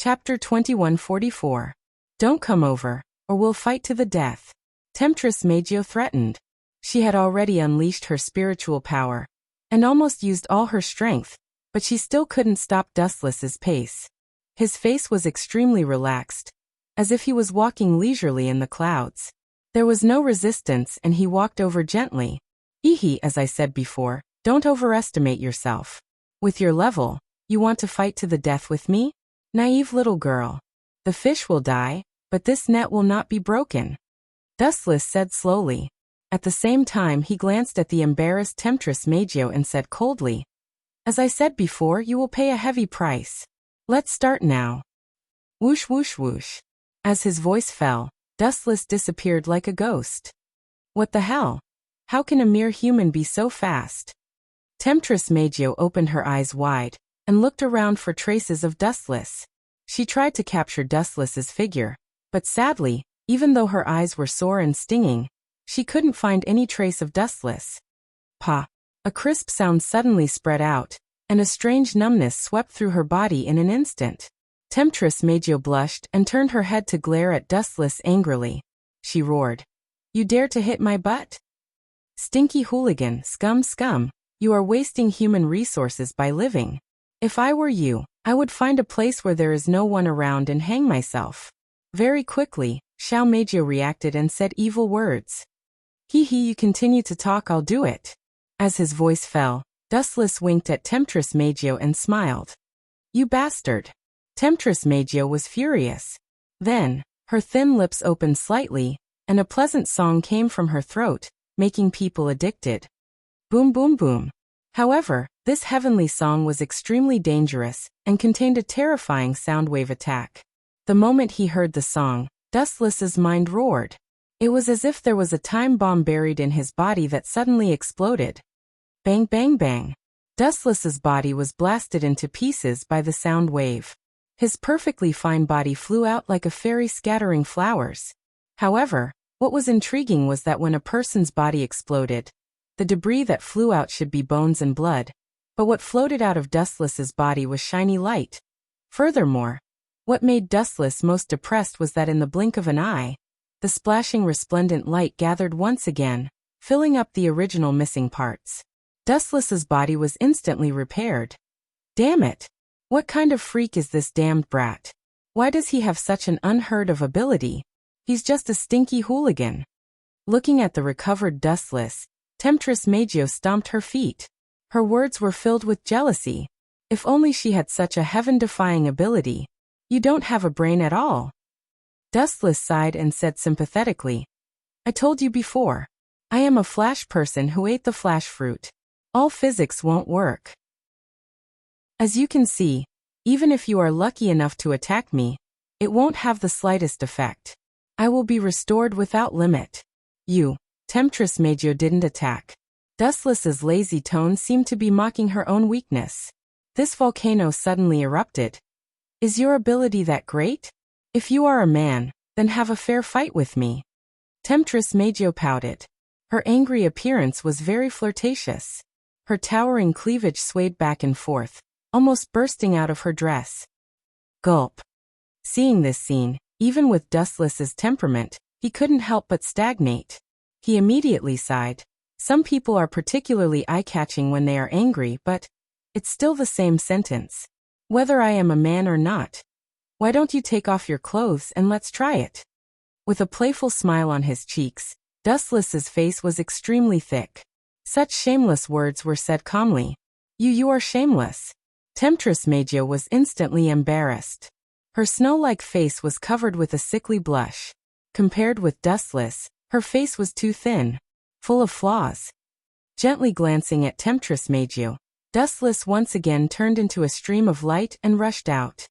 Chapter 2144. Don't come over, or we'll fight to the death. Temptress Maggio threatened. She had already unleashed her spiritual power, and almost used all her strength, but she still couldn't stop Dustless's pace. His face was extremely relaxed, as if he was walking leisurely in the clouds. There was no resistance and he walked over gently. As I said before, don't overestimate yourself. With your level, you want to fight to the death with me? Naive little girl. The fish will die, but this net will not be broken. Dustless said slowly. At the same time he glanced at the embarrassed Temptress Maggio and said coldly, as I said before, you will pay a heavy price. Let's start now. Whoosh whoosh whoosh. As his voice fell, Dustless disappeared like a ghost. What the hell? How can a mere human be so fast? Temptress Maggio opened her eyes wide, and looked around for traces of Dustless. She tried to capture Dustless's figure, but sadly, even though her eyes were sore and stinging, she couldn't find any trace of Dustless. Pa! A crisp sound suddenly spread out, and a strange numbness swept through her body in an instant. Temptress Maggio blushed and turned her head to glare at Dustless angrily. She roared. You dare to hit my butt? Stinky hooligan, scum, you are wasting human resources by living. If I were you, I would find a place where there is no one around and hang myself. Very quickly, Xiao Maggio reacted and said evil words. You continue to talk, I'll do it. As his voice fell, Dustless winked at Temptress Maggio and smiled. You bastard. Temptress Maggio was furious. Then, her thin lips opened slightly, and a pleasant song came from her throat, making people addicted. Boom boom boom. However, this heavenly song was extremely dangerous, and contained a terrifying soundwave attack. The moment he heard the song, Dustless's mind roared. It was as if there was a time bomb buried in his body that suddenly exploded. Bang bang bang. Dustless's body was blasted into pieces by the sound wave. His perfectly fine body flew out like a fairy scattering flowers. However, what was intriguing was that when a person's body exploded, the debris that flew out should be bones and blood, but what floated out of Dustless's body was shiny light. Furthermore, what made Dustless most depressed was that in the blink of an eye, the splashing resplendent light gathered once again, filling up the original missing parts. Dustless's body was instantly repaired. Damn it! What kind of freak is this damned brat? Why does he have such an unheard of ability? He's just a stinky hooligan. Looking at the recovered Dustless, Temptress Maggio stomped her feet. Her words were filled with jealousy. If only she had such a heaven-defying ability. You don't have a brain at all. Dustless sighed and said sympathetically, I told you before. I am a flash person who ate the flash fruit. All physics won't work. As you can see, even if you are lucky enough to attack me, it won't have the slightest effect. I will be restored without limit. You, Temptress Maggio didn't attack. Dustless's lazy tone seemed to be mocking her own weakness. This volcano suddenly erupted. Is your ability that great? If you are a man, then have a fair fight with me. Temptress Maggio pouted. Her angry appearance was very flirtatious. Her towering cleavage swayed back and forth, almost bursting out of her dress. Gulp. Seeing this scene, even with Dustless's temperament, he couldn't help but stagnate. He immediately sighed. Some people are particularly eye-catching when they are angry, but it's still the same sentence. Whether I am a man or not. Why don't you take off your clothes and let's try it? With a playful smile on his cheeks, Dustless's face was extremely thick. Such shameless words were said calmly. You are shameless. Temptress Maggio was instantly embarrassed. Her snow-like face was covered with a sickly blush. Compared with Dustless, her face was too thin, full of flaws. Gently glancing at Temptress Maggio, Dustless once again turned into a stream of light and rushed out.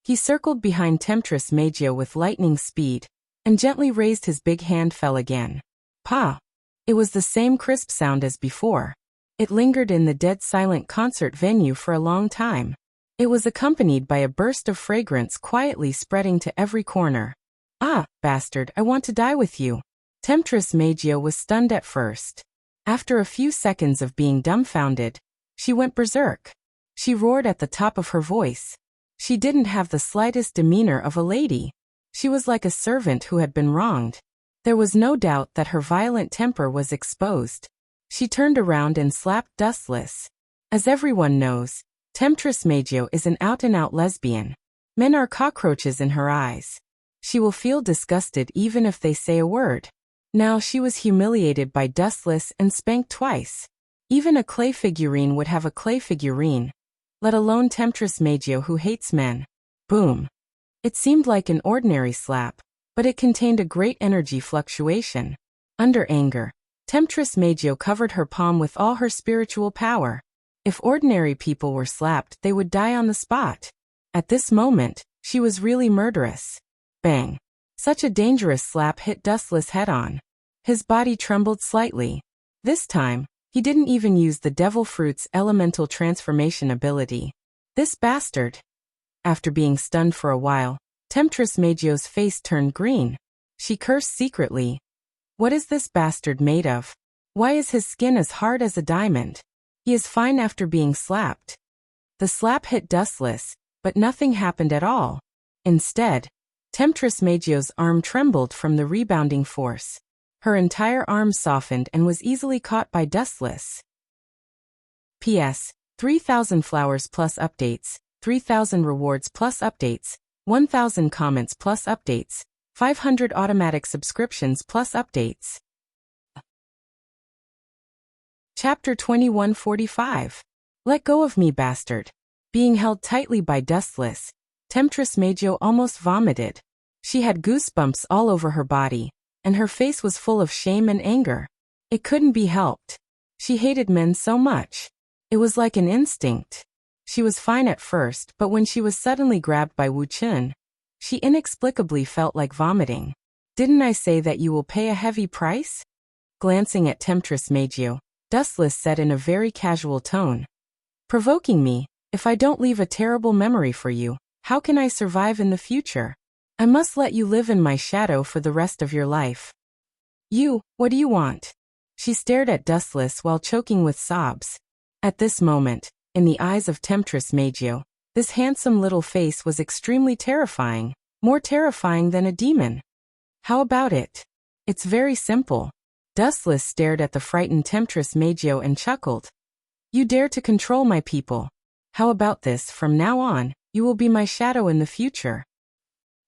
He circled behind Temptress Maggio with lightning speed, and gently raised his big hand fell again. Pa! It was the same crisp sound as before. It lingered in the dead silent concert venue for a long time. It was accompanied by a burst of fragrance quietly spreading to every corner. Ah, bastard, I want to die with you. Temptress Maggio was stunned at first. After a few seconds of being dumbfounded, she went berserk. She roared at the top of her voice. She didn't have the slightest demeanor of a lady. She was like a servant who had been wronged. There was no doubt that her violent temper was exposed. She turned around and slapped Dustless. As everyone knows, Temptress Magio is an out-and-out lesbian. Men are cockroaches in her eyes. She will feel disgusted even if they say a word. Now she was humiliated by Dustless and spanked twice. Even a clay figurine would have a clay figurine, let alone Temptress Magio who hates men. Boom. It seemed like an ordinary slap, but it contained a great energy fluctuation. Under anger, Temptress Magio covered her palm with all her spiritual power. If ordinary people were slapped, they would die on the spot. At this moment, she was really murderous. Bang. Such a dangerous slap hit Dustless head-on. His body trembled slightly. This time, he didn't even use the Devil Fruit's elemental transformation ability. This bastard. After being stunned for a while, Temptress Magio's face turned green. She cursed secretly. What is this bastard made of? Why is his skin as hard as a diamond? He is fine after being slapped. The slap hit Dustless, but nothing happened at all. Instead, Temptress Magio's arm trembled from the rebounding force. Her entire arm softened and was easily caught by Dustless. P.S. 3,000 flowers plus updates, 3,000 rewards plus updates, 1,000 comments plus updates, 500 automatic subscriptions plus updates. Chapter 2145. Let go of me, bastard. Being held tightly by Dustless, Temptress Magio almost vomited. She had goosebumps all over her body, and her face was full of shame and anger. It couldn't be helped. She hated men so much. It was like an instinct. She was fine at first, but when she was suddenly grabbed by Wu Chun, she inexplicably felt like vomiting. Didn't I say that you will pay a heavy price? Glancing at Temptress Magio, Dustless said in a very casual tone. Provoking me, if I don't leave a terrible memory for you, how can I survive in the future? I must let you live in my shadow for the rest of your life. You, what do you want? She stared at Dustless while choking with sobs. At this moment, in the eyes of Temptress Magio, this handsome little face was extremely terrifying, more terrifying than a demon. How about it? It's very simple. Dustless stared at the frightened Temptress Magio and chuckled. You dare to control my people. How about this? From now on, you will be my shadow in the future.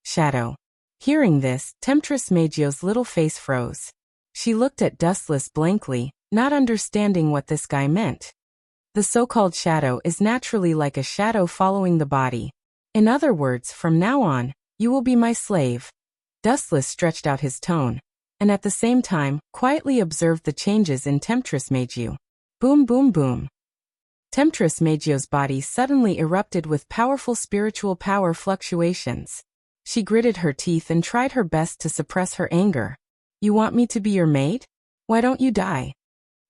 Shadow. Hearing this, Temptress Magio's little face froze. She looked at Dustless blankly, not understanding what this guy meant. The so-called shadow is naturally like a shadow following the body. In other words, from now on, you will be my slave. Dustless stretched out his tone, and at the same time, quietly observed the changes in Temptress Magio. Boom boom boom. Temptress Magio's body suddenly erupted with powerful spiritual power fluctuations. She gritted her teeth and tried her best to suppress her anger. You want me to be your maid? Why don't you die?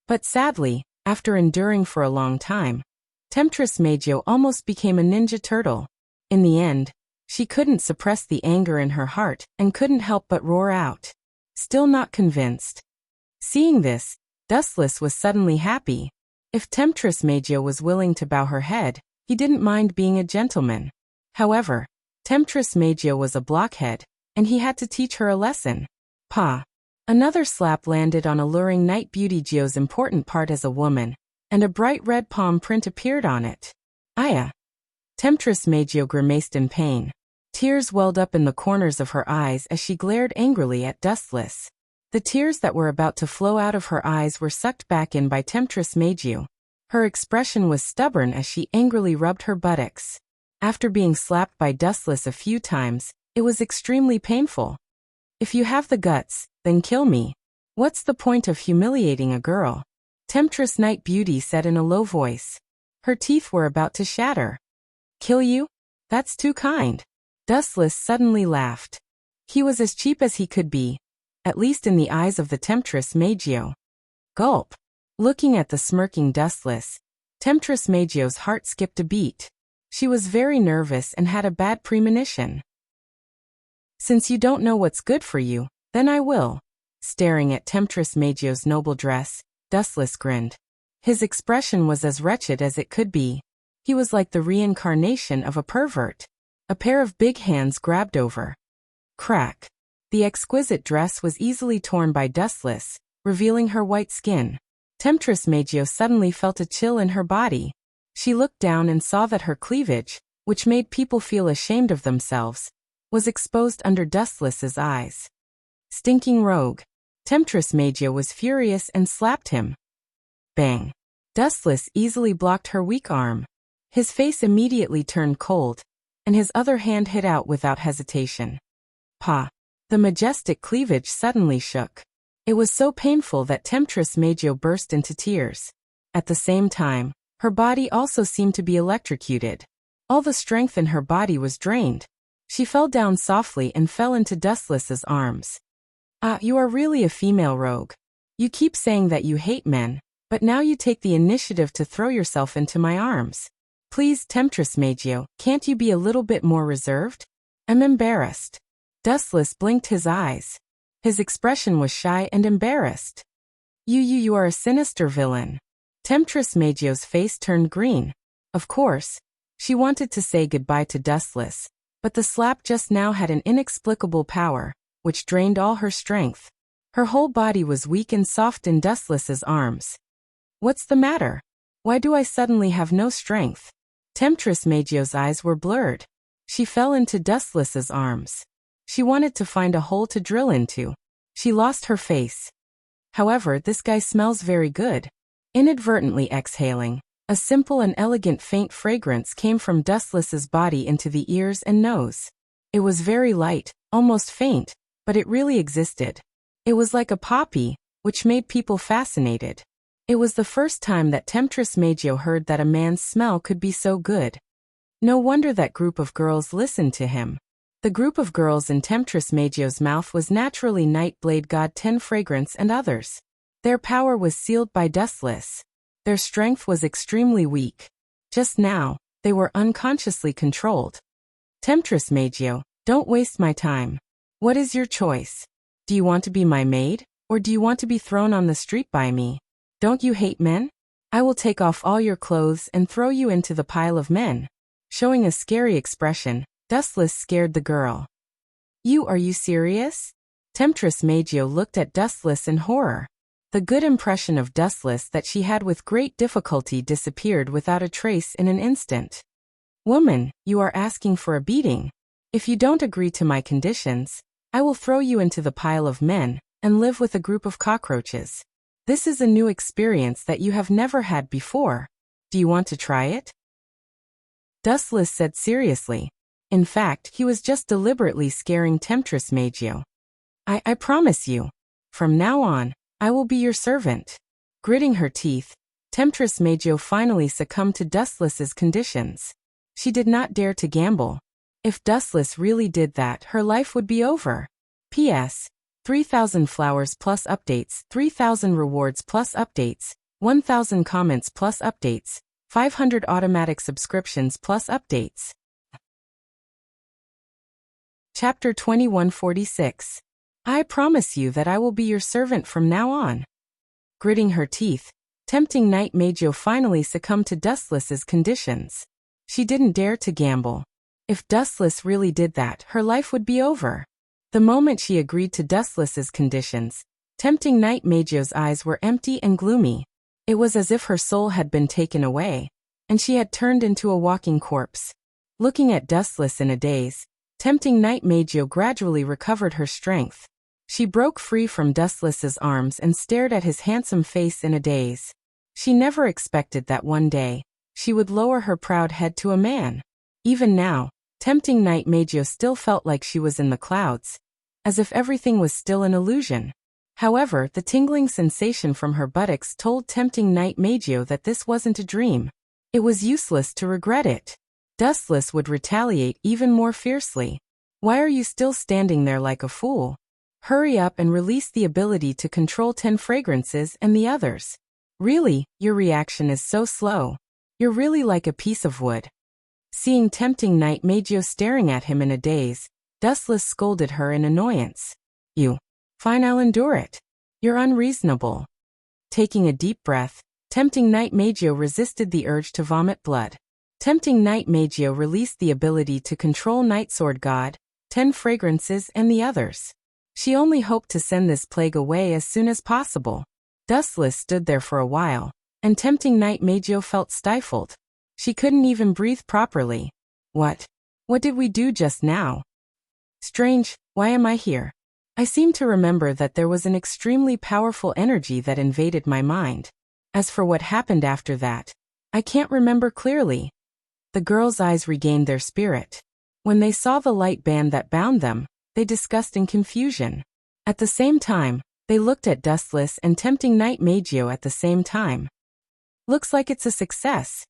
But sadly, after enduring for a long time, Temptress Magio almost became a ninja turtle. In the end, she couldn't suppress the anger in her heart and couldn't help but roar out. Still not convinced. Seeing this, Dustless was suddenly happy. If Temptress Magio was willing to bow her head, he didn't mind being a gentleman. However, Temptress Magio was a blockhead, and he had to teach her a lesson. Pa. Another slap landed on alluring Night Beauty Gio's important part as a woman, and a bright red palm print appeared on it. Aya. Temptress Magio grimaced in pain. Tears welled up in the corners of her eyes as she glared angrily at Dustless. The tears that were about to flow out of her eyes were sucked back in by Temptress Magio. Her expression was stubborn as she angrily rubbed her buttocks. After being slapped by Dustless a few times, it was extremely painful. If you have the guts, then kill me. What's the point of humiliating a girl? Temptress Night Beauty said in a low voice. Her teeth were about to shatter. Kill you? That's too kind. Dustless suddenly laughed. He was as cheap as he could be, at least in the eyes of the Temptress Magio. Gulp. Looking at the smirking Dustless, Temptress Magio's heart skipped a beat. She was very nervous and had a bad premonition. Since you don't know what's good for you, then I will. Staring at Temptress Magio's noble dress, Dustless grinned. His expression was as wretched as it could be. He was like the reincarnation of a pervert. A pair of big hands grabbed over. Crack. The exquisite dress was easily torn by Dustless, revealing her white skin. Temptress Magio suddenly felt a chill in her body. She looked down and saw that her cleavage, which made people feel ashamed of themselves, was exposed under Dustless's eyes. Stinking rogue. Temptress Magio was furious and slapped him. Bang. Dustless easily blocked her weak arm. His face immediately turned cold, and his other hand hit out without hesitation. Pa. The majestic cleavage suddenly shook. It was so painful that Temptress Magio burst into tears. At the same time, her body also seemed to be electrocuted. All the strength in her body was drained. She fell down softly and fell into Dustless's arms. Ah, you are really a female rogue. You keep saying that you hate men, but now you take the initiative to throw yourself into my arms. Please, Temptress Magio, can't you be a little bit more reserved? I'm embarrassed. Dustless blinked his eyes. His expression was shy and embarrassed. You are a sinister villain. Temptress Magio's face turned green. Of course, she wanted to say goodbye to Dustless, but the slap just now had an inexplicable power, which drained all her strength. Her whole body was weak and soft in Dustless's arms. What's the matter? Why do I suddenly have no strength? Temptress Magio's eyes were blurred. She fell into Dustless's arms. She wanted to find a hole to drill into. She lost her face. However, this guy smells very good. Inadvertently exhaling, a simple and elegant faint fragrance came from Dustless's body into the ears and nose. It was very light, almost faint, but it really existed. It was like a poppy, which made people fascinated. It was the first time that Temptress Magio heard that a man's smell could be so good. No wonder that group of girls listened to him. The group of girls in Temptress Magio's mouth was naturally Nightblade God 10 Fragrance and others. Their power was sealed by Dustless. Their strength was extremely weak. Just now, they were unconsciously controlled. Temptress Magio, don't waste my time. What is your choice? Do you want to be my maid, or do you want to be thrown on the street by me? Don't you hate men? I will take off all your clothes and throw you into the pile of men. Showing a scary expression, Dustless scared the girl. Are you serious? Temptress Magio looked at Dustless in horror. The good impression of Dustless that she had with great difficulty disappeared without a trace in an instant. Woman, you are asking for a beating. If you don't agree to my conditions, I will throw you into the pile of men and live with a group of cockroaches. This is a new experience that you have never had before. Do you want to try it? Dustless said seriously. In fact, he was just deliberately scaring Temptress Magio. I promise you. From now on, I will be your servant. Gritting her teeth, Temptress Magio finally succumbed to Dustless's conditions. She did not dare to gamble. If Dustless really did that, her life would be over. P.S. 3,000 flowers plus updates, 3,000 rewards plus updates, 1,000 comments plus updates, 500 automatic subscriptions plus updates. Chapter 2146. I promise you that I will be your servant from now on. Gritting her teeth, tempting Night Magio finally succumbed to Dustless's conditions. She didn't dare to gamble. If Dustless really did that, her life would be over. The moment she agreed to Dustless's conditions, tempting Night Magio's eyes were empty and gloomy. It was as if her soul had been taken away, and she had turned into a walking corpse. Looking at Dustless in a daze, tempting Night Magio gradually recovered her strength. She broke free from Dustless's arms and stared at his handsome face in a daze. She never expected that one day, she would lower her proud head to a man. Even now, tempting Night Magio still felt like she was in the clouds, as if everything was still an illusion. However, the tingling sensation from her buttocks told tempting Night Magio that this wasn't a dream. It was useless to regret it. Dustless would retaliate even more fiercely. Why are you still standing there like a fool? Hurry up and release the ability to control 10 fragrances and the others. Really, your reaction is so slow. You're really like a piece of wood. Seeing tempting Night Magio staring at him in a daze, Dustless scolded her in annoyance. Fine, I'll endure it. You're unreasonable. Taking a deep breath, tempting Night Magio resisted the urge to vomit blood. Tempting Night Magio released the ability to control Night Sword God, 10 fragrances and the others. She only hoped to send this plague away as soon as possible. Dustless stood there for a while, and Tempting Night Magio felt stifled. She couldn't even breathe properly. What did we do just now? Strange, why am I here? I seem to remember that there was an extremely powerful energy that invaded my mind. As for what happened after that, I can't remember clearly. The girls' eyes regained their spirit. When they saw the light band that bound them, they discussed in confusion. At the same time, they looked at Dustless and Tempting Night Magio at the same time. Looks like it's a success.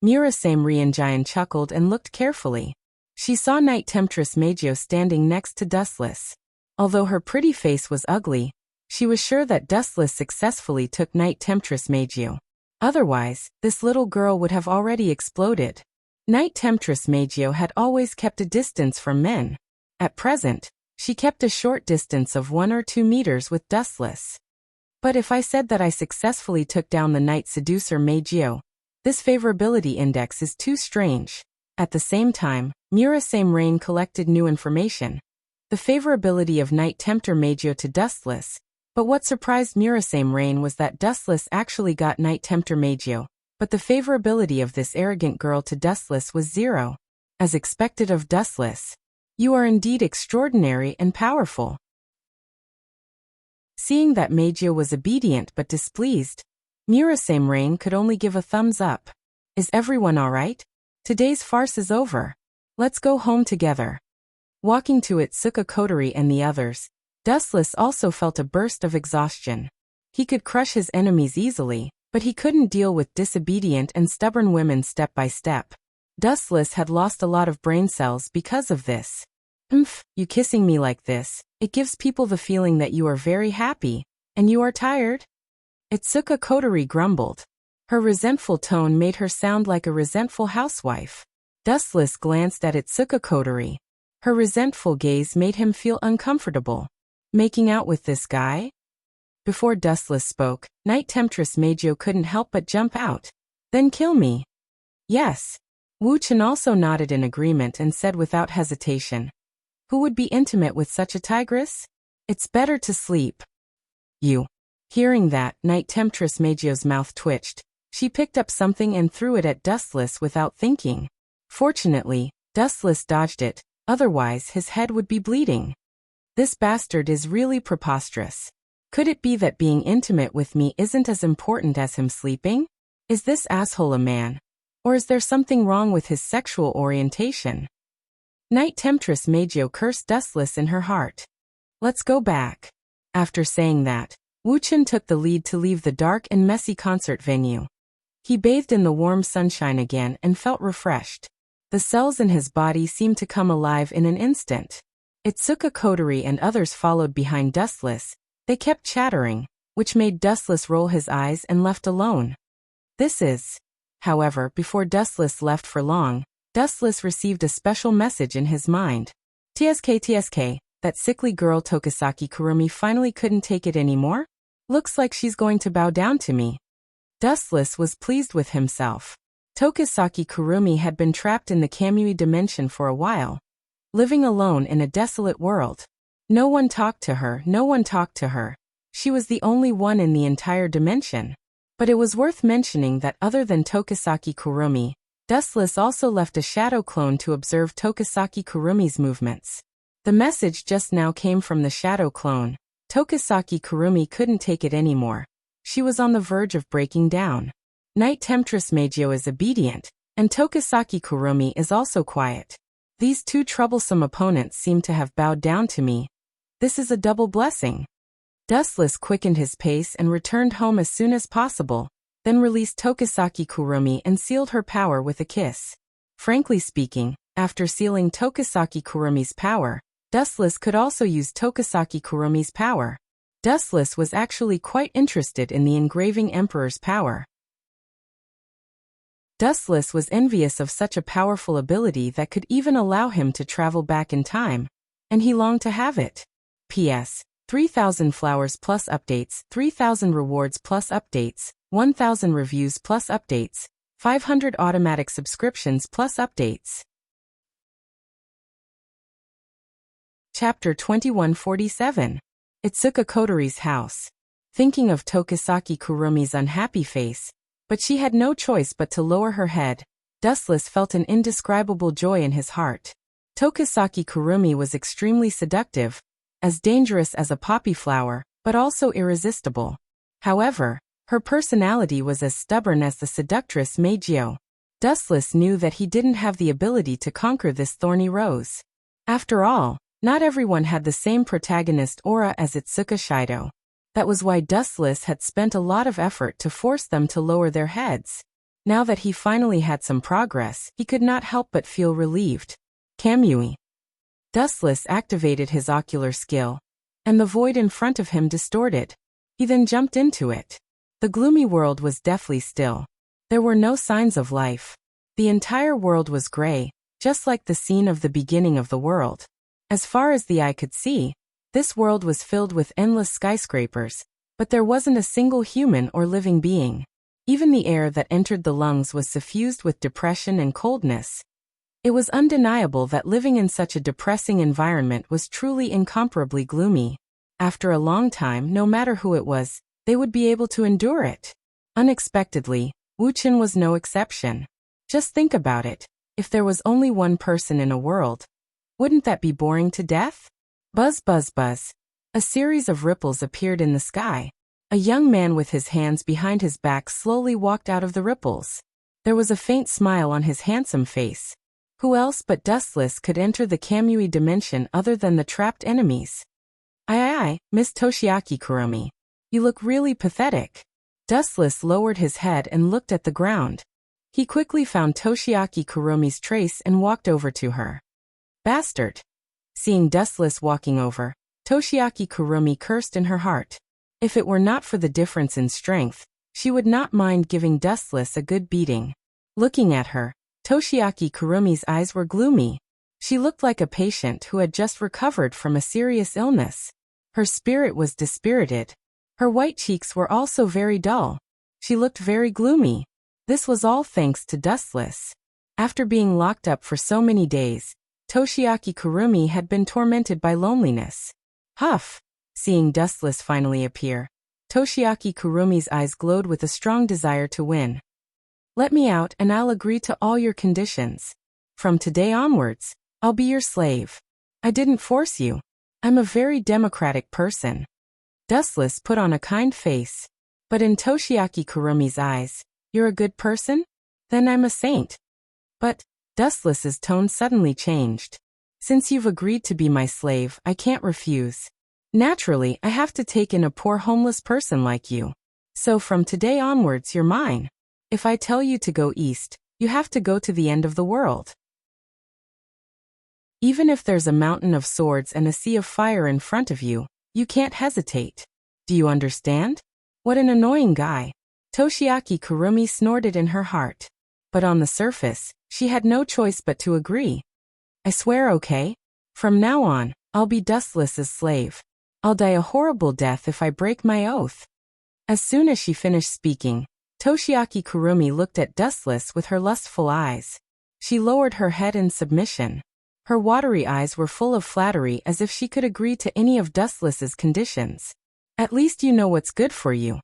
Murasame Rianjian chuckled and looked carefully. She saw Night Temptress Magio standing next to Dustless. Although her pretty face was ugly, she was sure that Dustless successfully took Night Temptress Magio. Otherwise, this little girl would have already exploded. Night Temptress Magio had always kept a distance from men. At present, she kept a short distance of 1 or 2 meters with Dustless. But if I said that I successfully took down the Night Seducer Magio, this favorability index is too strange. At the same time, Murasame Rain collected new information. The favorability of Night Tempter Magio to Dustless, but what surprised Murasame Rain was that Dustless actually got Night Tempter Magio, but the favorability of this arrogant girl to Dustless was 0. As expected of Dustless. You are indeed extraordinary and powerful. Seeing that Magio was obedient but displeased, Murasame Rain could only give a thumbs up. Is everyone alright? Today's farce is over. Let's go home together. Walking to Itsuka Kotori and the others, Dustless also felt a burst of exhaustion. He could crush his enemies easily, but he couldn't deal with disobedient and stubborn women step by step. Dustless had lost a lot of brain cells because of this. You kissing me like this, it gives people the feeling that you are very happy, and you are tired? Itsuka Kotori grumbled. Her resentful tone made her sound like a resentful housewife. Dustless glanced at Itsuka Kotori. Her resentful gaze made him feel uncomfortable. Making out with this guy? Before Dustless spoke, Night Temptress Magio couldn't help but jump out. Then kill me. Yes. Wu Chen also nodded in agreement and said without hesitation. Who would be intimate with such a tigress? It's better to sleep. You. Hearing that, Night Temptress Magio's mouth twitched. She picked up something and threw it at Dustless without thinking. Fortunately, Dustless dodged it, otherwise his head would be bleeding. This bastard is really preposterous. Could it be that being intimate with me isn't as important as him sleeping? Is this asshole a man? Or is there something wrong with his sexual orientation? Night Temptress Magio cursed Dustless in her heart. Let's go back. After saying that, Wu Chen took the lead to leave the dark and messy concert venue. He bathed in the warm sunshine again and felt refreshed. The cells in his body seemed to come alive in an instant. Itsuka Kotori and others followed behind Dustless. They kept chattering, which made Dustless roll his eyes and left alone. However, before Dustless left for long, Dustless received a special message in his mind. TSK, that sickly girl Tokisaki Kurumi finally couldn't take it anymore? Looks like she's going to bow down to me. Dustless was pleased with himself. Tokisaki Kurumi had been trapped in the Kamui dimension for a while, living alone in a desolate world. No one talked to her. She was the only one in the entire dimension. But it was worth mentioning that other than Tokisaki Kurumi, Dustless also left a shadow clone to observe Tokisaki Kurumi's movements. The message just now came from the shadow clone. Tokisaki Kurumi couldn't take it anymore. She was on the verge of breaking down. Night Temptress Magio is obedient, and Tokisaki Kurumi is also quiet. These two troublesome opponents seem to have bowed down to me. This is a double blessing. Dustless quickened his pace and returned home as soon as possible, then released Tokisaki Kurumi and sealed her power with a kiss. Frankly speaking, after sealing Tokisaki Kurumi's power, Dustless could also use Tokisaki Kurumi's power. Dustless was actually quite interested in the engraving Emperor's power. Dustless was envious of such a powerful ability that could even allow him to travel back in time, and he longed to have it. P.S. 3,000 flowers plus updates, 3,000 rewards plus updates, 1,000 reviews plus updates, 500 automatic subscriptions plus updates. Chapter 2147. Itsuka Kotori's house. Thinking of Tokisaki Kurumi's unhappy face, but she had no choice but to lower her head, Dustless felt an indescribable joy in his heart. Tokisaki Kurumi was extremely seductive, as dangerous as a poppy flower, but also irresistible. However, her personality was as stubborn as the seductress Meijio. Dustless knew that he didn't have the ability to conquer this thorny rose. After all, not everyone had the same protagonist aura as Itsuka Shido. That was why Dustless had spent a lot of effort to force them to lower their heads. Now that he finally had some progress, he could not help but feel relieved. Kamui. Dustless activated his ocular skill, and the void in front of him distorted. He then jumped into it. The gloomy world was deathly still. There were no signs of life. The entire world was gray, just like the scene of the beginning of the world. As far as the eye could see, this world was filled with endless skyscrapers, but there wasn't a single human or living being. Even the air that entered the lungs was suffused with depression and coldness. It was undeniable that living in such a depressing environment was truly incomparably gloomy. After a long time, no matter who it was, they would be able to endure it. Unexpectedly, Wuchen was no exception. Just think about it. If there was only one person in a world, wouldn't that be boring to death? Buzz, buzz, buzz. A series of ripples appeared in the sky. A young man with his hands behind his back slowly walked out of the ripples. There was a faint smile on his handsome face. Who else but Dustless could enter the Kamui dimension other than the trapped enemies? Aye, Miss Toshiaki Kurumi. You look really pathetic. Dustless lowered his head and looked at the ground. He quickly found Toshiaki Kurumi's trace and walked over to her. Bastard. Seeing Dustless walking over, Toshiaki Kurumi cursed in her heart. If it were not for the difference in strength, she would not mind giving Dustless a good beating. Looking at her, Toshiaki Kurumi's eyes were gloomy. She looked like a patient who had just recovered from a serious illness. Her spirit was dispirited. Her white cheeks were also very dull. She looked very gloomy. This was all thanks to Dustless. After being locked up for so many days, Toshiaki Kurumi had been tormented by loneliness. Huff! Seeing Dustless finally appear, Toshiaki Kurumi's eyes glowed with a strong desire to win. Let me out and I'll agree to all your conditions. From today onwards, I'll be your slave. I didn't force you. I'm a very democratic person. Dustless put on a kind face. But in Toshiaki Kurumi's eyes, you're a good person? Then I'm a saint. But Dustless's tone suddenly changed. Since you've agreed to be my slave, I can't refuse. Naturally, I have to take in a poor homeless person like you. So from today onwards, you're mine. If I tell you to go east, you have to go to the end of the world. Even if there's a mountain of swords and a sea of fire in front of you, you can't hesitate. Do you understand? What an annoying guy. Toshiaki Kurumi snorted in her heart. But on the surface, she had no choice but to agree. I swear, okay? From now on, I'll be Dustless's slave. I'll die a horrible death if I break my oath. As soon as she finished speaking, Toshiaki Kurumi looked at Dustless with her lustful eyes. She lowered her head in submission. Her watery eyes were full of flattery as if she could agree to any of Dustless's conditions. At least you know what's good for you.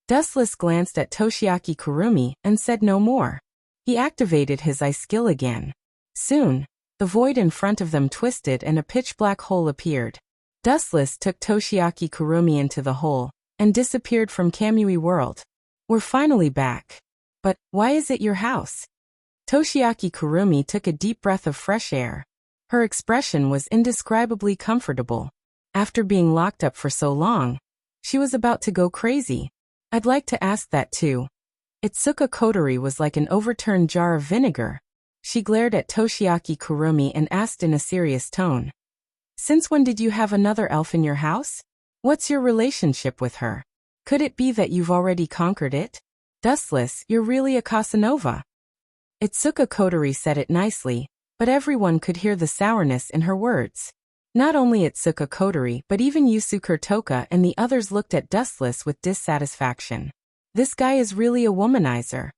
Dustless glanced at Toshiaki Kurumi and said no more. He activated his eye skill again. Soon, the void in front of them twisted and a pitch-black hole appeared. Dustless took Toshiaki Kurumi into the hole and disappeared from Kamui World. We're finally back. But why is it your house? Toshiaki Kurumi took a deep breath of fresh air. Her expression was indescribably comfortable. After being locked up for so long, she was about to go crazy. I'd like to ask that too. Itsuka Kotori was like an overturned jar of vinegar. She glared at Toshiaki Kurumi and asked in a serious tone. Since when did you have another elf in your house? What's your relationship with her? Could it be that you've already conquered it? Dustless, you're really a Casanova. Itsuka Kotori said it nicely, but everyone could hear the sourness in her words. Not only Itsuka Kotori but even Yusuke Toka and the others looked at Dustless with dissatisfaction. This guy is really a womanizer.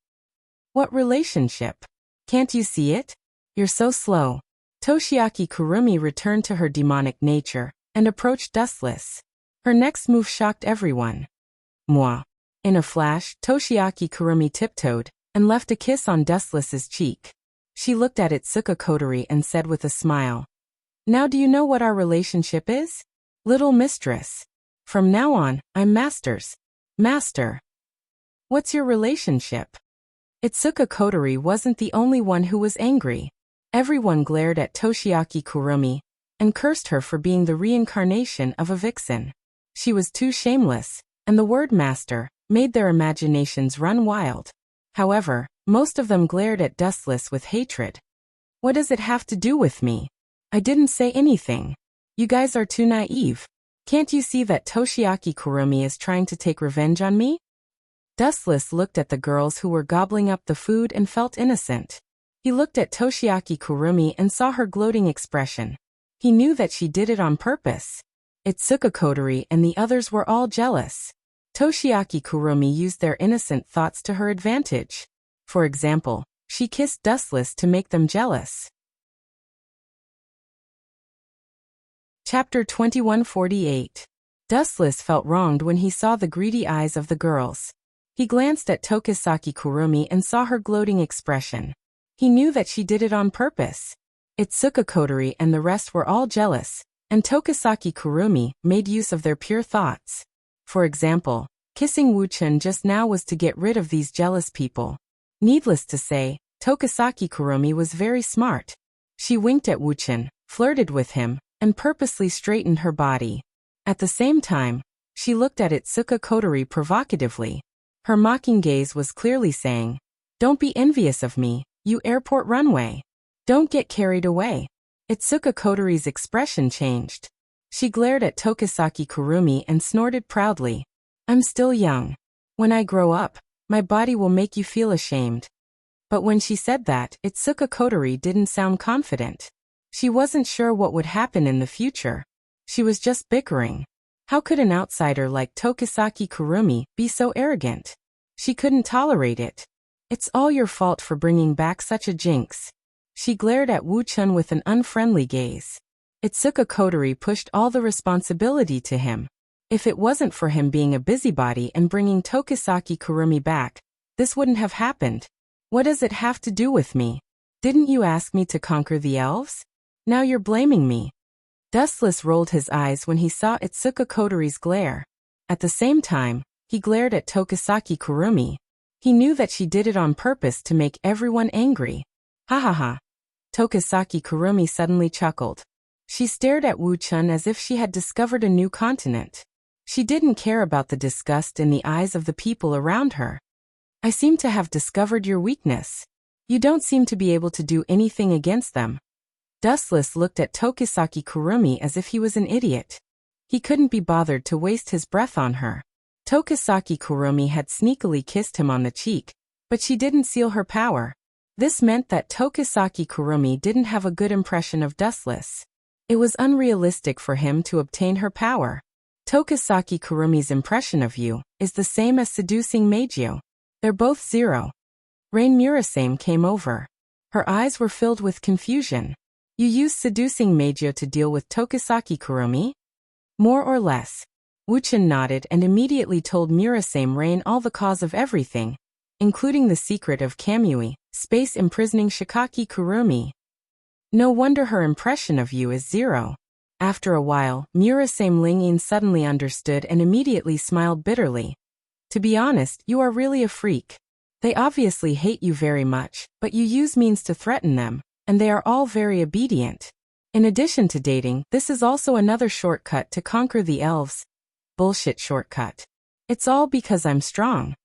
What relationship? Can't you see it? You're so slow. Toshiaki Kurumi returned to her demonic nature and approached Dustless. Her next move shocked everyone. Moi. In a flash, Toshiaki Kurumi tiptoed and left a kiss on Dustless's cheek. She looked at Itsuka Kotori and said with a smile, "Now do you know what our relationship is? Little mistress. From now on, I'm Master. What's your relationship?" Itsuka Kotori wasn't the only one who was angry. Everyone glared at Toshiaki Kurumi and cursed her for being the reincarnation of a vixen. She was too shameless, and the word master made their imaginations run wild. However, most of them glared at Dustless with hatred. What does it have to do with me? I didn't say anything. You guys are too naive. Can't you see that Toshiaki Kurumi is trying to take revenge on me? Dustless looked at the girls who were gobbling up the food and felt innocent. He looked at Toshiaki Kurumi and saw her gloating expression. He knew that she did it on purpose. Itsuka Kotori and the others were all jealous. Toshiaki Kurumi used their innocent thoughts to her advantage. For example, she kissed Dustless to make them jealous. Chapter 2148. Dustless felt wronged when he saw the greedy eyes of the girls. He glanced at Tokisaki Kurumi and saw her gloating expression. He knew that she did it on purpose. Itsuka Kotori and the rest were all jealous, and Tokisaki Kurumi made use of their pure thoughts. For example, kissing Wu-chan just now was to get rid of these jealous people. Needless to say, Tokisaki Kurumi was very smart. She winked at Wu-chan, flirted with him, and purposely straightened her body. At the same time, she looked at Itsuka Kotori provocatively. Her mocking gaze was clearly saying, "Don't be envious of me, you airport runway. Don't get carried away." Itsuka Kotori's expression changed. She glared at Tokisaki Kurumi and snorted proudly. "I'm still young. When I grow up, my body will make you feel ashamed." But when she said that, Itsuka Kotori didn't sound confident. She wasn't sure what would happen in the future. She was just bickering. How could an outsider like Tokisaki Kurumi be so arrogant? She couldn't tolerate it. "It's all your fault for bringing back such a jinx." She glared at Wu-chan with an unfriendly gaze. Itsuka Kotori pushed all the responsibility to him. If it wasn't for him being a busybody and bringing Tokisaki Kurumi back, this wouldn't have happened. "What does it have to do with me? Didn't you ask me to conquer the elves? Now you're blaming me." Dustless rolled his eyes when he saw Itsuka Kotori's glare. At the same time, he glared at Tokisaki Kurumi. He knew that she did it on purpose to make everyone angry. "Ha ha ha." Tokisaki Kurumi suddenly chuckled. She stared at Wu-chan as if she had discovered a new continent. She didn't care about the disgust in the eyes of the people around her. "I seem to have discovered your weakness. You don't seem to be able to do anything against them." Dustless looked at Tokisaki Kurumi as if he was an idiot. He couldn't be bothered to waste his breath on her. Tokisaki Kurumi had sneakily kissed him on the cheek, but she didn't seal her power. This meant that Tokisaki Kurumi didn't have a good impression of Dustless. It was unrealistic for him to obtain her power. Tokisaki Kurumi's impression of you is the same as seducing Meijio. They're both 0. Rain Murasame came over. Her eyes were filled with confusion. "You used seducing Meijio to deal with Tokisaki Kurumi?" "More or less." Wu-chan nodded and immediately told Murasame Rain all the cause of everything, including the secret of Kamui, space imprisoning Shikaki Kurumi. "No wonder her impression of you is 0. After a while, Murasame Lingyin suddenly understood and immediately smiled bitterly. "To be honest, you are really a freak. They obviously hate you very much, but you use means to threaten them, and they are all very obedient. In addition to dating, this is also another shortcut to conquer the elves." "Bullshit shortcut. It's all because I'm strong."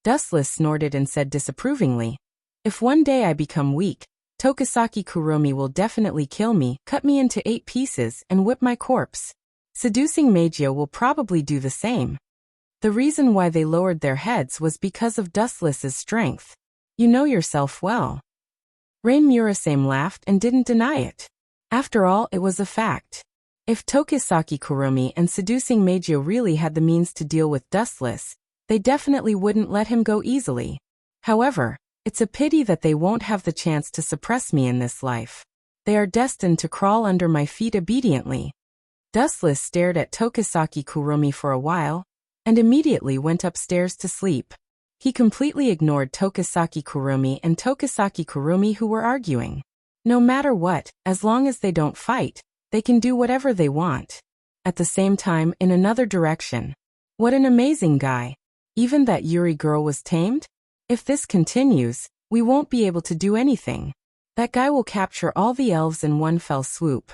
Dustless snorted and said disapprovingly, "If one day I become weak, Tokisaki Kurumi will definitely kill me, cut me into 8 pieces, and whip my corpse. Seducing Meijio will probably do the same." The reason why they lowered their heads was because of Dustless's strength. "You know yourself well." Rain Murasame laughed and didn't deny it. After all, it was a fact. If Tokisaki Kurumi and seducing Meijio really had the means to deal with Dustless, They definitely wouldn't let him go easily. However, it's a pity that they won't have the chance to suppress me in this life. They are destined to crawl under my feet obediently. Dustless stared at Tokisaki Kurumi for a while, and immediately went upstairs to sleep. He completely ignored Tokisaki Kurumi and Tokisaki Kurumi, who were arguing. No matter what, as long as they don't fight, they can do whatever they want. At the same time, in another direction. What an amazing guy. Even that Yuri girl was tamed? If this continues, we won't be able to do anything. That guy will capture all the elves in one fell swoop.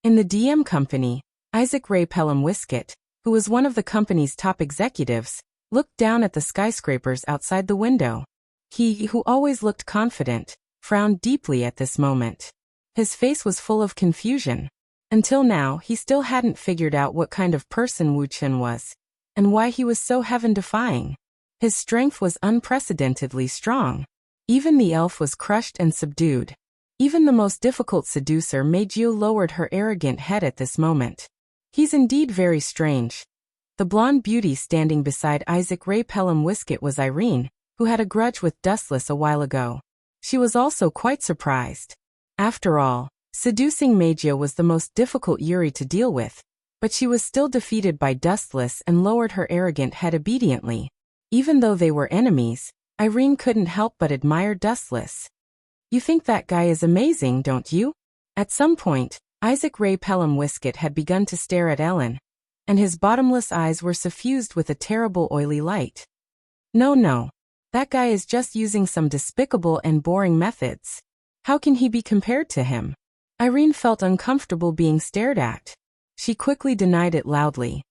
In the DM company, Isaac Ray Pelham Wiskett, who was one of the company's top executives, looked down at the skyscrapers outside the window. He, who always looked confident, frowned deeply at this moment. His face was full of confusion. Until now, he still hadn't figured out what kind of person Wu Chen was, and why he was so heaven-defying. His strength was unprecedentedly strong. Even the elf was crushed and subdued. Even the most difficult seducer, Meijio, lowered her arrogant head at this moment. He's indeed very strange. The blonde beauty standing beside Isaac Ray Pelham Wiskett was Irene, who had a grudge with Dustless a while ago. She was also quite surprised. After all, seducing Meijio was the most difficult Yuri to deal with, but she was still defeated by Dustless and lowered her arrogant head obediently. Even though they were enemies, Irene couldn't help but admire Dustless. You think that guy is amazing, don't you? At some point, Isaac Ray Pelham Wiskett had begun to stare at Ellen, and his bottomless eyes were suffused with a terrible oily light. No, that guy is just using some despicable and boring methods. How can he be compared to him? Irene felt uncomfortable being stared at. She quickly denied it loudly.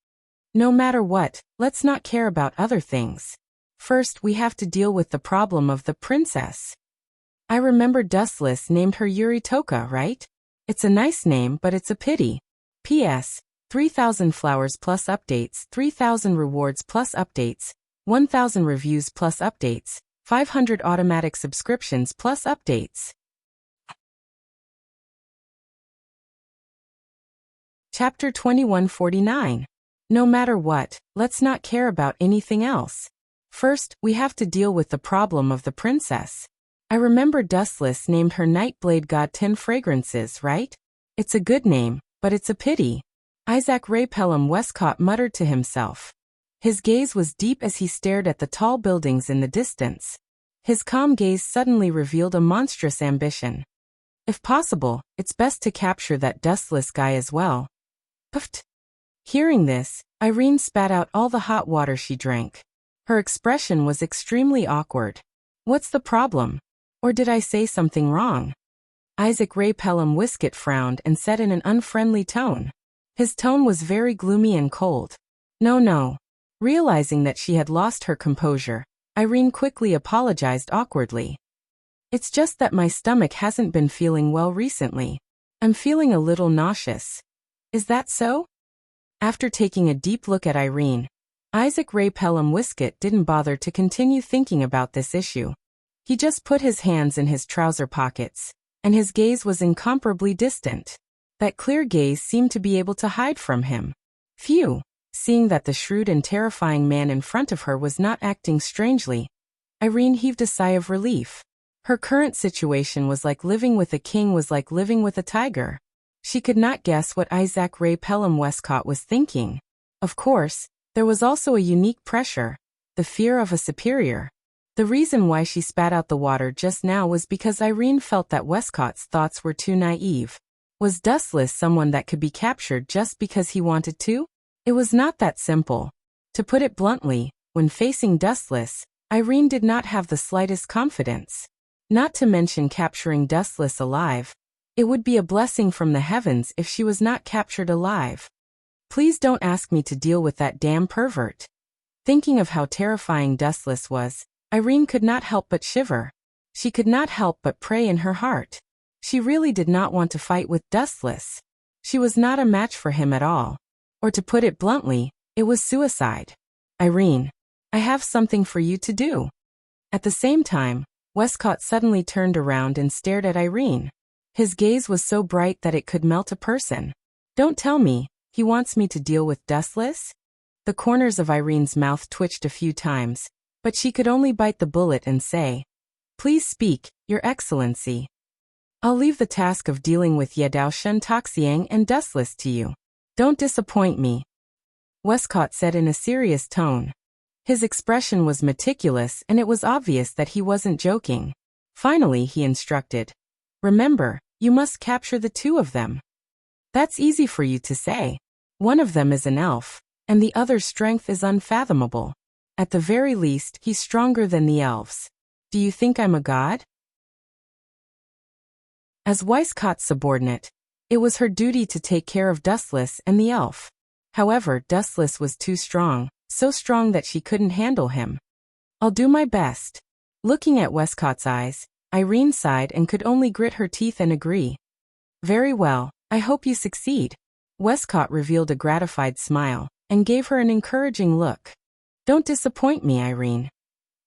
No matter what, let's not care about other things. First, we have to deal with the problem of the princess. I remember Dustless named her Yuri Toka, right? It's a nice name, but it's a pity. P.S. 3,000 flowers plus updates, 3,000 rewards plus updates, 1,000 reviews plus updates, 500 automatic subscriptions plus updates. Chapter 2149. No matter what, let's not care about anything else. First, we have to deal with the problem of the princess. I remember Dustless named her Nightblade God 10 Fragrances, right? It's a good name, but it's a pity. Isaac Ray Pelham Westcott muttered to himself. His gaze was deep as he stared at the tall buildings in the distance. His calm gaze suddenly revealed a monstrous ambition. If possible, it's best to capture that Dustless guy as well. Puffed. Hearing this, Irene spat out all the hot water she drank. Her expression was extremely awkward. What's the problem? Or did I say something wrong? Isaac Ray Pelham Wiskett frowned and said in an unfriendly tone. His tone was very gloomy and cold. No. Realizing that she had lost her composure, Irene quickly apologized awkwardly. It's just that my stomach hasn't been feeling well recently. I'm feeling a little nauseous. Is that so? After taking a deep look at Irene, Isaac Ray Pelham Wiskett didn't bother to continue thinking about this issue. He just put his hands in his trouser pockets, and his gaze was incomparably distant. That clear gaze seemed to be able to hide from him. Phew! Seeing that the shrewd and terrifying man in front of her was not acting strangely, Irene heaved a sigh of relief. Her current situation was like living with a king was like living with a tiger. She could not guess what Isaac Ray Pelham Westcott was thinking. Of course, there was also a unique pressure, the fear of a superior. The reason why she spat out the water just now was because Irene felt that Westcott's thoughts were too naive. Was Dustless someone that could be captured just because he wanted to? It was not that simple. To put it bluntly, when facing Dustless, Irene did not have the slightest confidence. Not to mention capturing Dustless alive. It would be a blessing from the heavens if she was not captured alive. Please don't ask me to deal with that damn pervert. Thinking of how terrifying Dustless was, Irene could not help but shiver. She could not help but pray in her heart. She really did not want to fight with Dustless. She was not a match for him at all. Or to put it bluntly, it was suicide. Irene, I have something for you to do. At the same time, Westcott suddenly turned around and stared at Irene. His gaze was so bright that it could melt a person. Don't tell me, he wants me to deal with Dustless? The corners of Irene's mouth twitched a few times, but she could only bite the bullet and say, "Please speak, Your Excellency. I'll leave the task of dealing with Yedao Shun Toxiang and Dustless to you. Don't disappoint me," Westcott said in a serious tone. His expression was meticulous and it was obvious that he wasn't joking. Finally, he instructed, "Remember, you must capture the two of them. That's easy for you to say. One of them is an elf, and the other's strength is unfathomable. At the very least, he's stronger than the elves. Do you think I'm a god?" As Weiscott's subordinate, it was her duty to take care of Dustless and the elf. However, Dustless was too strong, so strong that she couldn't handle him. "I'll do my best." Looking at Westcott's eyes, Irene sighed and could only grit her teeth and agree. "Very well, I hope you succeed." Westcott revealed a gratified smile and gave her an encouraging look. "Don't disappoint me, Irene."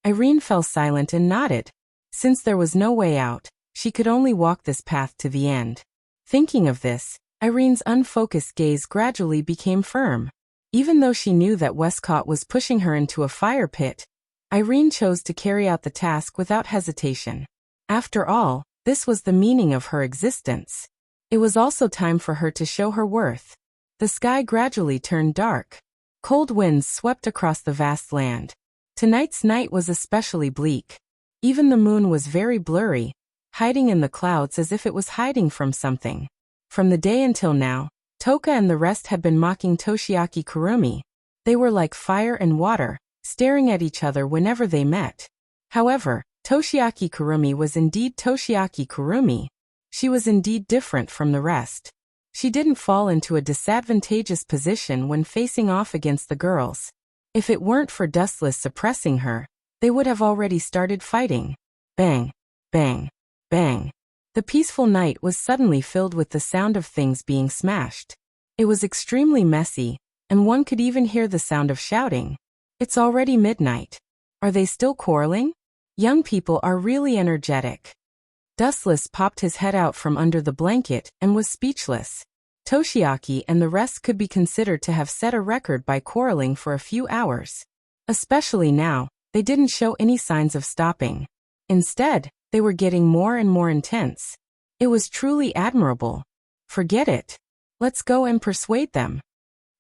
Irene fell silent and nodded. Since there was no way out, she could only walk this path to the end. Thinking of this, Irene's unfocused gaze gradually became firm. Even though she knew that Westcott was pushing her into a fire pit, Irene chose to carry out the task without hesitation. After all, this was the meaning of her existence. It was also time for her to show her worth. The sky gradually turned dark. Cold winds swept across the vast land. Tonight's night was especially bleak. Even the moon was very blurry, hiding in the clouds as if it was hiding from something. From the day until now, Toka and the rest had been mocking Toshiaki Kurumi. They were like fire and water, staring at each other whenever they met. However, Toshiaki Kurumi was indeed Toshiaki Kurumi. She was indeed different from the rest. She didn't fall into a disadvantageous position when facing off against the girls. If it weren't for Dustless suppressing her, they would have already started fighting. Bang, bang, bang. The peaceful night was suddenly filled with the sound of things being smashed. It was extremely messy, and one could even hear the sound of shouting. "It's already midnight. Are they still quarreling? Young people are really energetic." Dustless popped his head out from under the blanket and was speechless. Toshiaki and the rest could be considered to have set a record by quarreling for a few hours. Especially now, they didn't show any signs of stopping. Instead, they were getting more and more intense. It was truly admirable. "Forget it. Let's go and persuade them."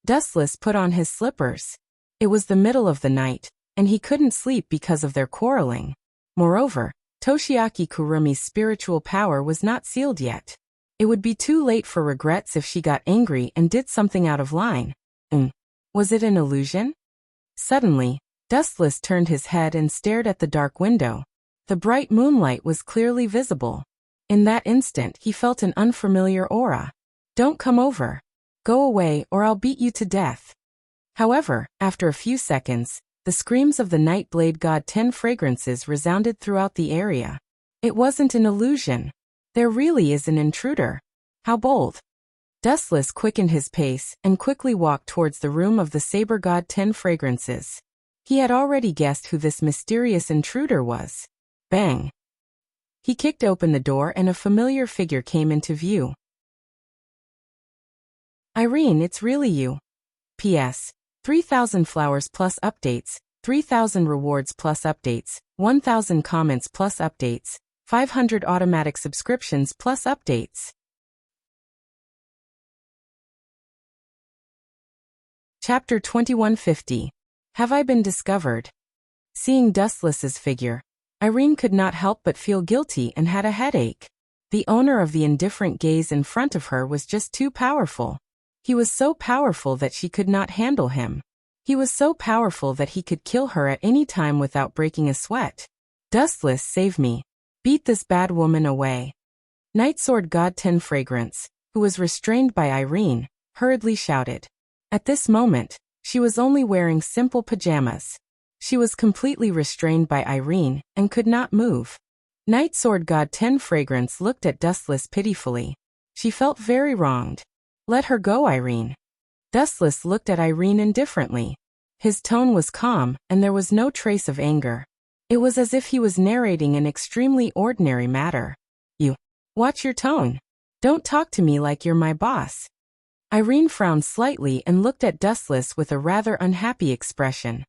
Dustless put on his slippers. It was the middle of the night, and he couldn't sleep because of their quarreling. Moreover, Toshiaki Kurumi's spiritual power was not sealed yet. It would be too late for regrets if she got angry and did something out of line. Was it an illusion? Suddenly, Dustless turned his head and stared at the dark window. The bright moonlight was clearly visible. In that instant, he felt an unfamiliar aura. "Don't come over. Go away or I'll beat you to death." However, after a few seconds, the screams of the Night Blade God 10 fragrances resounded throughout the area. It wasn't an illusion. There really is an intruder. How bold. Dustless quickened his pace and quickly walked towards the room of the Saber God 10 fragrances. He had already guessed who this mysterious intruder was. Bang. He kicked open the door and a familiar figure came into view. "Irene, it's really you. P.S. 3,000 flowers plus updates, 3,000 rewards plus updates, 1,000 comments plus updates, 500 automatic subscriptions plus updates." Chapter 2150. Have I been discovered? Seeing Dustless's figure, Irene could not help but feel guilty and had a headache. The owner of the indifferent gaze in front of her was just too powerful. He was so powerful that she could not handle him. He was so powerful that he could kill her at any time without breaking a sweat. "Dustless, save me. Beat this bad woman away." Nightsword God 10 Fragrance, who was restrained by Irene, hurriedly shouted. At this moment, she was only wearing simple pajamas. She was completely restrained by Irene and could not move. Nightsword God 10 Fragrance looked at Dustless pitifully. She felt very wronged. "Let her go, Irene." Dustless looked at Irene indifferently. His tone was calm, and there was no trace of anger. It was as if he was narrating an extremely ordinary matter. "You. Watch your tone. Don't talk to me like you're my boss." Irene frowned slightly and looked at Dustless with a rather unhappy expression.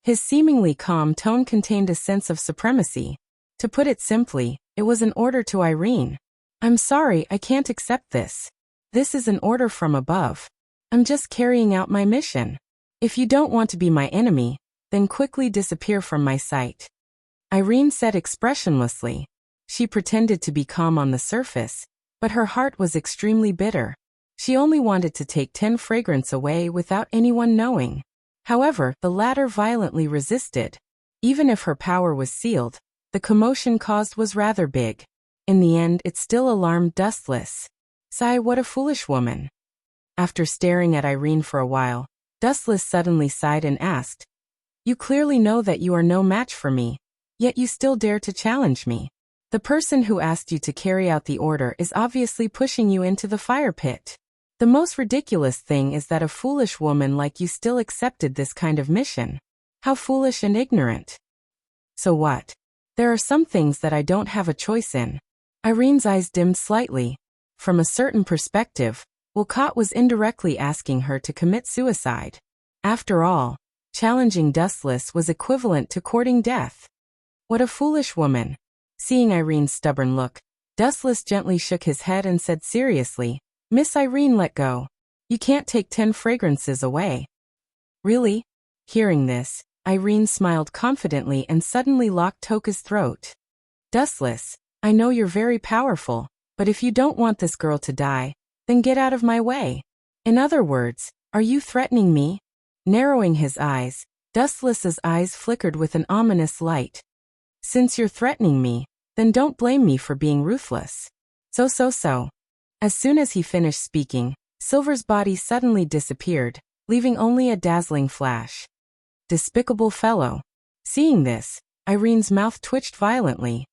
His seemingly calm tone contained a sense of supremacy. To put it simply, it was an order to Irene. "I'm sorry, I can't accept this. This is an order from above. I'm just carrying out my mission. If you don't want to be my enemy, then quickly disappear from my sight." Irene said expressionlessly. She pretended to be calm on the surface, but her heart was extremely bitter. She only wanted to take 10 fragrance away without anyone knowing. However, the latter violently resisted. Even if her power was sealed, the commotion caused was rather big. In the end, it still alarmed Dustless. Sigh, what a foolish woman. After staring at Irene for a while, Dustless suddenly sighed and asked, "You clearly know that you are no match for me, yet you still dare to challenge me. The person who asked you to carry out the order is obviously pushing you into the fire pit. The most ridiculous thing is that a foolish woman like you still accepted this kind of mission. How foolish and ignorant." "So what? There are some things that I don't have a choice in." Irene's eyes dimmed slightly. From a certain perspective, Wolcott was indirectly asking her to commit suicide. After all, challenging Dustless was equivalent to courting death. What a foolish woman. Seeing Irene's stubborn look, Dustless gently shook his head and said seriously, "Miss Irene, let go. You can't take 10 fragrances away." "Really?" Hearing this, Irene smiled confidently and suddenly locked Toka's throat. "Dustless, I know you're very powerful, but if you don't want this girl to die, then get out of my way. In other words, are you threatening me?" Narrowing his eyes, Dustless's eyes flickered with an ominous light. "Since you're threatening me, then don't blame me for being ruthless." So. As soon as he finished speaking, Silver's body suddenly disappeared, leaving only a dazzling flash. Despicable fellow. Seeing this, Irene's mouth twitched violently.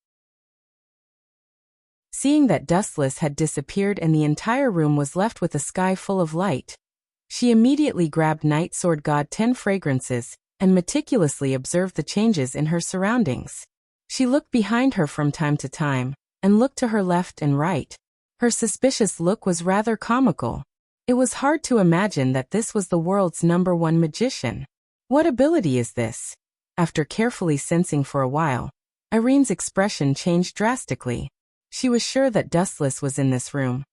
Seeing that Dustless had disappeared and the entire room was left with a sky full of light, she immediately grabbed Night Sword God 10 fragrances and meticulously observed the changes in her surroundings. She looked behind her from time to time and looked to her left and right. Her suspicious look was rather comical. It was hard to imagine that this was the world's #1 magician. What ability is this? After carefully sensing for a while, Irene's expression changed drastically. She was sure that Dustless was in this room.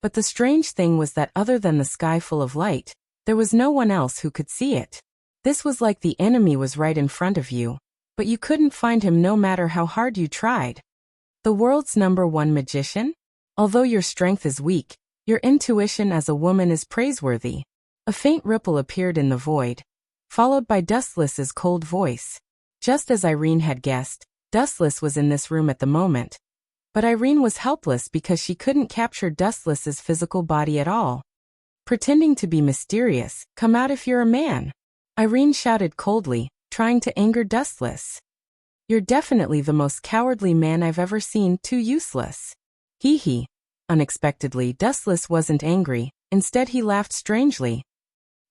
But the strange thing was that other than the sky full of light, there was no one else who could see it. This was like the enemy was right in front of you, but you couldn't find him no matter how hard you tried. The world's #1 magician? Although your strength is weak, your intuition as a woman is praiseworthy. A faint ripple appeared in the void, followed by Dustless's cold voice. Just as Irene had guessed, Dustless was in this room at the moment. But Irene was helpless because she couldn't capture Dustless's physical body at all. Pretending to be mysterious, "Come out if you're a man," Irene shouted coldly, trying to anger Dustless. "You're definitely the most cowardly man I've ever seen, too useless." Hee. Unexpectedly, Dustless wasn't angry. Instead, he laughed strangely.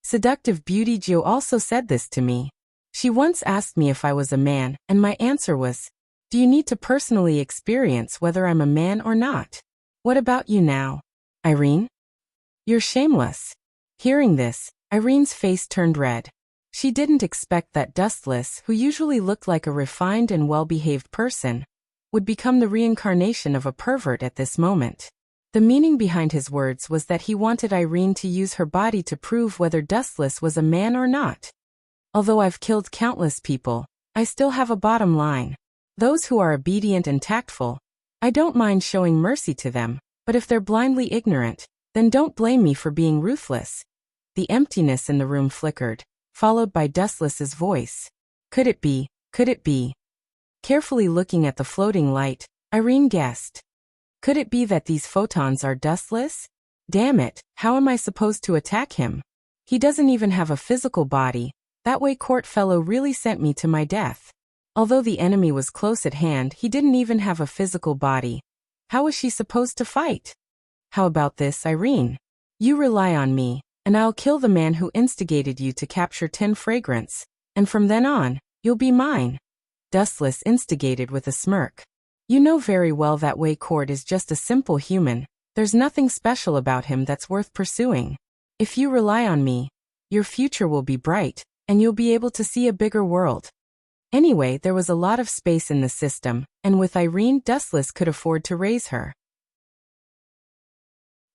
"Seductive Beauty Jo also said this to me. She once asked me if I was a man, and my answer was, 'Do you need to personally experience whether I'm a man or not?' What about you now, Irene? You're shameless." Hearing this, Irene's face turned red. She didn't expect that Dustless, who usually looked like a refined and well-behaved person, would become the reincarnation of a pervert at this moment. The meaning behind his words was that he wanted Irene to use her body to prove whether Dustless was a man or not. "Although I've killed countless people, I still have a bottom line. Those who are obedient and tactful, I don't mind showing mercy to them, but if they're blindly ignorant, then don't blame me for being ruthless." The emptiness in the room flickered, followed by Dustless's voice. Could it be? Could it be? Carefully looking at the floating light, Irene guessed. Could it be that these photons are Dustless? Damn it, how am I supposed to attack him? He doesn't even have a physical body. That way court fellow really sent me to my death. Although the enemy was close at hand, he didn't even have a physical body. How was she supposed to fight? How about this, Irene? You rely on me, and I'll kill the man who instigated you to capture 10 fragrance, and from then on, you'll be mine. Dustless instigated with a smirk. You know very well that Wei Court is just a simple human. There's nothing special about him that's worth pursuing. If you rely on me, your future will be bright, and you'll be able to see a bigger world. Anyway, there was a lot of space in the system, and with Irene, Dustless could afford to raise her.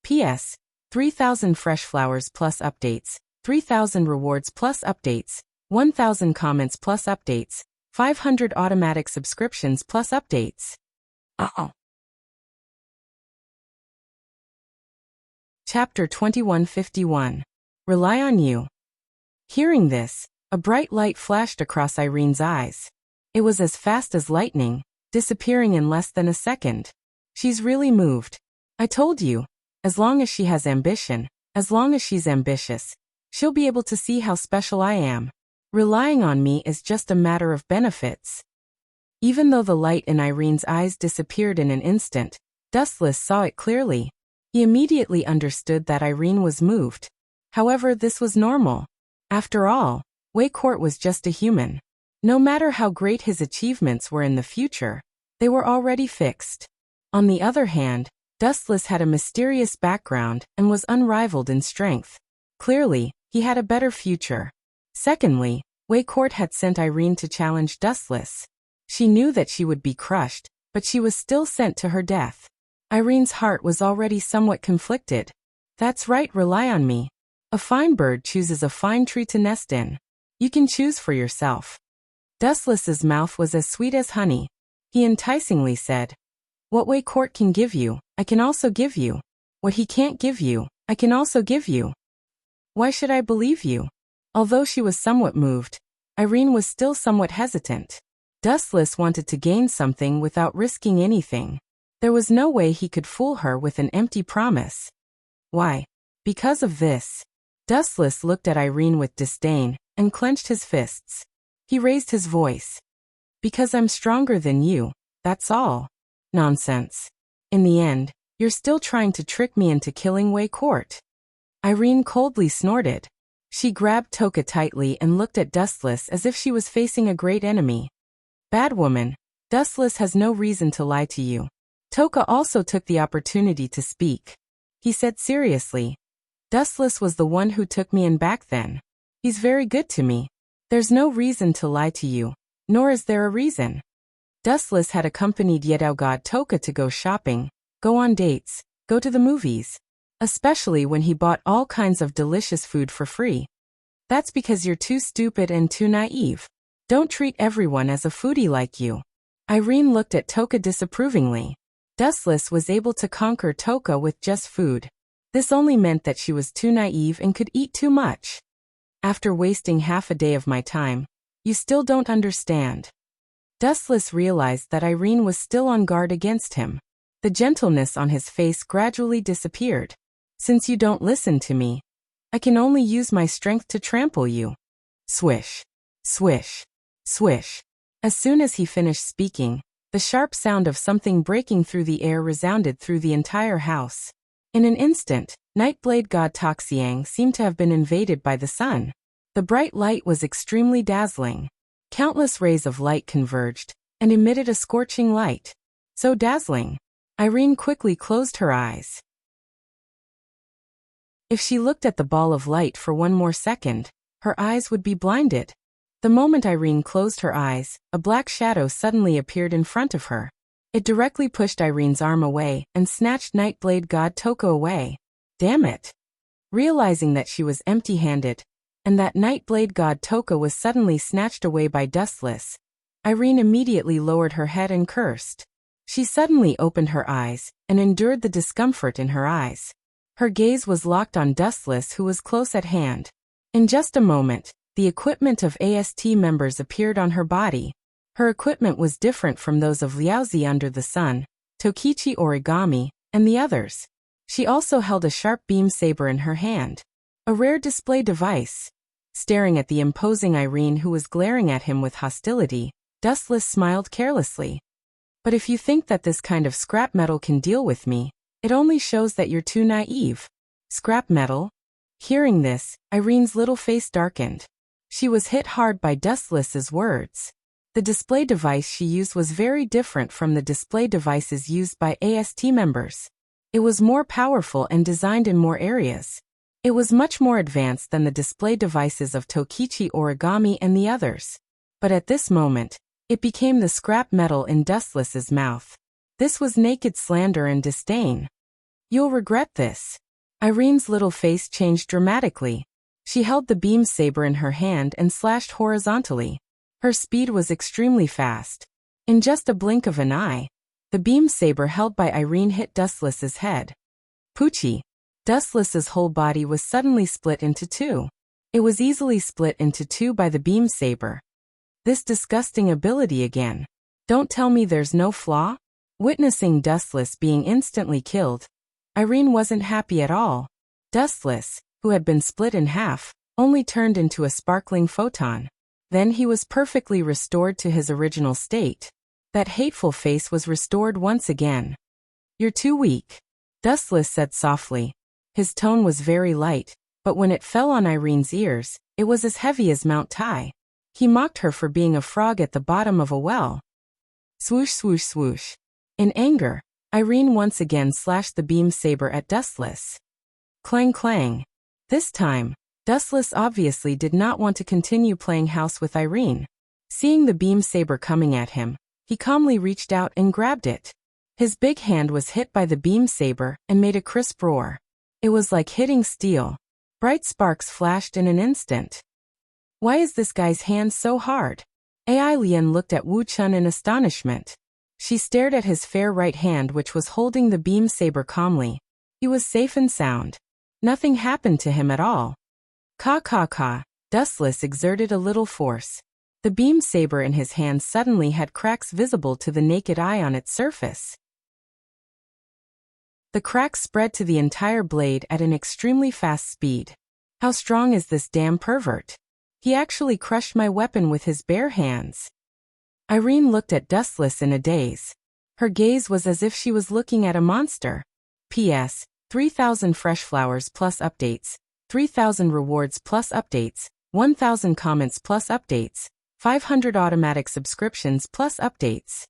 P.S. 3,000 fresh flowers plus updates, 3,000 rewards plus updates, 1,000 comments plus updates, 500 automatic subscriptions plus updates. Chapter 2151. Rely on you. Hearing this, a bright light flashed across Irene's eyes. It was as fast as lightning, disappearing in less than a second. She's really moved. I told you, as long as she has ambition, as long as she's ambitious, she'll be able to see how special I am. Relying on me is just a matter of benefits. Even though the light in Irene's eyes disappeared in an instant, Dustless saw it clearly. He immediately understood that Irene was moved. However, this was normal. After all, Wei Court was just a human. No matter how great his achievements were in the future, they were already fixed. On the other hand, Dustless had a mysterious background and was unrivaled in strength. Clearly, he had a better future. Secondly, Wei Court had sent Irene to challenge Dustless. She knew that she would be crushed, but she was still sent to her death. Irene's heart was already somewhat conflicted. That's right, rely on me. A fine bird chooses a fine tree to nest in. You can choose for yourself. Dustless's mouth was as sweet as honey. He enticingly said, "What Wei Court can give you, I can also give you. What he can't give you, I can also give you. Why should I believe you?" Although she was somewhat moved, Irene was still somewhat hesitant. Dustless wanted to gain something without risking anything. There was no way he could fool her with an empty promise. Why? Because of this. Dustless looked at Irene with disdain and clenched his fists. He raised his voice. "Because I'm stronger than you, that's all." Nonsense. In the end, you're still trying to trick me into killing Wei Court. Irene coldly snorted. She grabbed Toka tightly and looked at Dustless as if she was facing a great enemy. "Bad woman, Dustless has no reason to lie to you." Toka also took the opportunity to speak. He said seriously, "Dustless was the one who took me in back then. He's very good to me. There's no reason to lie to you, nor is there a reason." Dustless had accompanied Yedao God Toka to go shopping, go on dates, go to the movies. Especially when he bought all kinds of delicious food for free. That's because you're too stupid and too naive. Don't treat everyone as a foodie like you. Irene looked at Toka disapprovingly. Dustless was able to conquer Toka with just food. This only meant that she was too naive and could eat too much. After wasting half a day of my time, you still don't understand. Dustless realized that Irene was still on guard against him. The gentleness on his face gradually disappeared. "Since you don't listen to me, I can only use my strength to trample you." Swish, swish, swish. As soon as he finished speaking, the sharp sound of something breaking through the air resounded through the entire house. In an instant, Nightblade God Toxiang seemed to have been invaded by the sun. The bright light was extremely dazzling. Countless rays of light converged and emitted a scorching light. So dazzling. Irene quickly closed her eyes. If she looked at the ball of light for one more second, her eyes would be blinded. The moment Irene closed her eyes, a black shadow suddenly appeared in front of her. It directly pushed Irene's arm away and snatched Nightblade God Toka away. Damn it! Realizing that she was empty-handed, and that Nightblade God Toka was suddenly snatched away by Dustless, Irene immediately lowered her head and cursed. She suddenly opened her eyes and endured the discomfort in her eyes. Her gaze was locked on Dustless, who was close at hand. In just a moment, the equipment of AST members appeared on her body. Her equipment was different from those of Liaozi Under the Sun, Tokichi Origami, and the others. She also held a sharp beam saber in her hand. A rare display device. Staring at the imposing Irene, who was glaring at him with hostility, Dustless smiled carelessly. "But if you think that this kind of scrap metal can deal with me, it only shows that you're too naive." Scrap metal? Hearing this, Irene's little face darkened. She was hit hard by Dustless's words. The display device she used was very different from the display devices used by AST members. It was more powerful and designed in more areas. It was much more advanced than the display devices of Tokichi Origami and the others. But at this moment, it became the scrap metal in Dustless's mouth. This was naked slander and disdain. You'll regret this. Irene's little face changed dramatically. She held the beam saber in her hand and slashed horizontally. Her speed was extremely fast. In just a blink of an eye, the beam saber held by Irene hit Dustless's head. Poochie. Dustless's whole body was suddenly split into two. It was easily split into two by the beam saber. This disgusting ability again. Don't tell me there's no flaw? Witnessing Dustless being instantly killed, Irene wasn't happy at all. Dustless, who had been split in half, only turned into a sparkling photon. Then he was perfectly restored to his original state. That hateful face was restored once again. You're too weak, Dustless said softly. His tone was very light, but when it fell on Irene's ears, it was as heavy as Mount Tai. He mocked her for being a frog at the bottom of a well. Swoosh, swoosh, swoosh. In anger, Irene once again slashed the beam saber at Dustless. Clang, clang. This time, Dustless obviously did not want to continue playing house with Irene. Seeing the beam saber coming at him, he calmly reached out and grabbed it. His big hand was hit by the beam saber and made a crisp roar. It was like hitting steel. Bright sparks flashed in an instant. Why is this guy's hand so hard? Ai Lian looked at Wu Chun in astonishment. She stared at his fair right hand which was holding the beam saber calmly. He was safe and sound. Nothing happened to him at all. Ka ka ka. Dustless exerted a little force. The beam saber in his hand suddenly had cracks visible to the naked eye on its surface. The cracks spread to the entire blade at an extremely fast speed. How strong is this damn pervert? He actually crushed my weapon with his bare hands. Irene looked at Dustless in a daze. Her gaze was as if she was looking at a monster. P.S. 3,000 fresh flowers plus updates, 3,000 rewards plus updates, 1,000 comments plus updates, 500 automatic subscriptions plus updates.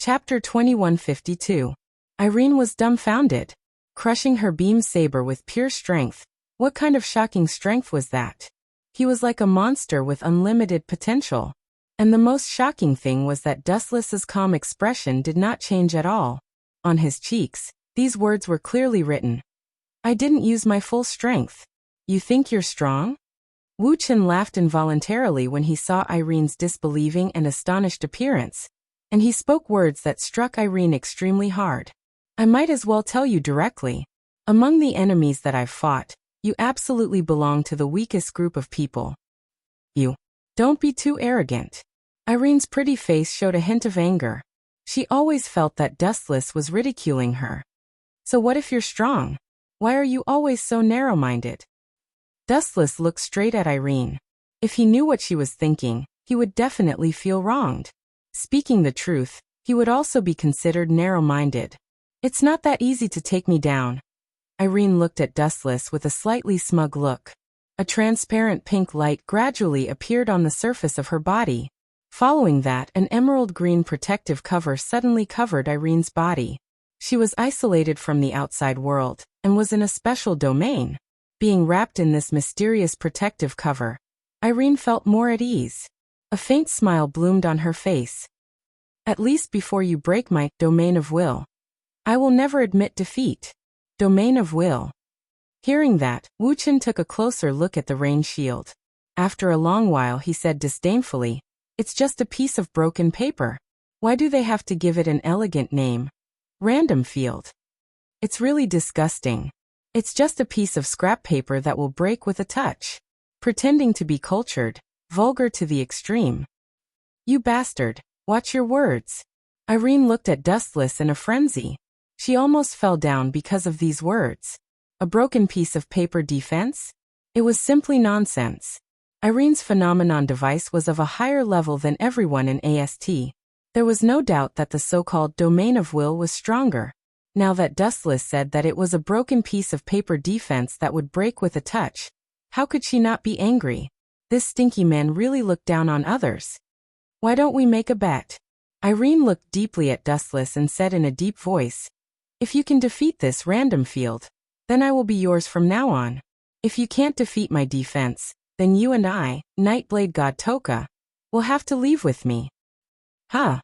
Chapter 2152. Irene was dumbfounded. Crushing her beam saber with pure strength. What kind of shocking strength was that? He was like a monster with unlimited potential. And the most shocking thing was that Dustless's calm expression did not change at all. On his cheeks, these words were clearly written. I didn't use my full strength. You think you're strong? Wu Chen laughed involuntarily when he saw Irene's disbelieving and astonished appearance. And he spoke words that struck Irene extremely hard. I might as well tell you directly. Among the enemies that I've fought, you absolutely belong to the weakest group of people. You. Don't be too arrogant. Irene's pretty face showed a hint of anger. She always felt that Dustless was ridiculing her. So what if you're strong? Why are you always so narrow-minded? Dustless looked straight at Irene. If he knew what she was thinking, he would definitely feel wronged. Speaking the truth, he would also be considered narrow-minded. It's not that easy to take me down. Irene looked at Dustless with a slightly smug look. A transparent pink light gradually appeared on the surface of her body. Following that, an emerald green protective cover suddenly covered Irene's body. She was isolated from the outside world, and was in a special domain. Being wrapped in this mysterious protective cover, Irene felt more at ease. A faint smile bloomed on her face. At least before you break my domain of will. I will never admit defeat. Domain of will. Hearing that, Wu Chen took a closer look at the rain shield. After a long while he said disdainfully, it's just a piece of broken paper. Why do they have to give it an elegant name? Random field. It's really disgusting. It's just a piece of scrap paper that will break with a touch. Pretending to be cultured. Vulgar to the extreme. You bastard, watch your words. Irene looked at Dustless in a frenzy. She almost fell down because of these words. A broken piece of paper defense? It was simply nonsense. Irene's phenomenon device was of a higher level than everyone in AST. There was no doubt that the so-called domain of will was stronger. Now that Dustless said that it was a broken piece of paper defense that would break with a touch, how could she not be angry? This stinky man really looked down on others. Why don't we make a bet? Irene looked deeply at Dustless and said in a deep voice, If you can defeat this random field, then I will be yours from now on. If you can't defeat my defense, then you and I, Nightblade God Toka, will have to leave with me. Huh.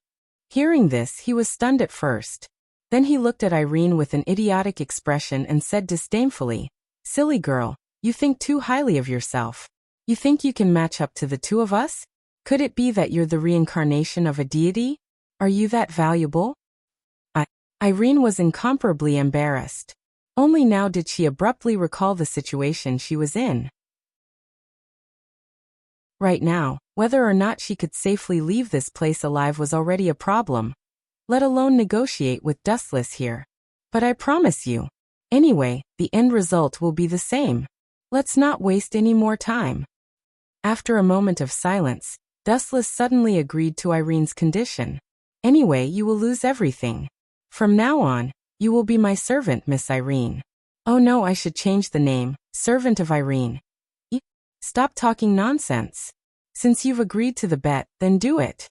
Hearing this, he was stunned at first. Then he looked at Irene with an idiotic expression and said disdainfully, "Silly girl, you think too highly of yourself. You think you can match up to the two of us? Could it be that you're the reincarnation of a deity? Are you that valuable?" Irene was incomparably embarrassed. Only now did she abruptly recall the situation she was in. Right now, whether or not she could safely leave this place alive was already a problem, let alone negotiate with Dustless here. But I promise you. Anyway, the end result will be the same. Let's not waste any more time. After a moment of silence, Dustless suddenly agreed to Irene's condition. Anyway, you will lose everything. From now on, you will be my servant, Miss Irene. Oh no, I should change the name, Servant of Irene. Stop talking nonsense. Since you've agreed to the bet, then do it.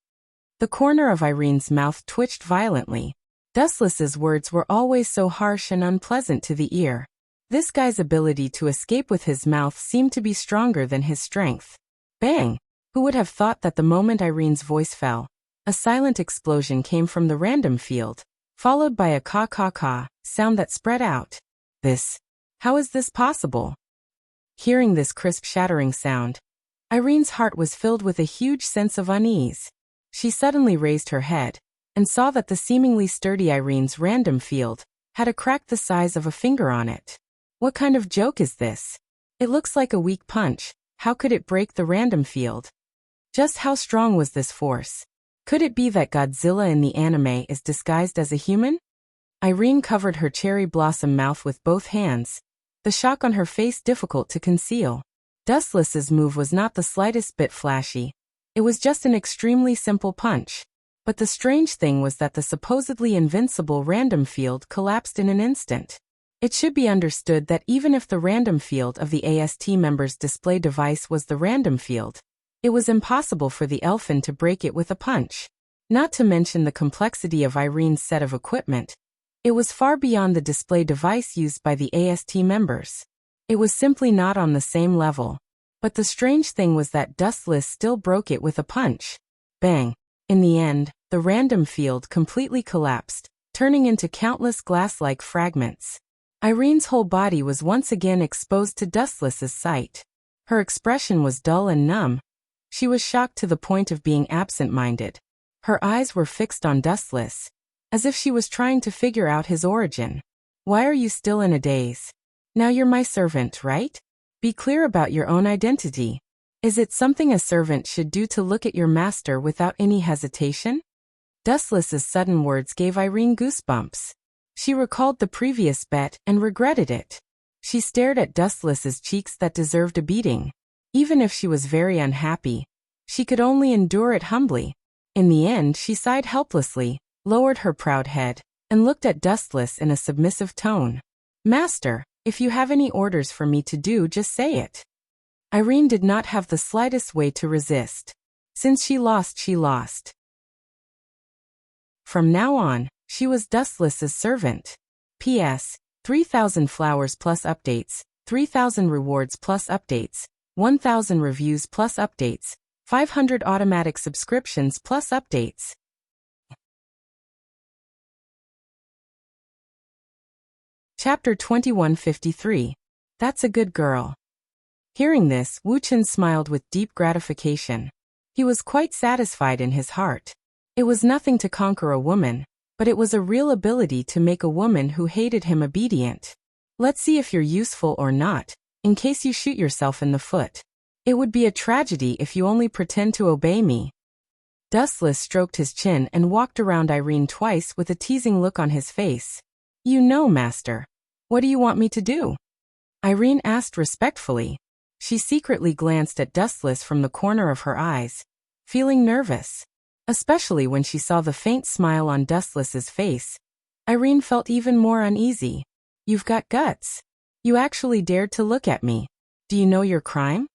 The corner of Irene's mouth twitched violently. Dustless's words were always so harsh and unpleasant to the ear. This guy's ability to escape with his mouth seemed to be stronger than his strength. Bang! Who would have thought that the moment Irene's voice fell, a silent explosion came from the random field, followed by a caw-caw-caw sound that spread out. How is this possible? Hearing this crisp shattering sound, Irene's heart was filled with a huge sense of unease. She suddenly raised her head and saw that the seemingly sturdy Irene's random field had a crack the size of a finger on it. What kind of joke is this? It looks like a weak punch. How could it break the random field? Just how strong was this force? Could it be that Godzilla in the anime is disguised as a human? Irene covered her cherry blossom mouth with both hands, the shock on her face difficult to conceal. Dustless's move was not the slightest bit flashy. It was just an extremely simple punch. But the strange thing was that the supposedly invincible random field collapsed in an instant. It should be understood that even if the random field of the AST member's display device was the random field, it was impossible for the elfin to break it with a punch. Not to mention the complexity of Irene's set of equipment. It was far beyond the display device used by the AST members. It was simply not on the same level. But the strange thing was that Dustless still broke it with a punch. Bang! In the end, the random field completely collapsed, turning into countless glass-like fragments. Irene's whole body was once again exposed to Dustless's sight. Her expression was dull and numb. She was shocked to the point of being absent-minded. Her eyes were fixed on Dustless, as if she was trying to figure out his origin. Why are you still in a daze? Now you're my servant, right? Be clear about your own identity. Is it something a servant should do to look at your master without any hesitation? Dustless's sudden words gave Irene goosebumps. She recalled the previous bet and regretted it. She stared at Dustless's cheeks that deserved a beating. Even if she was very unhappy, she could only endure it humbly. In the end, she sighed helplessly, lowered her proud head, and looked at Dustless in a submissive tone. "Master, if you have any orders for me to do, just say it." Irene did not have the slightest way to resist. Since she lost, she lost. From now on, she was Dustless's servant. P.S. 3,000 flowers plus updates, 3,000 rewards plus updates, 1,000 reviews plus updates, 500 automatic subscriptions plus updates. Chapter 2153. That's a good girl. Hearing this, Wu-Chen smiled with deep gratification. He was quite satisfied in his heart. It was nothing to conquer a woman, but it was a real ability to make a woman who hated him obedient. Let's see if you're useful or not, in case you shoot yourself in the foot. It would be a tragedy if you only pretend to obey me. Dustless stroked his chin and walked around Irene twice with a teasing look on his face. "You know, master. What do you want me to do?" Irene asked respectfully. She secretly glanced at Dustless from the corner of her eyes, feeling nervous. Especially when she saw the faint smile on Dustless's face, Irene felt even more uneasy. "You've got guts. You actually dared to look at me. Do you know your crime?"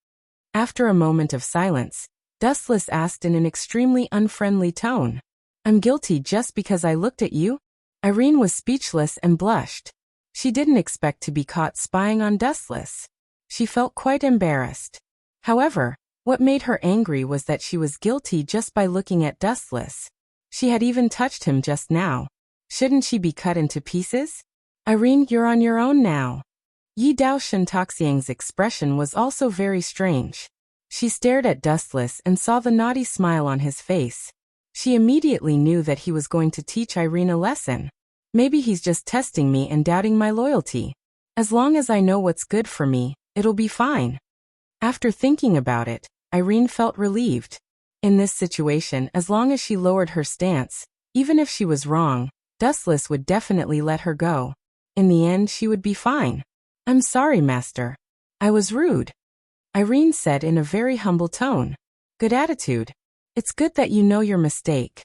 After a moment of silence, Dustless asked in an extremely unfriendly tone. "I'm guilty just because I looked at you?" Irene was speechless and blushed. She didn't expect to be caught spying on Dustless. She felt quite embarrassed. However, what made her angry was that she was guilty just by looking at Dustless. She had even touched him just now. Shouldn't she be cut into pieces? Irene, you're on your own now. Yi Dao Shintaxiang's expression was also very strange. She stared at Dustless and saw the naughty smile on his face. She immediately knew that he was going to teach Irene a lesson. Maybe he's just testing me and doubting my loyalty. As long as I know what's good for me, it'll be fine. After thinking about it, Irene felt relieved. In this situation, as long as she lowered her stance, even if she was wrong, Dustless would definitely let her go. In the end, she would be fine. I'm sorry, Master. I was rude, Irene said in a very humble tone. Good attitude. It's good that you know your mistake.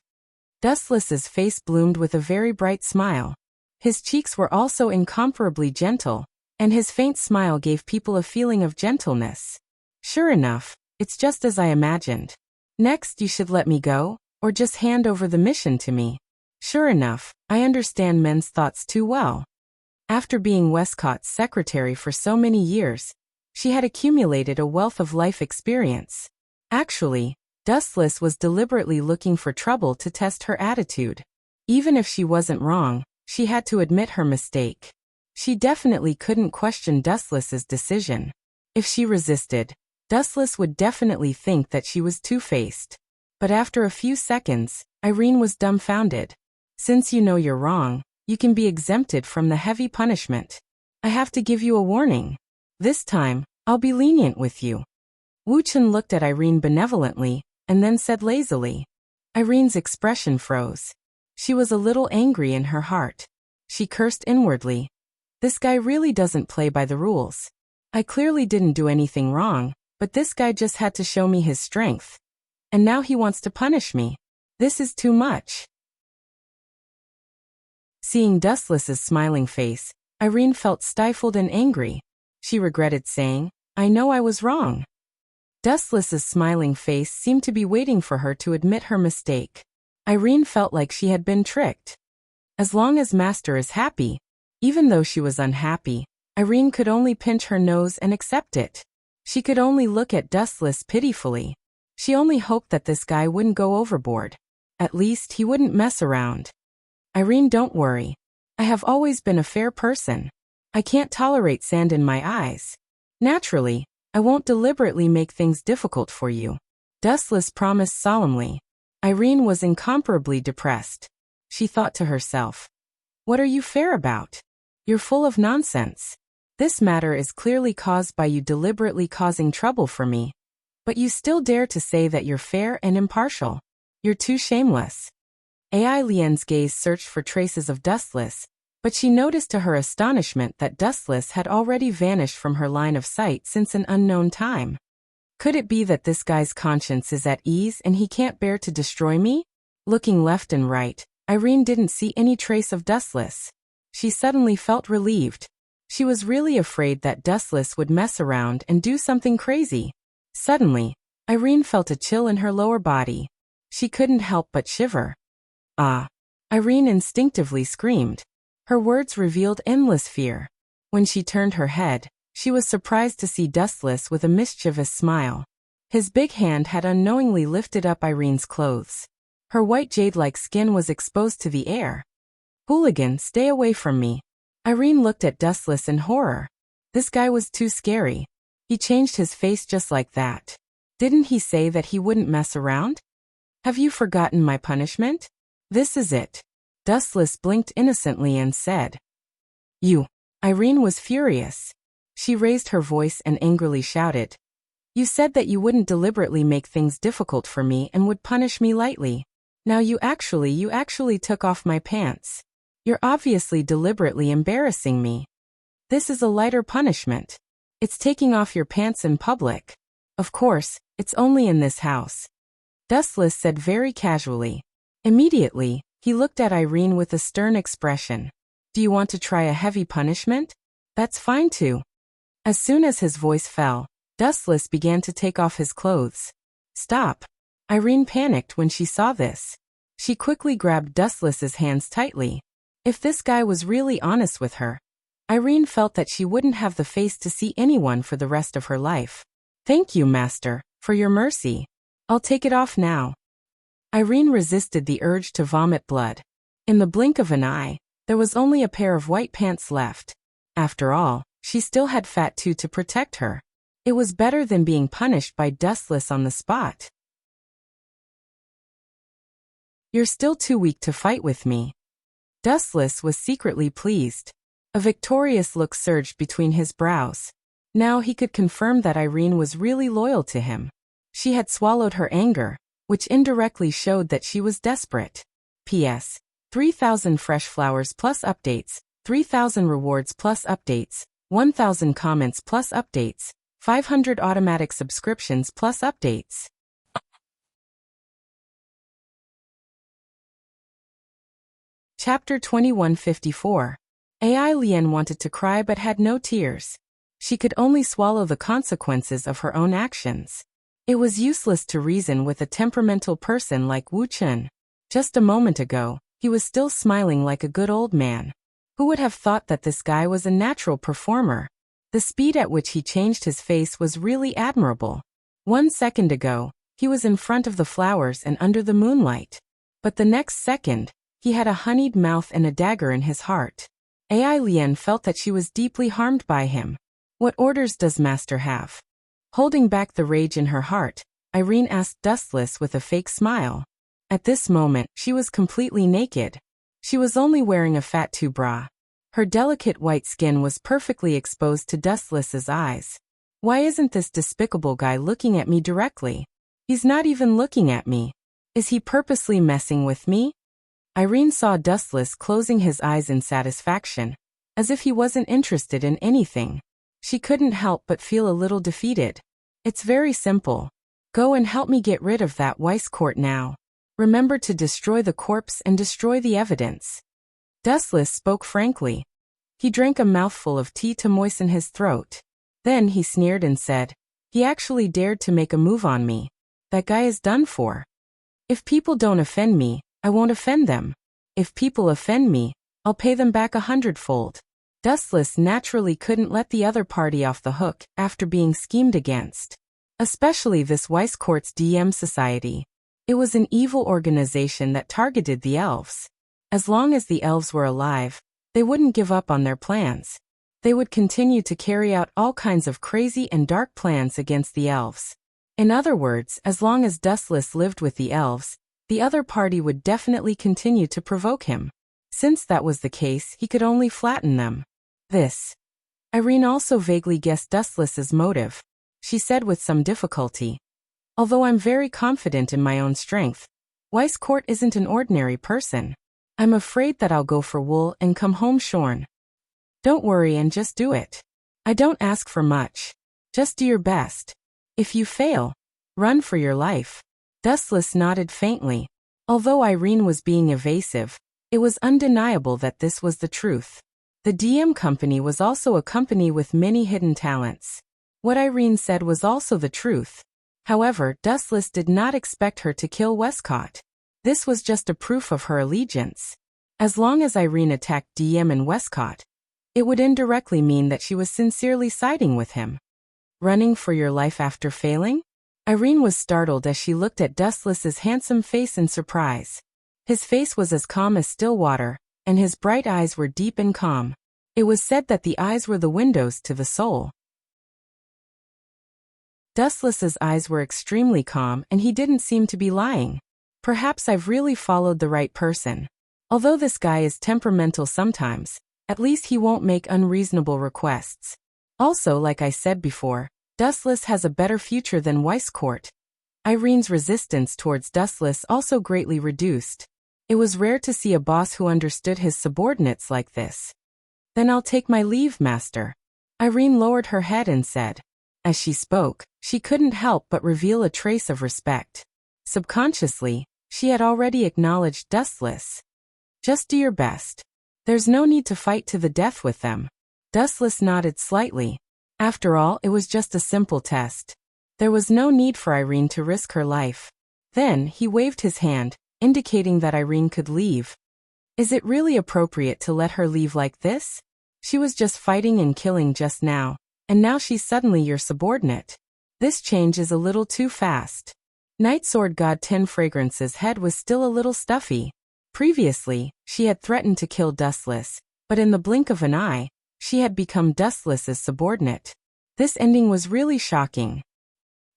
Dustless's face bloomed with a very bright smile. His cheeks were also incomparably gentle, and his faint smile gave people a feeling of gentleness. Sure enough, it's just as I imagined. Next, you should let me go, or just hand over the mission to me. Sure enough, I understand men's thoughts too well. After being Westcott's secretary for so many years, she had accumulated a wealth of life experience. Actually, Dustless was deliberately looking for trouble to test her attitude. Even if she wasn't wrong, she had to admit her mistake. She definitely couldn't question Dustless's decision. If she resisted, Dustless would definitely think that she was two-faced. But after a few seconds, Irene was dumbfounded. Since you know you're wrong, you can be exempted from the heavy punishment. I have to give you a warning. This time, I'll be lenient with you. Wu Chen looked at Irene benevolently, and then said lazily. Irene's expression froze. She was a little angry in her heart. She cursed inwardly. This guy really doesn't play by the rules. I clearly didn't do anything wrong, but this guy just had to show me his strength. And now he wants to punish me. This is too much. Seeing Dustless's smiling face, Irene felt stifled and angry. She regretted saying, I know I was wrong. Dustless's smiling face seemed to be waiting for her to admit her mistake. Irene felt like she had been tricked. As long as Master is happy. Even though she was unhappy, Irene could only pinch her nose and accept it. She could only look at Dustless pitifully. She only hoped that this guy wouldn't go overboard. At least he wouldn't mess around. Irene, don't worry. I have always been a fair person. I can't tolerate sand in my eyes. Naturally, I won't deliberately make things difficult for you. Dustless promised solemnly. Irene was incomparably depressed. She thought to herself, what are you fair about? You're full of nonsense. This matter is clearly caused by you deliberately causing trouble for me. But you still dare to say that you're fair and impartial. You're too shameless. Ai Lian's gaze searched for traces of Dustless, but she noticed to her astonishment that Dustless had already vanished from her line of sight since an unknown time. Could it be that this guy's conscience is at ease and he can't bear to destroy me? Looking left and right, Irene didn't see any trace of Dustless. She suddenly felt relieved. She was really afraid that Dustless would mess around and do something crazy. Suddenly, Irene felt a chill in her lower body. She couldn't help but shiver. Ah! Irene instinctively screamed. Her words revealed endless fear. When she turned her head, she was surprised to see Dustless with a mischievous smile. His big hand had unknowingly lifted up Irene's clothes. Her white jade-like skin was exposed to the air. Hooligan, stay away from me. Irene looked at Dustless in horror. This guy was too scary. He changed his face just like that. Didn't he say that he wouldn't mess around? Have you forgotten my punishment? This is it. Dustless blinked innocently and said, You. Irene was furious. She raised her voice and angrily shouted, You said that you wouldn't deliberately make things difficult for me and would punish me lightly. Now you actually took off my pants. You're obviously deliberately embarrassing me. This is a lighter punishment. It's taking off your pants in public. Of course, it's only in this house. Dustless said very casually. Immediately, he looked at Irene with a stern expression. Do you want to try a heavy punishment? That's fine too. As soon as his voice fell, Dustless began to take off his clothes. Stop. Irene panicked when she saw this. She quickly grabbed Dustless's hands tightly. If this guy was really honest with her, Irene felt that she wouldn't have the face to see anyone for the rest of her life. Thank you, master, for your mercy. I'll take it off now. Irene resisted the urge to vomit blood. In the blink of an eye, there was only a pair of white pants left. After all, she still had Fat Two to protect her. It was better than being punished by Dustless on the spot. You're still too weak to fight with me. Dustless was secretly pleased. A victorious look surged between his brows. Now he could confirm that Irene was really loyal to him. She had swallowed her anger, which indirectly showed that she was desperate. P.S. 3,000 fresh flowers plus updates, 3,000 rewards plus updates, 1,000 comments plus updates, 500 automatic subscriptions plus updates. Chapter 2154. AI Lien wanted to cry but had no tears. She could only swallow the consequences of her own actions. It was useless to reason with a temperamental person like Wu Chun. Just a moment ago, he was still smiling like a good old man. Who would have thought that this guy was a natural performer? The speed at which he changed his face was really admirable. 1 second ago, he was in front of the flowers and under the moonlight. But the next second, he had a honeyed mouth and a dagger in his heart. AI Lien felt that she was deeply harmed by him. What orders does Master have? Holding back the rage in her heart, Irene asked Dustless with a fake smile. At this moment, she was completely naked. She was only wearing a Fat Two bra. Her delicate white skin was perfectly exposed to Dustless's eyes. Why isn't this despicable guy looking at me directly? He's not even looking at me. Is he purposely messing with me? Irene saw Dustless closing his eyes in satisfaction, as if he wasn't interested in anything. She couldn't help but feel a little defeated. It's very simple. Go and help me get rid of that Weisskort now. Remember to destroy the corpse and destroy the evidence. Dustless spoke frankly. He drank a mouthful of tea to moisten his throat. Then he sneered and said, he actually dared to make a move on me. That guy is done for. If people don't offend me, I won't offend them. If people offend me, I'll pay them back 100-fold. Dustless naturally couldn't let the other party off the hook after being schemed against. Especially this Weisskort's DM Society. It was an evil organization that targeted the elves. As long as the elves were alive, they wouldn't give up on their plans. They would continue to carry out all kinds of crazy and dark plans against the elves. In other words, as long as Dustless lived with the elves, the other party would definitely continue to provoke him. Since that was the case, he could only flatten them. Irene also vaguely guessed Dustless's motive. She said with some difficulty, although I'm very confident in my own strength, Weisskort isn't an ordinary person. I'm afraid that I'll go for wool and come home shorn. Don't worry and just do it. I don't ask for much. Just do your best. If you fail, run for your life. Dustless nodded faintly. Although Irene was being evasive, it was undeniable that this was the truth. The DM company was also a company with many hidden talents. What Irene said was also the truth. However, Dustless did not expect her to kill Westcott. This was just a proof of her allegiance. As long as Irene attacked DM and Westcott, it would indirectly mean that she was sincerely siding with him. Running for your life after failing? Irene was startled as she looked at Dustless's handsome face in surprise. His face was as calm as still water, and his bright eyes were deep and calm. It was said that the eyes were the windows to the soul. Dustless's eyes were extremely calm and he didn't seem to be lying. Perhaps I've really followed the right person. Although this guy is temperamental sometimes, at least he won't make unreasonable requests. Also, like I said before, Dustless has a better future than Weisskort. Irene's resistance towards Dustless also greatly reduced. It was rare to see a boss who understood his subordinates like this. Then I'll take my leave, master. Irene lowered her head and said. As she spoke, she couldn't help but reveal a trace of respect. Subconsciously, she had already acknowledged Dustless. Just do your best. There's no need to fight to the death with them. Dustless nodded slightly. After all, it was just a simple test. There was no need for Irene to risk her life. Then, he waved his hand, indicating that Irene could leave. Is it really appropriate to let her leave like this? She was just fighting and killing just now, and now she's suddenly your subordinate. This change is a little too fast. Night Sword God 10 Fragrance's head was still a little stuffy. Previously, she had threatened to kill Dustless, but in the blink of an eye, she had become Dustless's subordinate. This ending was really shocking.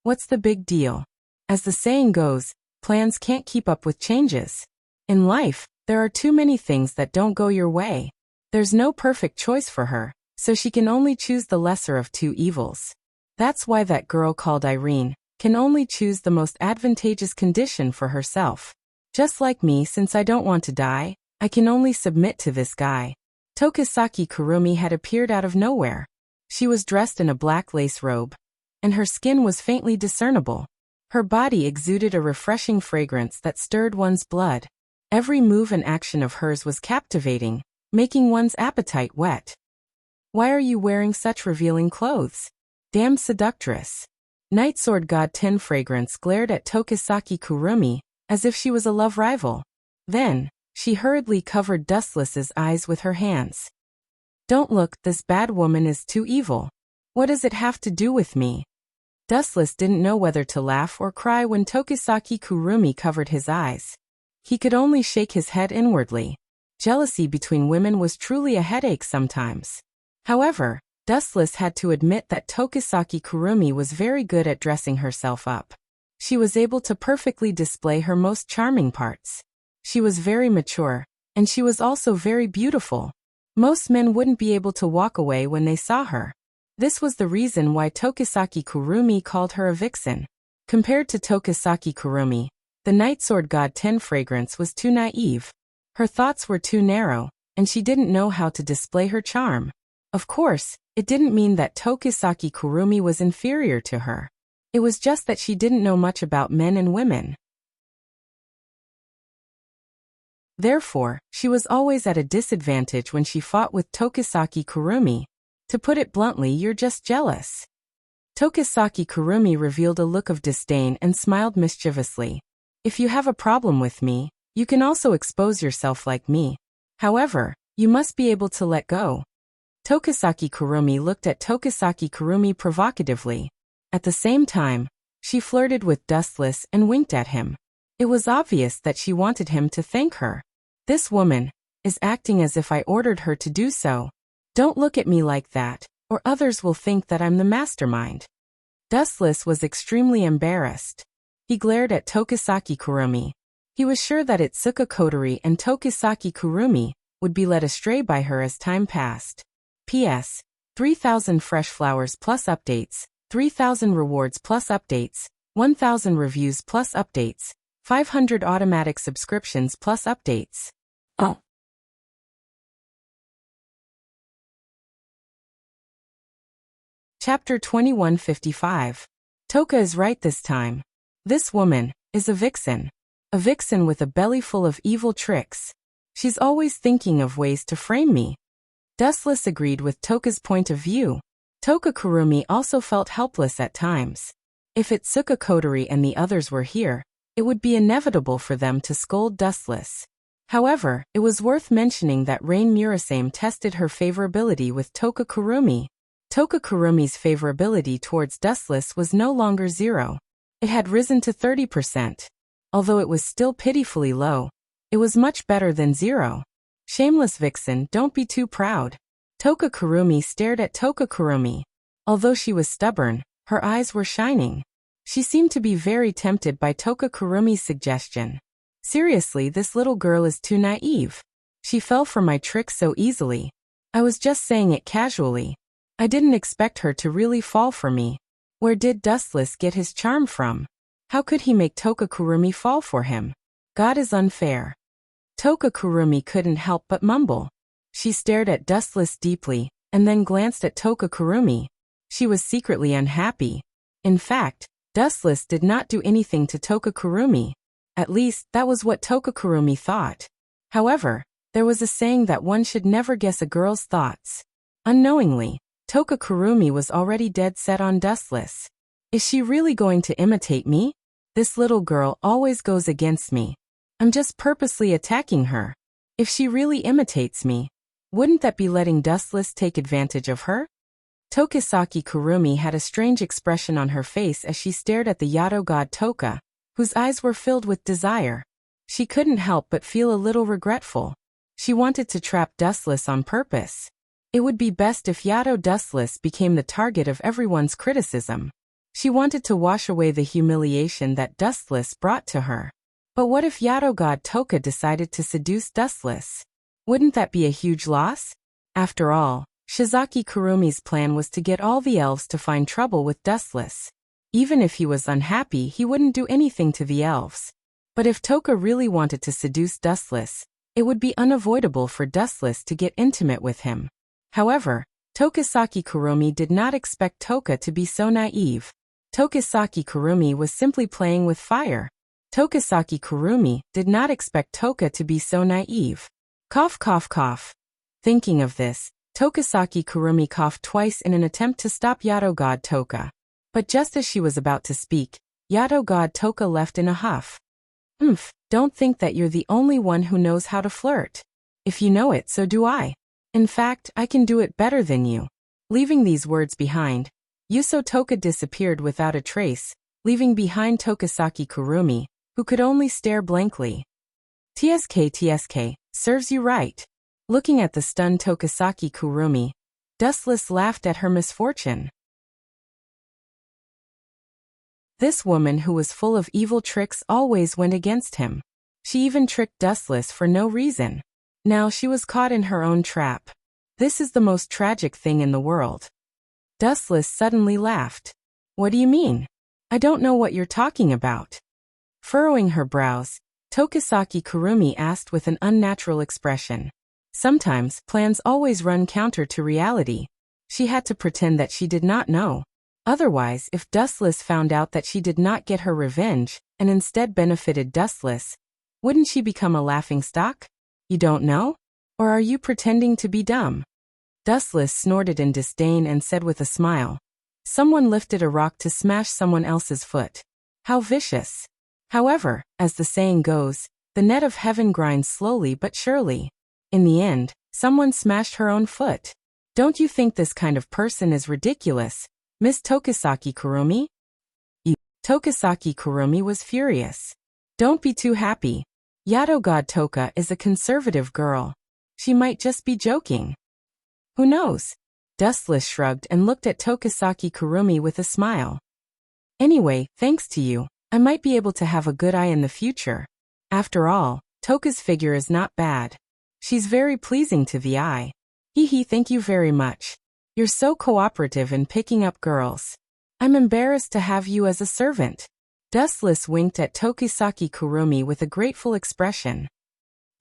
What's the big deal? As the saying goes, plans can't keep up with changes. In life, there are too many things that don't go your way. There's no perfect choice for her, so she can only choose the lesser of two evils. That's why that girl called Irene can only choose the most advantageous condition for herself. Just like me, since I don't want to die, I can only submit to this guy. Tokisaki Kurumi had appeared out of nowhere. She was dressed in a black lace robe, and her skin was faintly discernible. Her body exuded a refreshing fragrance that stirred one's blood. Every move and action of hers was captivating, making one's appetite whet. Why are you wearing such revealing clothes? Damn seductress. Night Sword God 10 Fragrance glared at Tokisaki Kurumi, as if she was a love rival. Then, she hurriedly covered Dustless's eyes with her hands. Don't look, this bad woman is too evil. What does it have to do with me? Dustless didn't know whether to laugh or cry when Tokisaki Kurumi covered his eyes. He could only shake his head inwardly. Jealousy between women was truly a headache sometimes. However, Dustless had to admit that Tokisaki Kurumi was very good at dressing herself up. She was able to perfectly display her most charming parts. She was very mature, and she was also very beautiful. Most men wouldn't be able to walk away when they saw her. This was the reason why Tokisaki Kurumi called her a vixen. Compared to Tokisaki Kurumi, the Night Sword God 10 Fragrance was too naive. Her thoughts were too narrow, and she didn't know how to display her charm. Of course, it didn't mean that Tokisaki Kurumi was inferior to her. It was just that she didn't know much about men and women. Therefore, she was always at a disadvantage when she fought with Tokisaki Kurumi. To put it bluntly, you're just jealous. Tokisaki Kurumi revealed a look of disdain and smiled mischievously. If you have a problem with me, you can also expose yourself like me. However, you must be able to let go. Tokisaki Kurumi looked at Tokisaki Kurumi provocatively. At the same time, she flirted with Dustless and winked at him. It was obvious that she wanted him to thank her. This woman is acting as if I ordered her to do so. Don't look at me like that, or others will think that I'm the mastermind. Dustless was extremely embarrassed. He glared at Tokisaki Kurumi. He was sure that Itsuka Kotori and Tokisaki Kurumi would be led astray by her as time passed. P.S. 3,000 fresh flowers plus updates, 3,000 rewards plus updates, 1,000 reviews plus updates, 500 automatic subscriptions plus updates. Oh. Chapter 2155. Toka is right this time. This woman is a vixen. A vixen with a belly full of evil tricks. She's always thinking of ways to frame me. Dustless agreed with Toka's point of view. Toka Kurumi also felt helpless at times. If Itsuka Kotori and the others were here, it would be inevitable for them to scold Dustless. However, it was worth mentioning that Rain Murasame tested her favorability with Toka Kurumi. Toka Kurumi's favorability towards Dustless was no longer 0. It had risen to 30%. Although it was still pitifully low, it was much better than 0. Shameless vixen, don't be too proud. Toka Kurumi stared at Toka Kurumi. Although she was stubborn, her eyes were shining. She seemed to be very tempted by Toka Kurumi's suggestion. Seriously, this little girl is too naive. She fell for my trick so easily. I was just saying it casually. I didn't expect her to really fall for me. Where did Dustless get his charm from? How could he make Toka Kurumi fall for him? God is unfair. Toka Kurumi couldn't help but mumble. She stared at Dustless deeply, and then glanced at Toka Kurumi. She was secretly unhappy. In fact, Dustless did not do anything to Toka Kurumi. At least, that was what Toka Kurumi thought. However, there was a saying that one should never guess a girl's thoughts. Unknowingly, Toka Kurumi was already dead set on Dustless. Is she really going to imitate me? This little girl always goes against me. I'm just purposely attacking her. If she really imitates me, wouldn't that be letting Dustless take advantage of her? Tokisaki Kurumi had a strange expression on her face as she stared at the Yado god Toka, whose eyes were filled with desire. She couldn't help but feel a little regretful. She wanted to trap Dustless on purpose. It would be best if Yado Dustless became the target of everyone's criticism. She wanted to wash away the humiliation that Dustless brought to her. But what if Yado god Toka decided to seduce Dustless? Wouldn't that be a huge loss? After all, Shizaki Kurumi's plan was to get all the elves to find trouble with Dustless. Even if he was unhappy, he wouldn't do anything to the elves. But if Toka really wanted to seduce Dustless, it would be unavoidable for Dustless to get intimate with him. However, Tokisaki Kurumi did not expect Toka to be so naive. Tokisaki Kurumi was simply playing with fire. Tokisaki Kurumi did not expect Toka to be so naive. Cough, cough, cough. Thinking of this, Tokisaki Kurumi coughed twice in an attempt to stop Yado god Toka. But just as she was about to speak, Yado god Toka left in a huff. Don't think that you're the only one who knows how to flirt. If you know it, so do I. In fact, I can do it better than you. Leaving these words behind, Yuso Toka disappeared without a trace, leaving behind Tokisaki Kurumi, who could only stare blankly. TSK, serves you right. Looking at the stunned Tokisaki Kurumi, Dustless laughed at her misfortune. This woman who was full of evil tricks always went against him. She even tricked Dustless for no reason. Now she was caught in her own trap. This is the most tragic thing in the world. Dustless suddenly laughed. What do you mean? I don't know what you're talking about. Furrowing her brows, Tokisaki Kurumi asked with an unnatural expression. Sometimes, plans always run counter to reality. She had to pretend that she did not know. Otherwise, if Dustless found out that she did not get her revenge, and instead benefited Dustless, wouldn't she become a laughingstock? You don't know? Or are you pretending to be dumb? Dustless snorted in disdain and said with a smile. Someone lifted a rock to smash someone else's foot. How vicious. However, as the saying goes, the net of heaven grinds slowly but surely. In the end, someone smashed her own foot. Don't you think this kind of person is ridiculous, Miss Tokisaki Kurumi? Tokisaki Kurumi was furious. Don't be too happy. Yado god Toka is a conservative girl. She might just be joking. Who knows? Dustless shrugged and looked at Tokisaki Kurumi with a smile. Anyway, thanks to you, I might be able to have a good eye in the future. After all, Toka's figure is not bad. She's very pleasing to the eye. Thank you very much. You're so cooperative in picking up girls. I'm embarrassed to have you as a servant. Dustless winked at Tokisaki Kurumi with a grateful expression.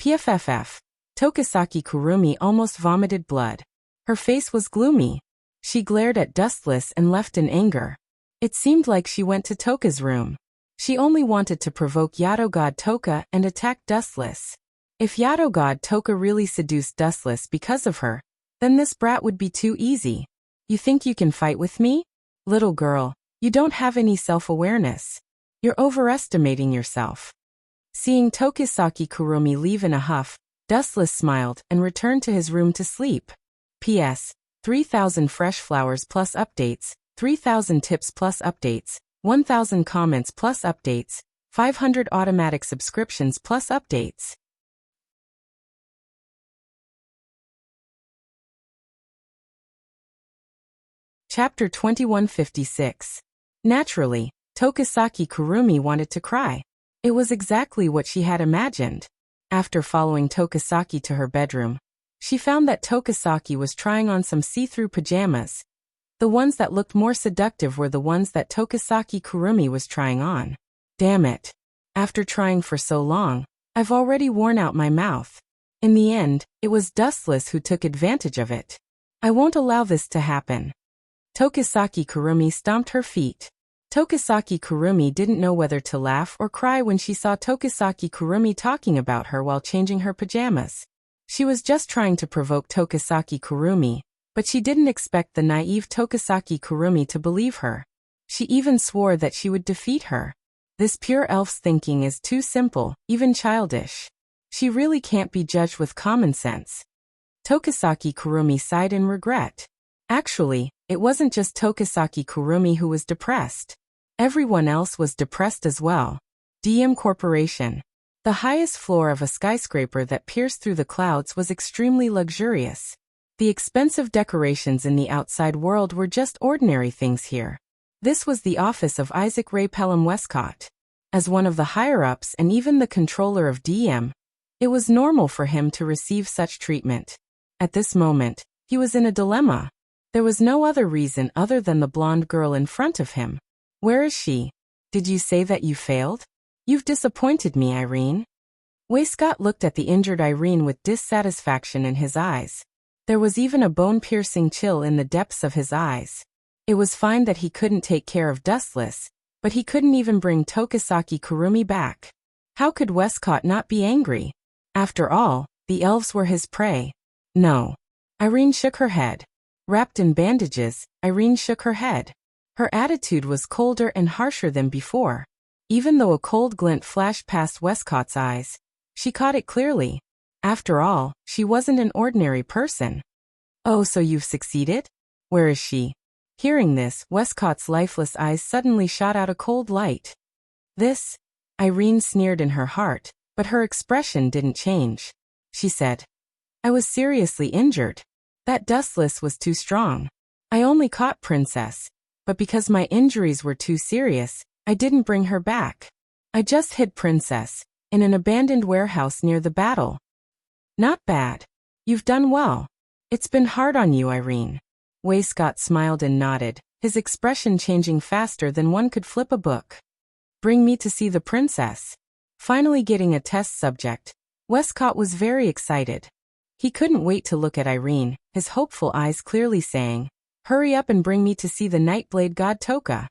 PFFF. Tokisaki Kurumi almost vomited blood. Her face was gloomy. She glared at Dustless and left in anger. It seemed like she went to Toka's room. She only wanted to provoke Yado god Toka and attack Dustless. If Yado god Toka really seduced Dustless because of her, then this brat would be too easy. You think you can fight with me? Little girl, you don't have any self-awareness. You're overestimating yourself. Seeing Tokisaki Kurumi leave in a huff, Dustless smiled and returned to his room to sleep. P.S. 3,000 fresh flowers plus updates, 3,000 tips plus updates, 1,000 comments plus updates, 500 automatic subscriptions plus updates. Chapter 2156. Naturally, Tokisaki Kurumi wanted to cry. It was exactly what she had imagined. After following Tokisaki to her bedroom, she found that Tokisaki was trying on some see-through pajamas. The ones that looked more seductive were the ones that Tokisaki Kurumi was trying on. Damn it. After trying for so long, I've already worn out my mouth. In the end, it was Dustless who took advantage of it. I won't allow this to happen. Tokisaki Kurumi stomped her feet. Tokisaki Kurumi didn't know whether to laugh or cry when she saw Tokisaki Kurumi talking about her while changing her pajamas. She was just trying to provoke Tokisaki Kurumi, but she didn't expect the naive Tokisaki Kurumi to believe her. She even swore that she would defeat her. This pure elf's thinking is too simple, even childish. She really can't be judged with common sense. Tokisaki Kurumi sighed in regret. Actually, it wasn't just Tokisaki Kurumi who was depressed. Everyone else was depressed as well. DM Corporation. The highest floor of a skyscraper that pierced through the clouds was extremely luxurious. The expensive decorations in the outside world were just ordinary things here. This was the office of Isaac Ray Pelham Westcott. As one of the higher-ups and even the controller of DM, it was normal for him to receive such treatment. At this moment, he was in a dilemma. There was no other reason other than the blonde girl in front of him. Where is she? Did you say that you failed? You've disappointed me, Irene. Westcott looked at the injured Irene with dissatisfaction in his eyes. There was even a bone-piercing chill in the depths of his eyes. It was fine that he couldn't take care of Dustless, but he couldn't even bring Tokisaki Kurumi back. How could Westcott not be angry? After all, the elves were his prey. No. Irene shook her head. Wrapped in bandages, Irene shook her head. Her attitude was colder and harsher than before. Even though a cold glint flashed past Westcott's eyes, she caught it clearly. After all, she wasn't an ordinary person. Oh, so you've succeeded? Where is she? Hearing this, Westcott's lifeless eyes suddenly shot out a cold light. This? Irene sneered in her heart, but her expression didn't change. She said, I was seriously injured. That Dustless was too strong. I only caught Princess, but because my injuries were too serious, I didn't bring her back. I just hid Princess in an abandoned warehouse near the battle. Not bad. You've done well. It's been hard on you, Irene. Westcott smiled and nodded, his expression changing faster than one could flip a book. Bring me to see the princess. Finally getting a test subject, Westcott was very excited. He couldn't wait to look at Irene, his hopeful eyes clearly saying, Hurry up and bring me to see the Nightblade god Toka.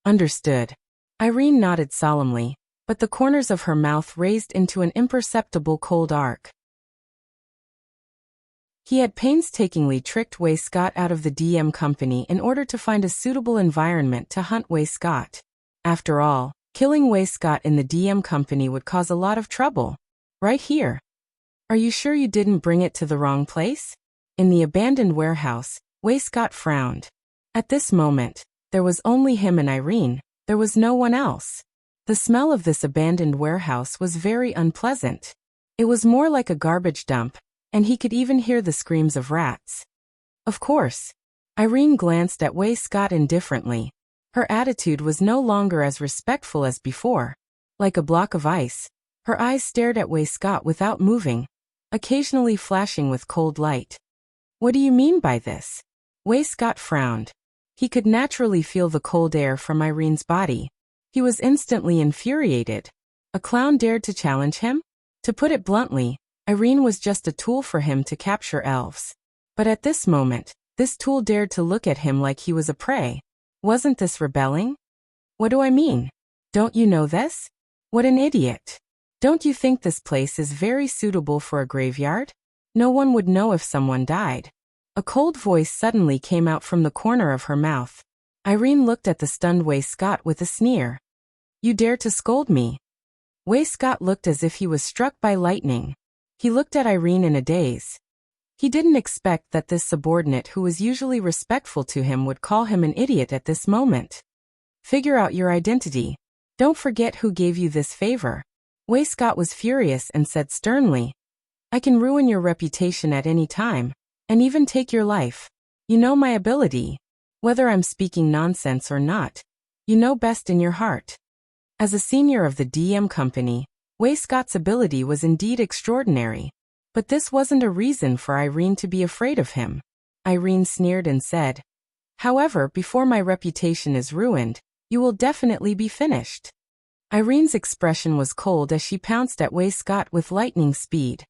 Understood. Irene nodded solemnly, but the corners of her mouth raised into an imperceptible cold arc. He had painstakingly tricked Westcott out of the DM company in order to find a suitable environment to hunt Westcott. After all, killing Westcott in the DM company would cause a lot of trouble. Right here. Are you sure you didn't bring it to the wrong place? In the abandoned warehouse, Westcott frowned. At this moment, there was only him and Irene, there was no one else. The smell of this abandoned warehouse was very unpleasant. It was more like a garbage dump, and he could even hear the screams of rats. Of course. Irene glanced at Westcott indifferently. Her attitude was no longer as respectful as before. Like a block of ice, her eyes stared at Westcott without moving, occasionally flashing with cold light. What do you mean by this? Westcott frowned. He could naturally feel the cold air from Irene's body. He was instantly infuriated. A clown dared to challenge him? To put it bluntly, Irene was just a tool for him to capture elves. But at this moment, this tool dared to look at him like he was a prey. Wasn't this rebelling? What do I mean? Don't you know this? What an idiot. Don't you think this place is very suitable for a graveyard? No one would know if someone died. A cold voice suddenly came out from the corner of her mouth. Irene looked at the stunned Westcott with a sneer. You dare to scold me? Westcott looked as if he was struck by lightning. He looked at Irene in a daze. He didn't expect that this subordinate who was usually respectful to him would call him an idiot at this moment. Figure out your identity. Don't forget who gave you this favor. Westcott was furious and said sternly, I can ruin your reputation at any time, and even take your life. You know my ability. Whether I'm speaking nonsense or not, you know best in your heart. As a senior of the DM company, Westcott's ability was indeed extraordinary. But this wasn't a reason for Irene to be afraid of him. Irene sneered and said, However, before my reputation is ruined, you will definitely be finished. Irene's expression was cold as she pounced at Westcott with lightning speed.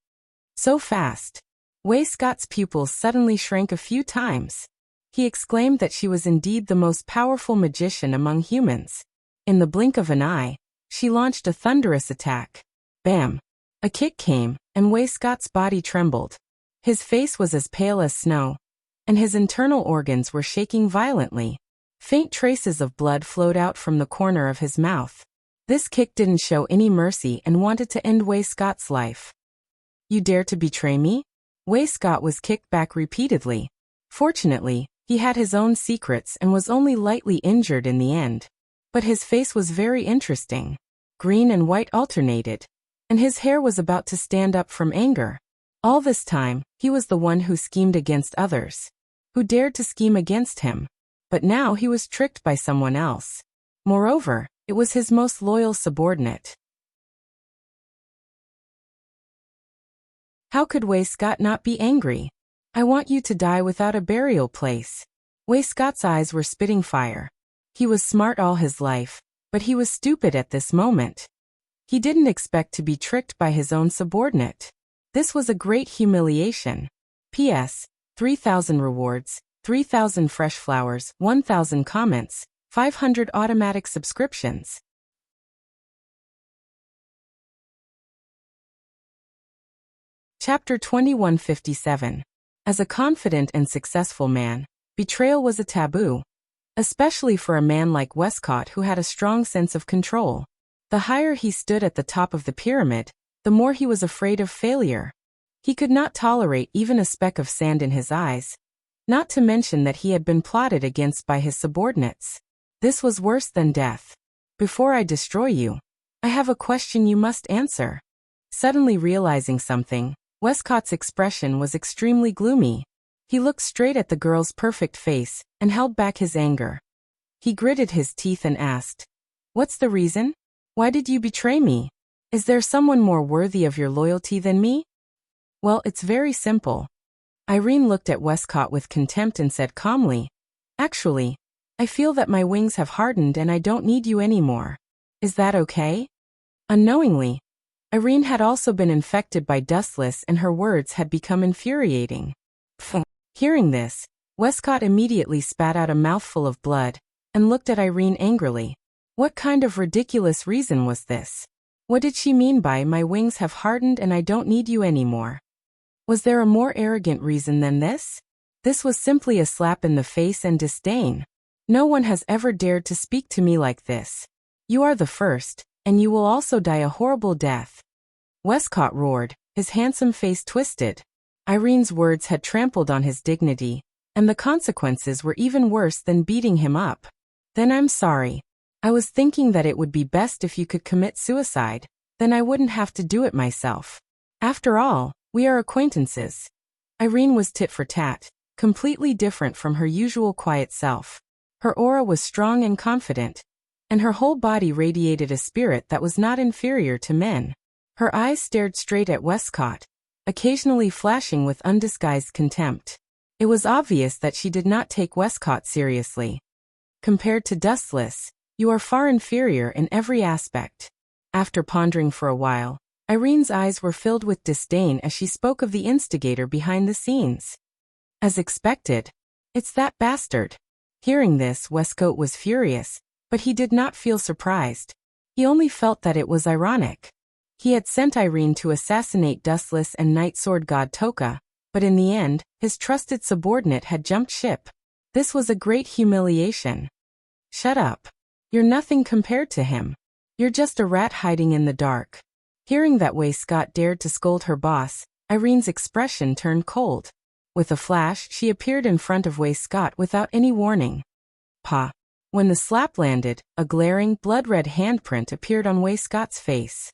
So fast. Westcott's pupils suddenly shrank a few times. He exclaimed that she was indeed the most powerful magician among humans. In the blink of an eye, she launched a thunderous attack. Bam! A kick came, and Westcott's body trembled. His face was as pale as snow, and his internal organs were shaking violently. Faint traces of blood flowed out from the corner of his mouth. This kick didn't show any mercy and wanted to end Westcott's life. You dare to betray me? Wei Scott was kicked back repeatedly. Fortunately, he had his own secrets and was only lightly injured in the end. But his face was very interesting. Green and white alternated. And his hair was about to stand up from anger. All this time, he was the one who schemed against others. Who dared to scheme against him. But now he was tricked by someone else. Moreover, it was his most loyal subordinate. How could Wei Scott not be angry? I want you to die without a burial place. Wei Scott's eyes were spitting fire. He was smart all his life, but he was stupid at this moment. He didn't expect to be tricked by his own subordinate. This was a great humiliation. P.S. 3,000 rewards, 3,000 fresh flowers, 1,000 comments, 500 automatic subscriptions. Chapter 2157. As a confident and successful man, betrayal was a taboo. Especially for a man like Westcott who had a strong sense of control. The higher he stood at the top of the pyramid, the more he was afraid of failure. He could not tolerate even a speck of sand in his eyes. Not to mention that he had been plotted against by his subordinates. This was worse than death. Before I destroy you, I have a question you must answer. Suddenly realizing something, Westcott's expression was extremely gloomy. He looked straight at the girl's perfect face and held back his anger. He gritted his teeth and asked, "What's the reason? Why did you betray me? Is there someone more worthy of your loyalty than me?" "Well, it's very simple." Irene looked at Westcott with contempt and said calmly, "Actually, I feel that my wings have hardened and I don't need you anymore. Is that okay?" Unknowingly, Irene had also been infected by Dustless and her words had become infuriating. Hearing this, Westcott immediately spat out a mouthful of blood and looked at Irene angrily. What kind of ridiculous reason was this? What did she mean by "my wings have hardened and I don't need you anymore"? Was there a more arrogant reason than this? This was simply a slap in the face and disdain. No one has ever dared to speak to me like this. You are the first, and you will also die a horrible death. Westcott roared, his handsome face twisted. Irene's words had trampled on his dignity, and the consequences were even worse than beating him up. "Then I'm sorry. I was thinking that it would be best if you could commit suicide, then I wouldn't have to do it myself. After all, we are acquaintances." Irene was tit for tat, completely different from her usual quiet self. Her aura was strong and confident, and her whole body radiated a spirit that was not inferior to men. Her eyes stared straight at Westcott, occasionally flashing with undisguised contempt. It was obvious that she did not take Westcott seriously. Compared to Dustless, you are far inferior in every aspect. After pondering for a while, Irene's eyes were filled with disdain as she spoke of the instigator behind the scenes. As expected, it's that bastard. Hearing this, Westcott was furious, but he did not feel surprised. He only felt that it was ironic. He had sent Irene to assassinate Dustless and Night Sword God Toka, but in the end, his trusted subordinate had jumped ship. This was a great humiliation. "Shut up. You're nothing compared to him. You're just a rat hiding in the dark." Hearing that Wei Scott dared to scold her boss, Irene's expression turned cold. With a flash, she appeared in front of Wei Scott without any warning. Pa. When the slap landed, a glaring, blood-red handprint appeared on Wei Scott's face.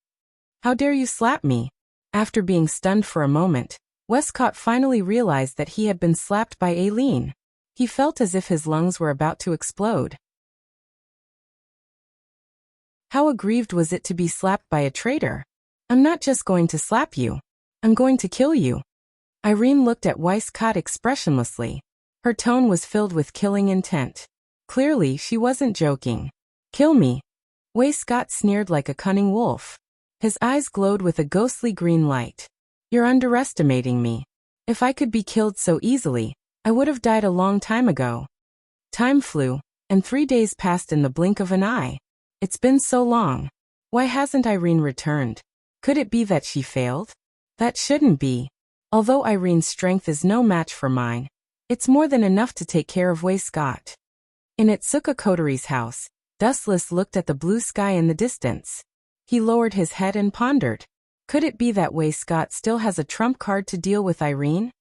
"How dare you slap me?" After being stunned for a moment, Westcott finally realized that he had been slapped by Aileen. He felt as if his lungs were about to explode. How aggrieved was it to be slapped by a traitor? "I'm not just going to slap you. I'm going to kill you." Irene looked at Westcott expressionlessly. Her tone was filled with killing intent. Clearly, she wasn't joking. "Kill me." Westcott sneered like a cunning wolf. His eyes glowed with a ghostly green light. "You're underestimating me. If I could be killed so easily, I would have died a long time ago." Time flew, and 3 days passed in the blink of an eye. It's been so long. Why hasn't Irene returned? Could it be that she failed? That shouldn't be. Although Irene's strength is no match for mine, it's more than enough to take care of Westcott. In Itsuka Kotori's house, Dustless looked at the blue sky in the distance. He lowered his head and pondered. Could it be that way Scott still has a trump card to deal with Irene?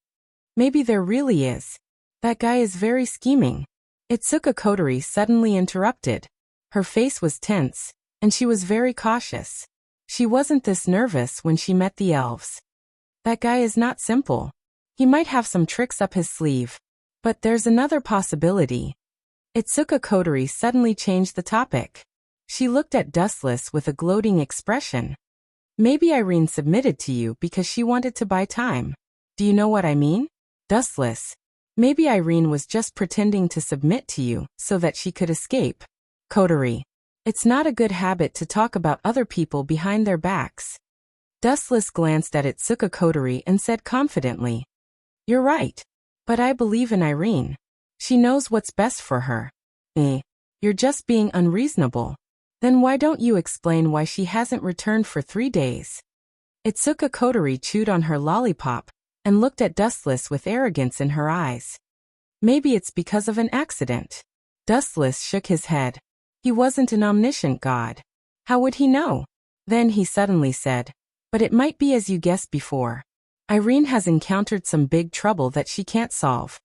Maybe there really is. That guy is very scheming. Itsuka Kotori suddenly interrupted. Her face was tense, and she was very cautious. She wasn't this nervous when she met the elves. That guy is not simple. He might have some tricks up his sleeve. But there's another possibility. Itsuka Kotori suddenly changed the topic. She looked at Dustless with a gloating expression. Maybe Irene submitted to you because she wanted to buy time. Do you know what I mean? Dustless. Maybe Irene was just pretending to submit to you so that she could escape. Kotori. It's not a good habit to talk about other people behind their backs. Dustless glanced at Itsuka Kotori and said confidently. You're right. But I believe in Irene. She knows what's best for her. You're just being unreasonable. Then why don't you explain why she hasn't returned for 3 days? Itsuka Kotori chewed on her lollipop and looked at Dustless with arrogance in her eyes. Maybe it's because of an accident. Dustless shook his head. He wasn't an omniscient god. How would he know? Then he suddenly said, but it might be as you guessed before. Irene has encountered some big trouble that she can't solve.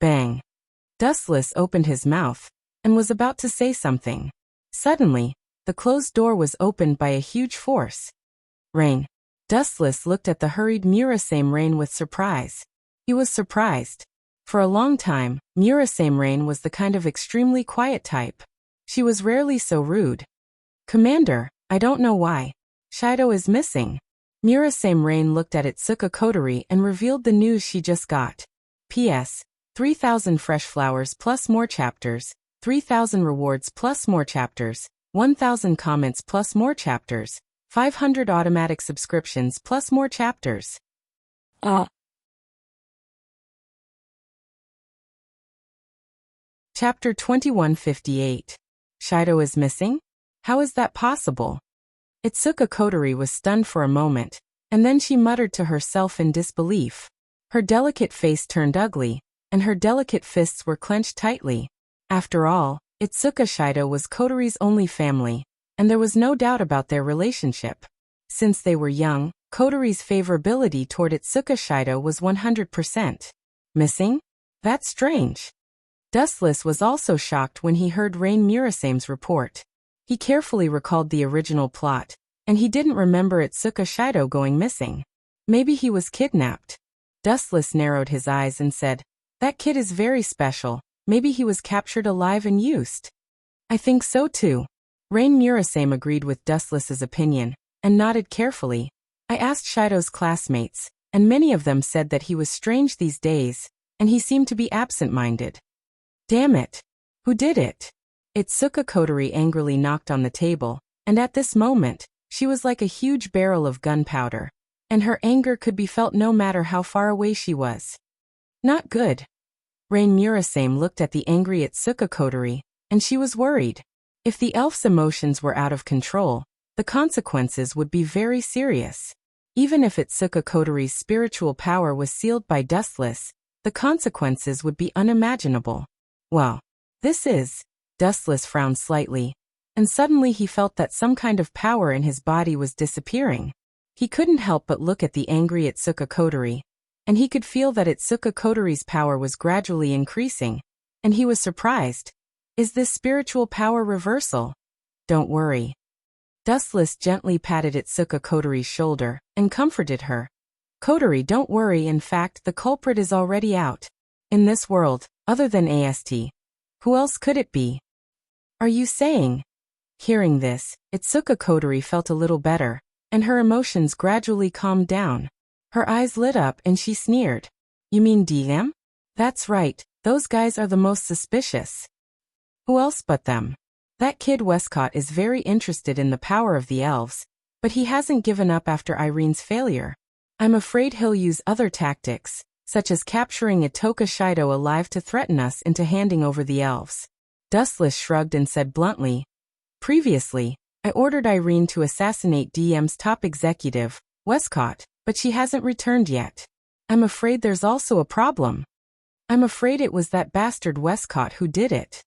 Bang. Dustless opened his mouth and was about to say something. Suddenly, the closed door was opened by a huge force. Rain. Dustless looked at the hurried Murasame Rain with surprise. He was surprised. For a long time, Murasame Rain was the kind of extremely quiet type. She was rarely so rude. Commander, I don't know why. Shido is missing. Murasame Rain looked at Itsuka Kotori and revealed the news she just got. P.S. 3,000 fresh flowers plus more chapters, 3,000 rewards plus more chapters, 1,000 comments plus more chapters, 500 automatic subscriptions plus more chapters. Chapter 2158. Shido is missing? How is that possible? Itsuka Kotori was stunned for a moment, and then she muttered to herself in disbelief. Her delicate face turned ugly, and her delicate fists were clenched tightly. After all, Itsuka Shido was Kotori's only family, and there was no doubt about their relationship. Since they were young, Kotori's favorability toward Itsuka Shido was 100%. Missing? That's strange. Dustless was also shocked when he heard Rain Murasame's report. He carefully recalled the original plot, and he didn't remember Itsuka Shido going missing. Maybe he was kidnapped. Dustless narrowed his eyes and said, that kid is very special. Maybe he was captured alive and used. I think so too. Rain Murasame agreed with Dustless's opinion, and nodded carefully. I asked Shido's classmates, and many of them said that he was strange these days, and he seemed to be absent-minded. Damn it. Who did it? Itsuka Kotori angrily knocked on the table, and at this moment, she was like a huge barrel of gunpowder, and her anger could be felt no matter how far away she was. Not good. Rain Murasame looked at the angry Itsuka Kotori, and she was worried. If the elf's emotions were out of control, the consequences would be very serious. Even if Itsuka Kotori's spiritual power was sealed by Dustless, the consequences would be unimaginable. Well, this is... Dustless frowned slightly, and suddenly he felt that some kind of power in his body was disappearing. He couldn't help but look at the angry Itsuka Kotori, and he could feel that Itsuka Kotori's power was gradually increasing, and he was surprised. Is this spiritual power reversal? Don't worry. Dustless gently patted Itsuka Kotori's shoulder and comforted her. Kotori, don't worry, in fact the culprit is already out. In this world, other than AST. Who else could it be? Are you saying? Hearing this, Itsuka Kotori felt a little better, and her emotions gradually calmed down. Her eyes lit up and she sneered. You mean DM? That's right, those guys are the most suspicious. Who else but them? That kid Westcott is very interested in the power of the elves, but he hasn't given up after Irene's failure. I'm afraid he'll use other tactics, such as capturing Itoka Shido alive to threaten us into handing over the elves. Dustless shrugged and said bluntly, previously, I ordered Irene to assassinate DM's top executive, Westcott, but she hasn't returned yet. I'm afraid there's also a problem. I'm afraid it was that bastard Westcott who did it.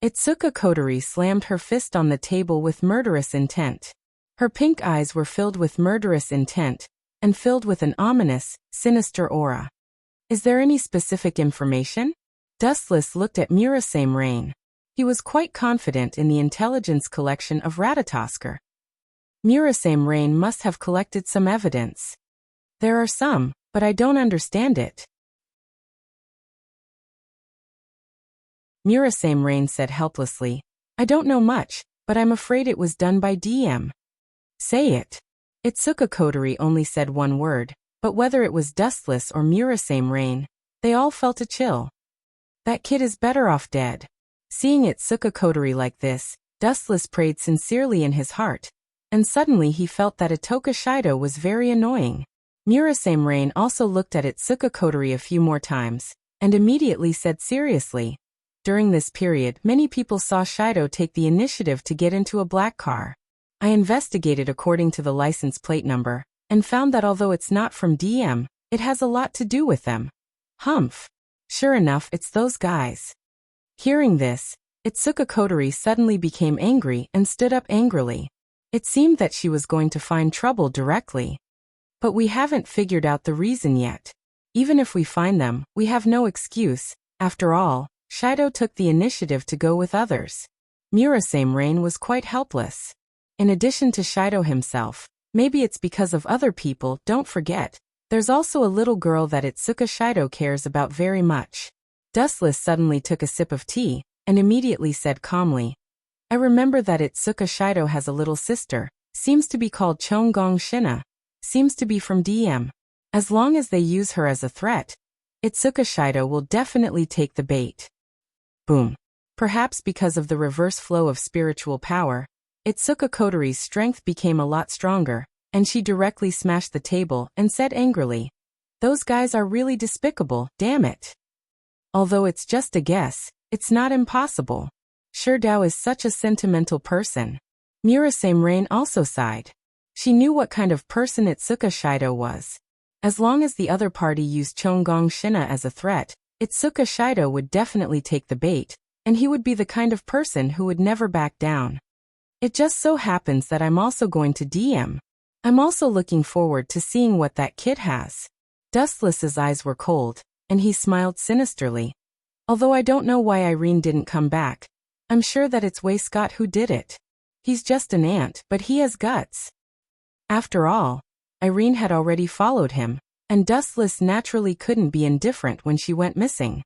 Itsuka Kotori slammed her fist on the table with murderous intent. Her pink eyes were filled with murderous intent, and filled with an ominous, sinister aura. Is there any specific information? Dustless looked at Murasame Rain. He was quite confident in the intelligence collection of Ratatosker. Murasame Rain must have collected some evidence. There are some, but I don't understand it. Murasame Rain said helplessly. I don't know much, but I'm afraid it was done by DM. Say it. Itsuka Kotori only said one word, but whether it was Dustless or Murasame Rain, they all felt a chill. That kid is better off dead. Seeing Itsuka Kotori like this, Dustless prayed sincerely in his heart, and suddenly he felt that Itoka Shido was very annoying. Murasame Rain also looked at Itsuka Kotori a few more times, and immediately said seriously. During this period, many people saw Shido take the initiative to get into a black car. I investigated according to the license plate number, and found that although it's not from DM, it has a lot to do with them. Humph. Sure enough, it's those guys. Hearing this, Itsuka Kotori suddenly became angry and stood up angrily. It seemed that she was going to find trouble directly. But we haven't figured out the reason yet. Even if we find them, we have no excuse. After all, Shido took the initiative to go with others. Murasame Rain was quite helpless. In addition to Shido himself, maybe it's because of other people, don't forget. There's also a little girl that Itsuka Shido cares about very much. Dustless suddenly took a sip of tea, and immediately said calmly. I remember that Itsuka Shido has a little sister, seems to be called Chonggong Shina, seems to be from DM. As long as they use her as a threat, Itsuka Shido will definitely take the bait. Boom. Perhaps because of the reverse flow of spiritual power, Itsuka Kotori's strength became a lot stronger, and she directly smashed the table and said angrily, those guys are really despicable, damn it. Although it's just a guess, it's not impossible. Shurdao is such a sentimental person. Murasame Rain also sighed. She knew what kind of person Itsuka Shido was. As long as the other party used Chonggong Shina as a threat, Itsuka Shido would definitely take the bait, and he would be the kind of person who would never back down. It just so happens that I'm also going to DM. I'm also looking forward to seeing what that kid has. Dustless's eyes were cold, and he smiled sinisterly. Although I don't know why Irene didn't come back, I'm sure that it's Wei Scott who did it. He's just an ant, but he has guts. After all, Irene had already followed him, and Dustless naturally couldn't be indifferent when she went missing.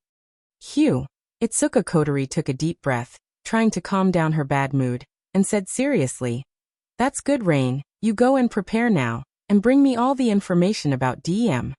Phew. Itsuka Kotori took a deep breath, trying to calm down her bad mood, and said seriously, that's good, Rain, you go and prepare now, and bring me all the information about DM.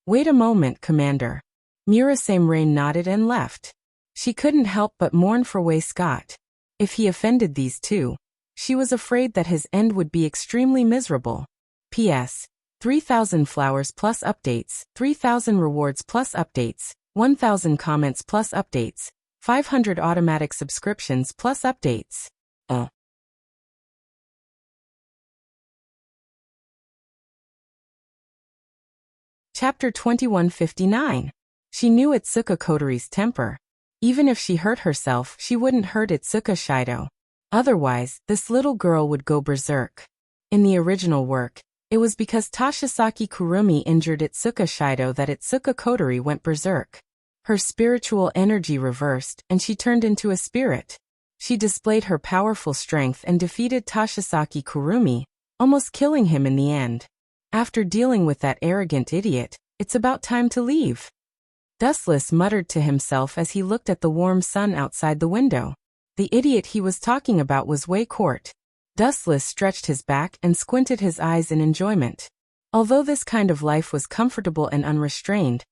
Wait a moment, Commander. Murasame Rain nodded and left. She couldn't help but mourn for Wei Scott. If he offended these two, she was afraid that his end would be extremely miserable. P.S. 3,000 flowers plus updates, 3,000 rewards plus updates, 1,000 comments plus updates, 500 automatic subscriptions plus updates. Chapter 2159. She knew Itsuka Kotori's temper. Even if she hurt herself, she wouldn't hurt Itsuka Shido. Otherwise, this little girl would go berserk. In the original work, it was because Tashisaki Kurumi injured Itsuka Shido that Itsuka Kotori went berserk. Her spiritual energy reversed, and she turned into a spirit. She displayed her powerful strength and defeated Tashisaki Kurumi, almost killing him in the end. After dealing with that arrogant idiot, it's about time to leave. Dustless muttered to himself as he looked at the warm sun outside the window. The idiot he was talking about was Wei Court. Dustless stretched his back and squinted his eyes in enjoyment. Although this kind of life was comfortable and unrestrained,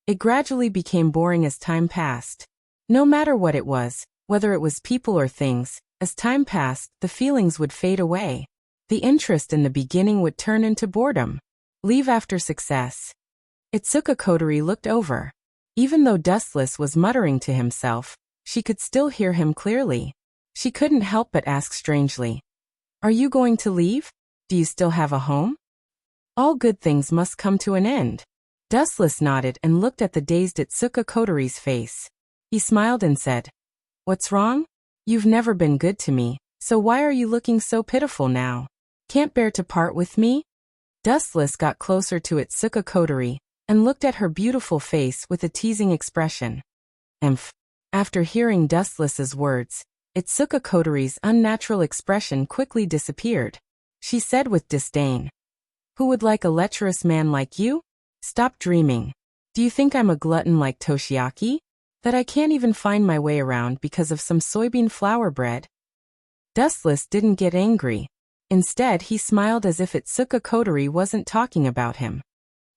it gradually became boring as time passed. No matter what it was, whether it was people or things, as time passed, the feelings would fade away. The interest in the beginning would turn into boredom. Leave after success. Itsuka Kotori looked over. Even though Dustless was muttering to himself, she could still hear him clearly. She couldn't help but ask strangely, are you going to leave? Do you still have a home? All good things must come to an end. Dustless nodded and looked at the dazed Itsuka Kotori's face. He smiled and said, what's wrong? You've never been good to me, so why are you looking so pitiful now? Can't bear to part with me? Dustless got closer to Itsuka Kotori and looked at her beautiful face with a teasing expression. Emph. After hearing Dustless's words, Itsuka Kotori's unnatural expression quickly disappeared. She said with disdain, "Who would like a lecherous man like you? Stop dreaming. Do you think I'm a glutton like Toshiaki? That I can't even find my way around because of some soybean flour bread?" Dustless didn't get angry. Instead, he smiled as if Itsuka Kotori wasn't talking about him.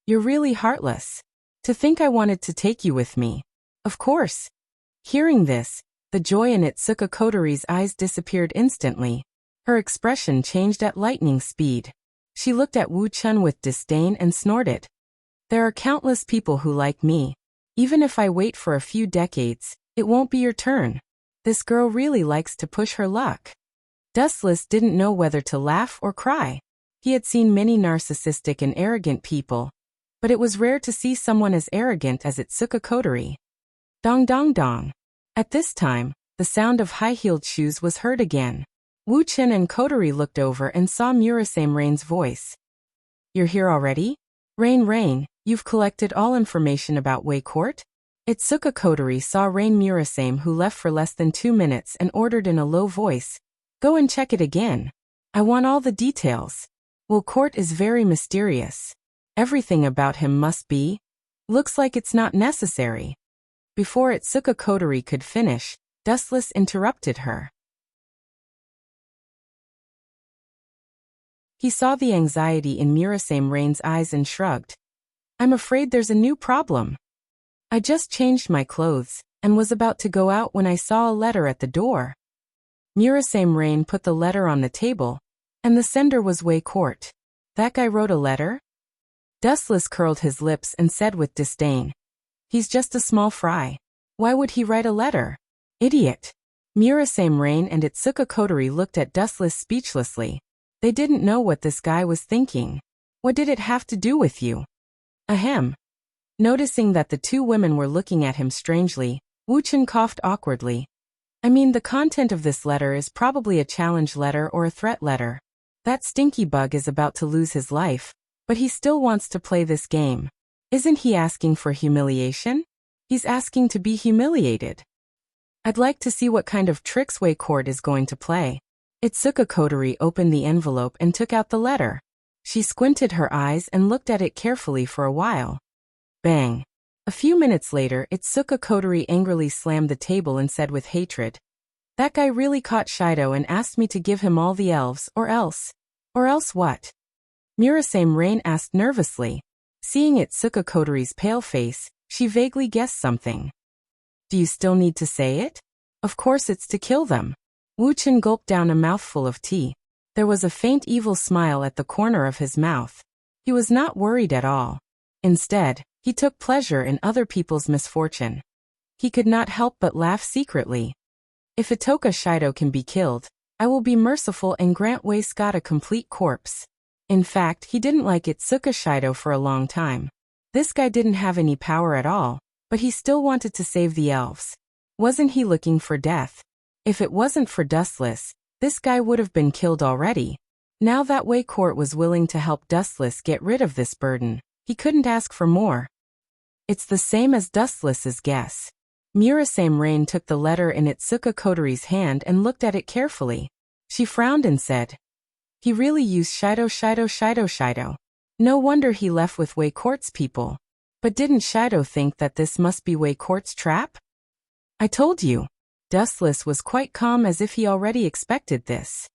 "You're really heartless. To think I wanted to take you with me. Of course." Hearing this, the joy in Itsuka Kotori's eyes disappeared instantly. Her expression changed at lightning speed. She looked at Wu Chun with disdain and snorted. "There are countless people who like me. Even if I wait for a few decades, it won't be your turn. This girl really likes to push her luck." Dustless didn't know whether to laugh or cry. He had seen many narcissistic and arrogant people, but it was rare to see someone as arrogant as Itsuka Kotori. Dong dong dong. At this time, the sound of high-heeled shoes was heard again. Wu Chen and Kotori looked over and saw Murasame Rain's voice. "You're here already? Rain, you've collected all information about Wei Court?" Itsuka Kotori saw Rain Murasame, who left for less than 2 minutes, and ordered in a low voice, "Go and check it again. I want all the details. Wei Court is very mysterious. Everything about him must be. Looks like it's not necessary." Before Itsuka Kotori could finish, Dustless interrupted her. He saw the anxiety in Murasame Rain's eyes and shrugged. "I'm afraid there's a new problem. I just changed my clothes and was about to go out when I saw a letter at the door." Murasame Rain put the letter on the table, and the sender was Wei Court. "That guy wrote a letter?" Dustless curled his lips and said with disdain, "He's just a small fry. Why would he write a letter? Idiot." Murasame Rain and Itsuka Kotori looked at Dustless speechlessly. They didn't know what this guy was thinking. "What did it have to do with you?" Ahem. Noticing that the two women were looking at him strangely, Wu Chen coughed awkwardly. "I mean, the content of this letter is probably a challenge letter or a threat letter. That stinky bug is about to lose his life, but he still wants to play this game. Isn't he asking for humiliation? He's asking to be humiliated. I'd like to see what kind of tricks Wei Court is going to play." Itsuka Kotori opened the envelope and took out the letter. She squinted her eyes and looked at it carefully for a while. Bang. A few minutes later, Itsuka Kotori angrily slammed the table and said with hatred, "That guy really caught Shido and asked me to give him all the elves, or else." "Or else what?" Murasame Rain asked nervously. Seeing Itsuka Kotori's pale face, she vaguely guessed something. "Do you still need to say it?" "Of course it's to kill them." Wu Chen gulped down a mouthful of tea. There was a faint evil smile at the corner of his mouth. He was not worried at all. Instead, he took pleasure in other people's misfortune. He could not help but laugh secretly. "If Itoka Shido can be killed, I will be merciful and grant Wei Scott a complete corpse." In fact, he didn't like Itsuka Shido for a long time. This guy didn't have any power at all, but he still wanted to save the elves. Wasn't he looking for death? If it wasn't for Dustless, this guy would have been killed already. Now that Wei Court was willing to help Dustless get rid of this burden, he couldn't ask for more. It's the same as Dustless's guess. Murasame Rain took the letter in Itsuka Kotori's hand and looked at it carefully. She frowned and said, "He really used Shido. No wonder he left with Wei Court's people. But didn't Shido think that this must be Wei Court's trap?" "I told you." Dustless was quite calm, as if he already expected this.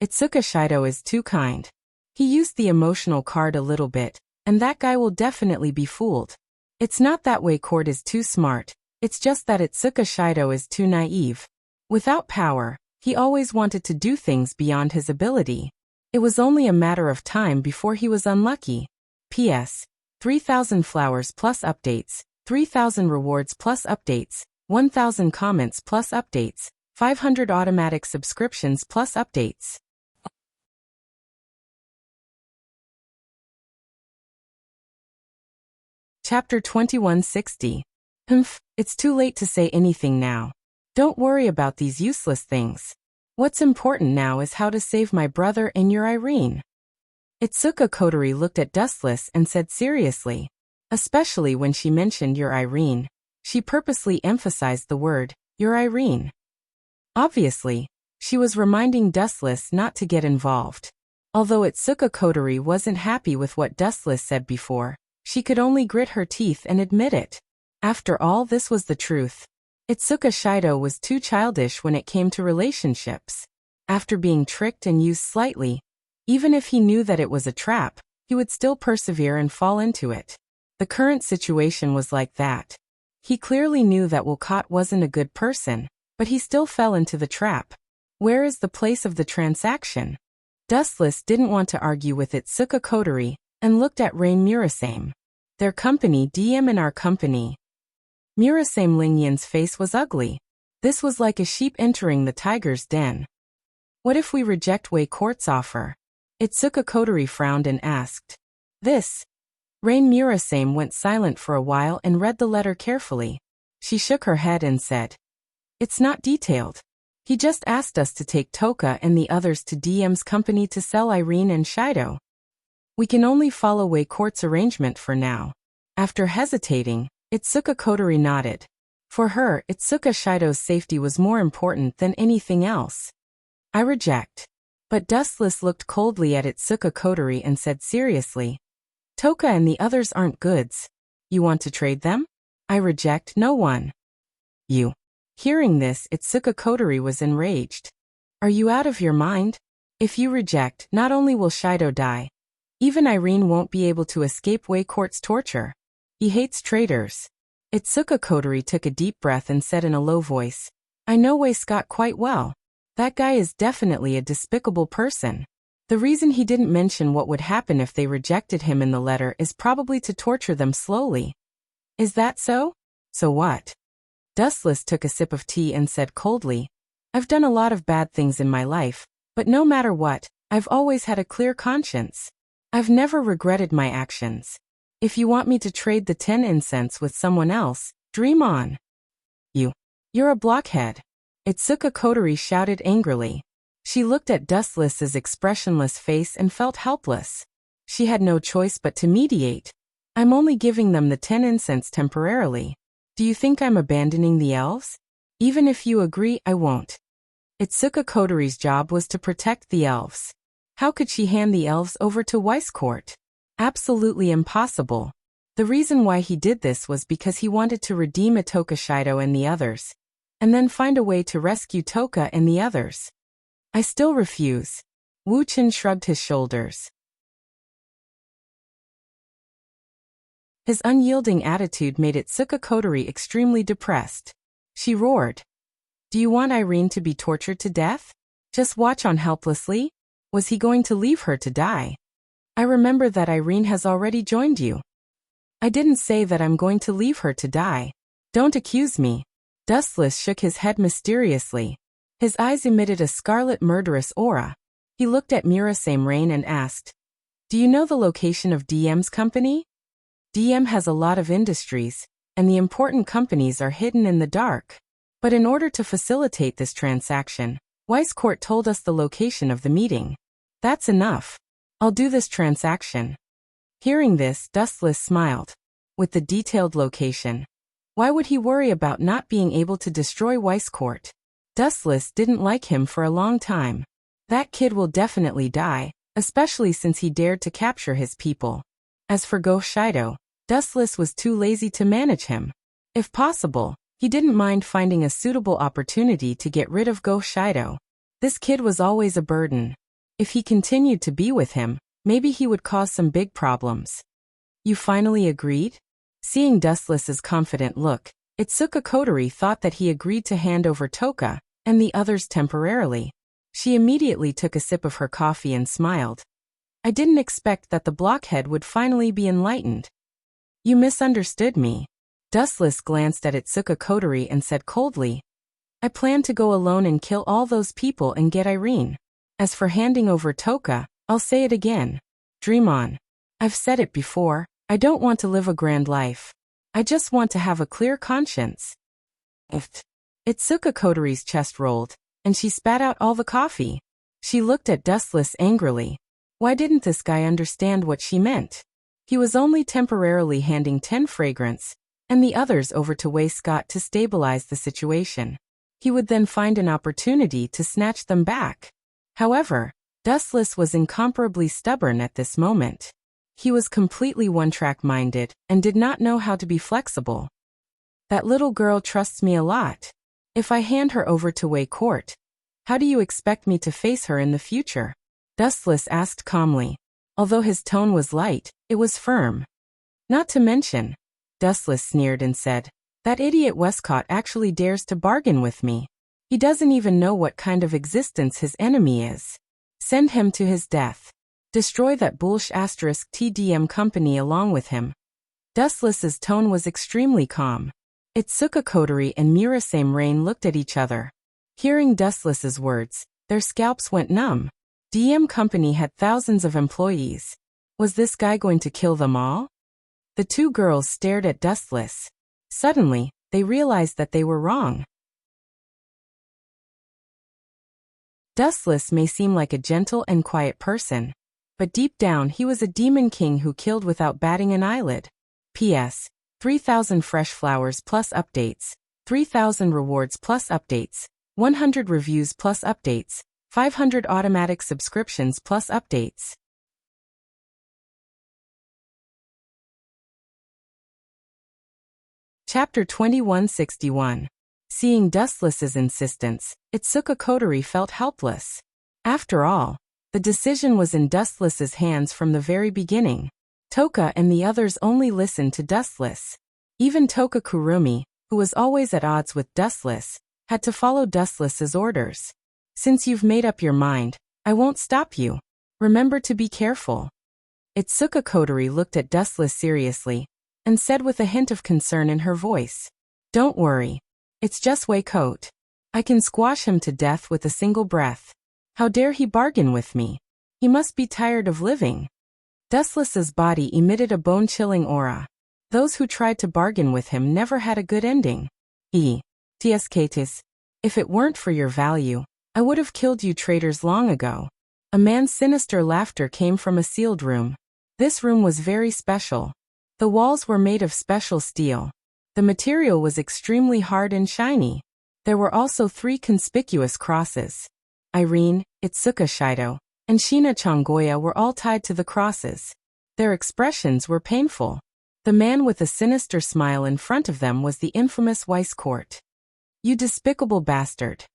"Itsuka Shido is too kind. He used the emotional card a little bit, and that guy will definitely be fooled. It's not that Wei Court is too smart, it's just that Itsuka Shido is too naive. Without power, he always wanted to do things beyond his ability. It was only a matter of time before he was unlucky. P.S. 3,000 flowers plus updates, 3,000 rewards plus updates, 1,000 comments plus updates, 500 automatic subscriptions plus updates." Chapter 2160. It's too late to say anything now. Don't worry about these useless things. What's important now is how to save my brother and your Irene. Itsuka Kotori looked at Dustless and said seriously, especially when she mentioned your Irene. She purposely emphasized the word, your Irene. Obviously, she was reminding Dustless not to get involved. Although Itsuka Kotori wasn't happy with what Dustless said before, she could only grit her teeth and admit it. After all, this was the truth. Itsuka Shido was too childish when it came to relationships. After being tricked and used slightly, even if he knew that it was a trap, he would still persevere and fall into it. The current situation was like that. He clearly knew that Wolcott wasn't a good person, but he still fell into the trap. Where is the place of the transaction? Dustless didn't want to argue with Itsuka Kotori, and looked at Rain Murasame. Their company DM and our company. Murasame Lingyin's face was ugly. This was like a sheep entering the tiger's den. What if we reject Wei Court's offer? Itsuka Kotori frowned and asked. This. Rain Murasame went silent for a while and read the letter carefully. She shook her head and said, "It's not detailed. He just asked us to take Toka and the others to DM's company to sell Irene and Shido. We can only follow Wei Court's arrangement for now." After hesitating, Itsuka Kotori nodded. For her, Itsuka Shido's safety was more important than anything else. "I reject." But Dustless looked coldly at Itsuka Kotori and said seriously, "Toka and the others aren't goods. You want to trade them?" "I reject no one." "You." Hearing this, Itsuka Kotori was enraged. "Are you out of your mind? If you reject, not only will Shido die, even Irene won't be able to escape Wei Court's torture. He hates traitors." Itsuka Kotori took a deep breath and said in a low voice, "I know Wei Scott quite well. That guy is definitely a despicable person. The reason he didn't mention what would happen if they rejected him in the letter is probably to torture them slowly." "Is that so? So what?" Dustless took a sip of tea and said coldly, "I've done a lot of bad things in my life, but no matter what, I've always had a clear conscience. I've never regretted my actions. If you want me to trade the 10 incense with someone else, dream on." You're a blockhead." Itsuka Kotori shouted angrily. She looked at Dustless's expressionless face and felt helpless. She had no choice but to mediate. "I'm only giving them the 10 incense temporarily. Do you think I'm abandoning the elves? Even if you agree, I won't." Itsuka Kotori's job was to protect the elves. How could she hand the elves over to Weiscourt? Absolutely impossible. The reason why he did this was because he wanted to redeem Itoka Shido and the others, and then find a way to rescue Toka and the others. "I still refuse." Wu Chen shrugged his shoulders. His unyielding attitude made Itsuka Kotori extremely depressed. She roared, "Do you want Irene to be tortured to death? Just watch on helplessly? Was he going to leave her to die? I remember that Irene has already joined you." "I didn't say that I'm going to leave her to die. Don't accuse me." Dustless shook his head mysteriously. His eyes emitted a scarlet murderous aura. He looked at Murasame Rain and asked, "Do you know the location of DM's company?" "DM has a lot of industries, and the important companies are hidden in the dark. But in order to facilitate this transaction, Weiscourt told us the location of the meeting. That's enough. I'll do this transaction." Hearing this, Dustless smiled. With the detailed location, why would he worry about not being able to destroy Weiscourt? Dustless didn't like him for a long time. That kid will definitely die, especially since he dared to capture his people. As for Go Shido, Dustless was too lazy to manage him. If possible, he didn't mind finding a suitable opportunity to get rid of Go Shido. This kid was always a burden. If he continued to be with him, maybe he would cause some big problems. "You finally agreed?" Seeing Dustless's confident look, Itsuka Kotori thought that he agreed to hand over Toka and the others temporarily. She immediately took a sip of her coffee and smiled. "I didn't expect that the blockhead would finally be enlightened." "You misunderstood me." Dustless glanced at Itsuka Kotori and said coldly, "I plan to go alone and kill all those people and get Irene. As for handing over Toka, I'll say it again. Dream on. I've said it before, I don't want to live a grand life. I just want to have a clear conscience." Itsuka Kotori's chest rolled. and she spat out all the coffee. She looked at Dustless angrily. Why didn't this guy understand what she meant? He was only temporarily handing 10 fragrance and the others over to Wei Scott to stabilize the situation. He would then find an opportunity to snatch them back. However, Dustless was incomparably stubborn at this moment. He was completely one-track minded and did not know how to be flexible. That little girl trusts me a lot. If I hand her over to Wei Court, how do you expect me to face her in the future? Dustless asked calmly. Although his tone was light, it was firm. Not to mention, Dustless sneered and said, that idiot Westcott actually dares to bargain with me. He doesn't even know what kind of existence his enemy is. Send him to his death. Destroy that bullsh TDM company along with him. Dustless's tone was extremely calm. Itsuka Kodari and Murasame Rain looked at each other. Hearing Dustless's words, their scalps went numb. DM company had thousands of employees. Was this guy going to kill them all? The two girls stared at Dustless. Suddenly, they realized that they were wrong. Dustless may seem like a gentle and quiet person, but deep down he was a demon king who killed without batting an eyelid. P.S. 3,000 fresh flowers plus updates, 3,000 rewards plus updates, 100 reviews plus updates, 500 automatic subscriptions plus updates. Chapter 2161. Seeing Dustless's insistence, Itsuka Kodari felt helpless. After all, the decision was in Dustless's hands from the very beginning. Toka and the others only listened to Dustless. Even Toka Kurumi, who was always at odds with Dustless, had to follow Dustless's orders. Since you've made up your mind, I won't stop you. Remember to be careful. Itsuka Kodari looked at Dustless seriously and said with a hint of concern in her voice, Don't worry. It's just Wei Coat. I can squash him to death with a single breath. How dare he bargain with me? He must be tired of living. Dustless's body emitted a bone-chilling aura. Those who tried to bargain with him never had a good ending. Tskatis, if it weren't for your value, I would have killed you traitors long ago. A man's sinister laughter came from a sealed room. This room was very special. The walls were made of special steel. The material was extremely hard and shiny. There were also 3 conspicuous crosses. Irene, Itsuka Shido, and Shina Chongoya were all tied to the crosses. Their expressions were painful. The man with a sinister smile in front of them was the infamous Weisskort. You despicable bastard.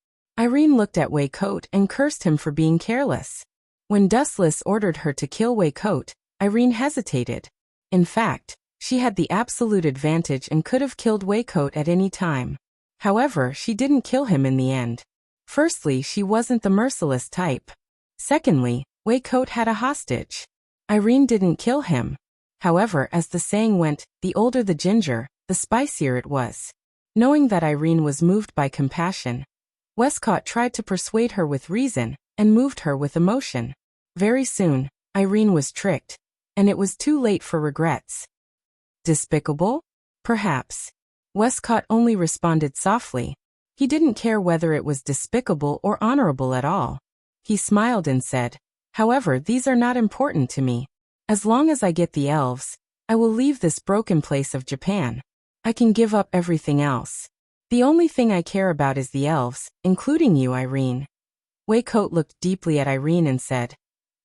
Irene looked at Wei Coat and cursed him for being careless. When Dustless ordered her to kill Wei Coat, Irene hesitated. In fact, she had the absolute advantage and could have killed Wei Coat at any time. However, she didn't kill him in the end. Firstly, she wasn't the merciless type. Secondly, Wei Coat had a hostage. Irene didn't kill him. However, as the saying went, the older the ginger, the spicier it was. Knowing that Irene was moved by compassion, Westcott tried to persuade her with reason and moved her with emotion. Very soon, Irene was tricked, and it was too late for regrets. Despicable? Perhaps. Westcott only responded softly. He didn't care whether it was despicable or honorable at all. He smiled and said, However, these are not important to me. As long as I get the elves, I will leave this broken place of Japan. I can give up everything else. The only thing I care about is the elves, including you, Irene. Wei Coat looked deeply at Irene and said,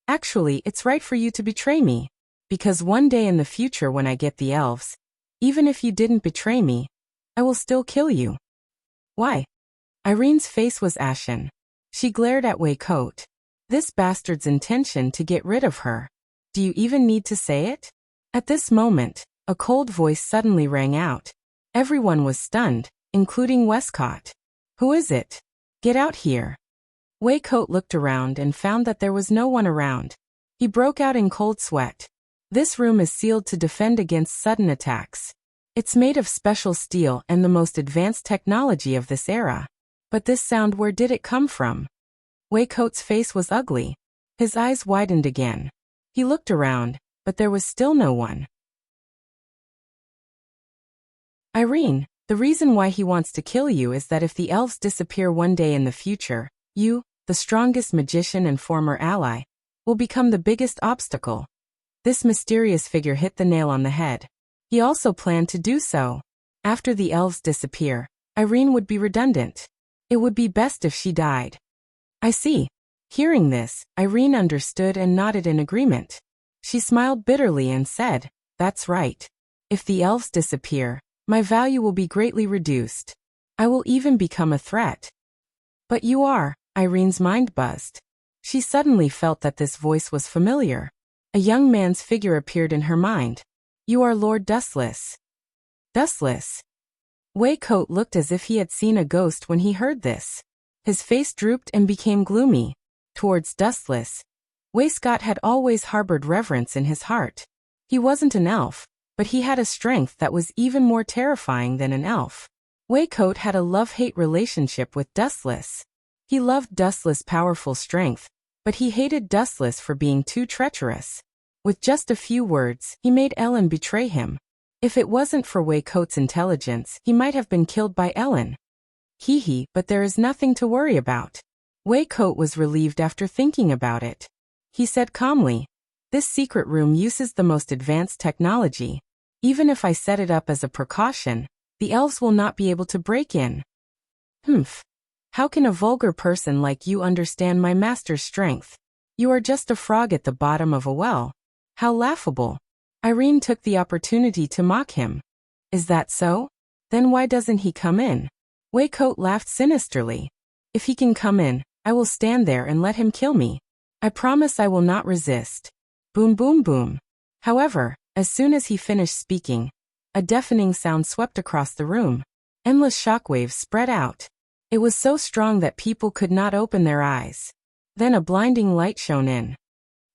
Actually, it's right for you to betray me. Because one day in the future when I get the elves, even if you didn't betray me, I will still kill you. Why? Irene's face was ashen. She glared at Wei Coat. This bastard's intention to get rid of her. Do you even need to say it? At this moment, a cold voice suddenly rang out. Everyone was stunned, including Westcott. Who is it? Get out here. Wei Coat looked around and found that there was no one around. He broke out in cold sweat. This room is sealed to defend against sudden attacks. It's made of special steel and the most advanced technology of this era. But this sound, where did it come from? Wei Coat's face was ugly. His eyes widened again. He looked around, but there was still no one. Irene, The reason why he wants to kill you is that if the elves disappear one day in the future, you, the strongest magician and former ally, will become the biggest obstacle. This mysterious figure hit the nail on the head. He also planned to do so. After the elves disappear, Irene would be redundant. It would be best if she died. I see. Hearing this, Irene understood and nodded in agreement. She smiled bitterly and said, "That's right. If the elves disappear, my value will be greatly reduced. I will even become a threat." "But you are," Irene's mind buzzed. She suddenly felt that this voice was familiar. A young man's figure appeared in her mind. "You are Lord Dustless." Dustless? Wei Coat looked as if he had seen a ghost when he heard this. His face drooped and became gloomy. Towards Dustless, Wei Scott had always harbored reverence in his heart. He wasn't an elf, but he had a strength that was even more terrifying than an elf. Wei Coat had a love-hate relationship with Dustless. He loved Dustless' powerful strength, but he hated Dustless for being too treacherous. With just a few words, he made Ellen betray him. If it wasn't for Wei Coat's intelligence, he might have been killed by Ellen. Hee, but there is nothing to worry about. Wei Coat was relieved after thinking about it. He said calmly, "This secret room uses the most advanced technology. Even if I set it up as a precaution, the elves will not be able to break in." "Humph. How can a vulgar person like you understand my master's strength? You are just a frog at the bottom of a well. How laughable." Irene took the opportunity to mock him. "Is that so? Then why doesn't he come in?" Wei Coat laughed sinisterly. "If he can come in, I will stand there and let him kill me. I promise I will not resist." Boom, boom, boom. However, as soon as he finished speaking, a deafening sound swept across the room. Endless shockwaves spread out. It was so strong that people could not open their eyes. Then a blinding light shone in.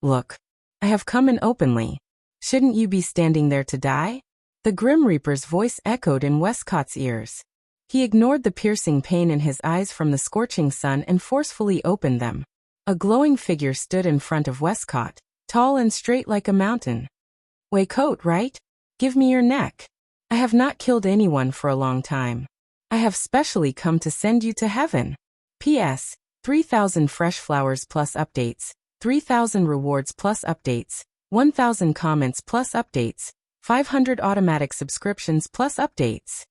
"Look, I have come in openly. Shouldn't you be standing there to die?" The Grim Reaper's voice echoed in Westcott's ears. He ignored the piercing pain in his eyes from the scorching sun and forcefully opened them. A glowing figure stood in front of Westcott, tall and straight like a mountain. "Wei Coat, right? Give me your neck. I have not killed anyone for a long time. I have specially come to send you to heaven. P.S. 3,000 fresh flowers plus updates, 3,000 rewards plus updates, 1,000 comments plus updates, 500 automatic subscriptions plus updates."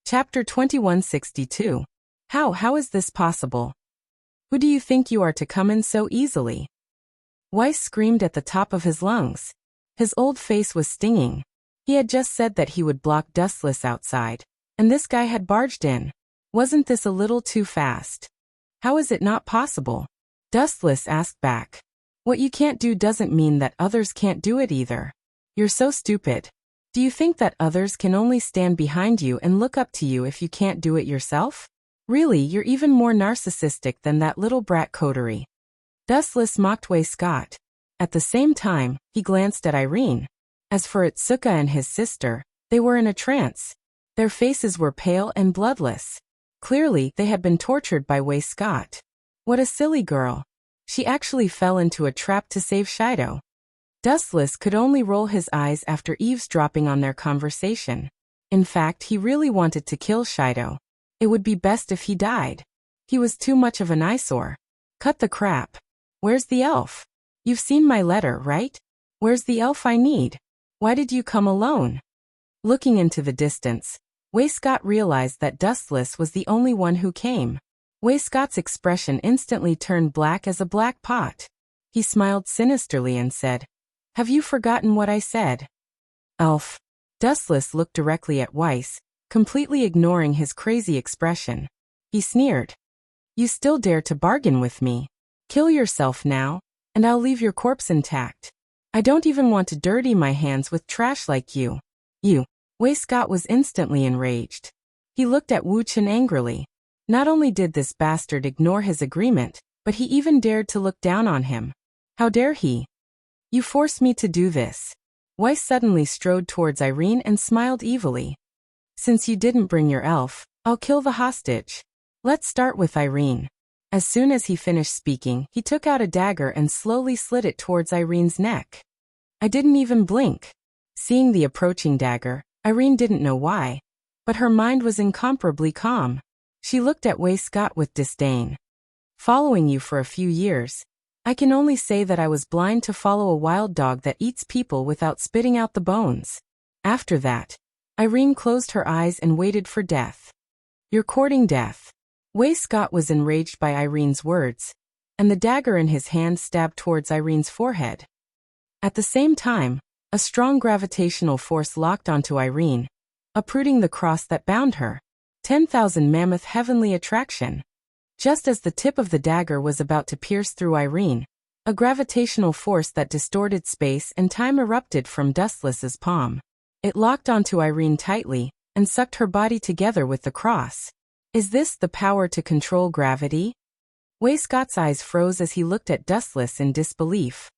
Chapter 2162. How is this possible? Who do you think you are to come in so easily? Weiss screamed at the top of his lungs. His old face was stinging. He had just said that he would block Dustless outside, and this guy had barged in. Wasn't this a little too fast? "How is it not possible?" Dustless asked back. "What you can't do doesn't mean that others can't do it either. You're so stupid. Do you think that others can only stand behind you and look up to you if you can't do it yourself? Really, you're even more narcissistic than that little brat coterie." Dustless mocked Wei Scott. At the same time, he glanced at Irene. As for Itsuka and his sister, they were in a trance. Their faces were pale and bloodless. Clearly, they had been tortured by Wei Scott. What a silly girl. She actually fell into a trap to save Shido. Dustless could only roll his eyes after eavesdropping on their conversation. In fact, he really wanted to kill Shido. It would be best if he died. He was too much of an eyesore. Cut the crap. Where's the elf? You've seen my letter, right? Where's the elf I need? Why did you come alone? Looking into the distance, Wei Scott realized that Dustless was the only one who came. Wei Scott's expression instantly turned black as a black pot. He smiled sinisterly and said, "Have you forgotten what I said?" "Elf." Dustless looked directly at Weiss, completely ignoring his crazy expression. He sneered. "You still dare to bargain with me? Kill yourself now, and I'll leave your corpse intact. I don't even want to dirty my hands with trash like you." "You." Wei Scott was instantly enraged. He looked at Wu Chen angrily. Not only did this bastard ignore his agreement, but he even dared to look down on him. How dare he? "You forced me to do this." Weiss suddenly strode towards Irene and smiled evilly. "Since you didn't bring your elf, I'll kill the hostage. Let's start with Irene." As soon as he finished speaking, he took out a dagger and slowly slid it towards Irene's neck. I didn't even blink. Seeing the approaching dagger, Irene didn't know why, but her mind was incomparably calm. She looked at Way Scott with disdain. Following you for a few years, I can only say that I was blind to follow a wild dog that eats people without spitting out the bones. After that, Irene closed her eyes and waited for death. You're courting death. Way Scott was enraged by Irene's words, and the dagger in his hand stabbed towards Irene's forehead. At the same time, a strong gravitational force locked onto Irene, uprooting the cross that bound her. 10,000 mammoth heavenly attraction. Just as the tip of the dagger was about to pierce through Irene, a gravitational force that distorted space and time erupted from Dustless's palm. It locked onto Irene tightly and sucked her body together with the cross. Is this the power to control gravity? Way Scott's eyes froze as he looked at Dustless in disbelief.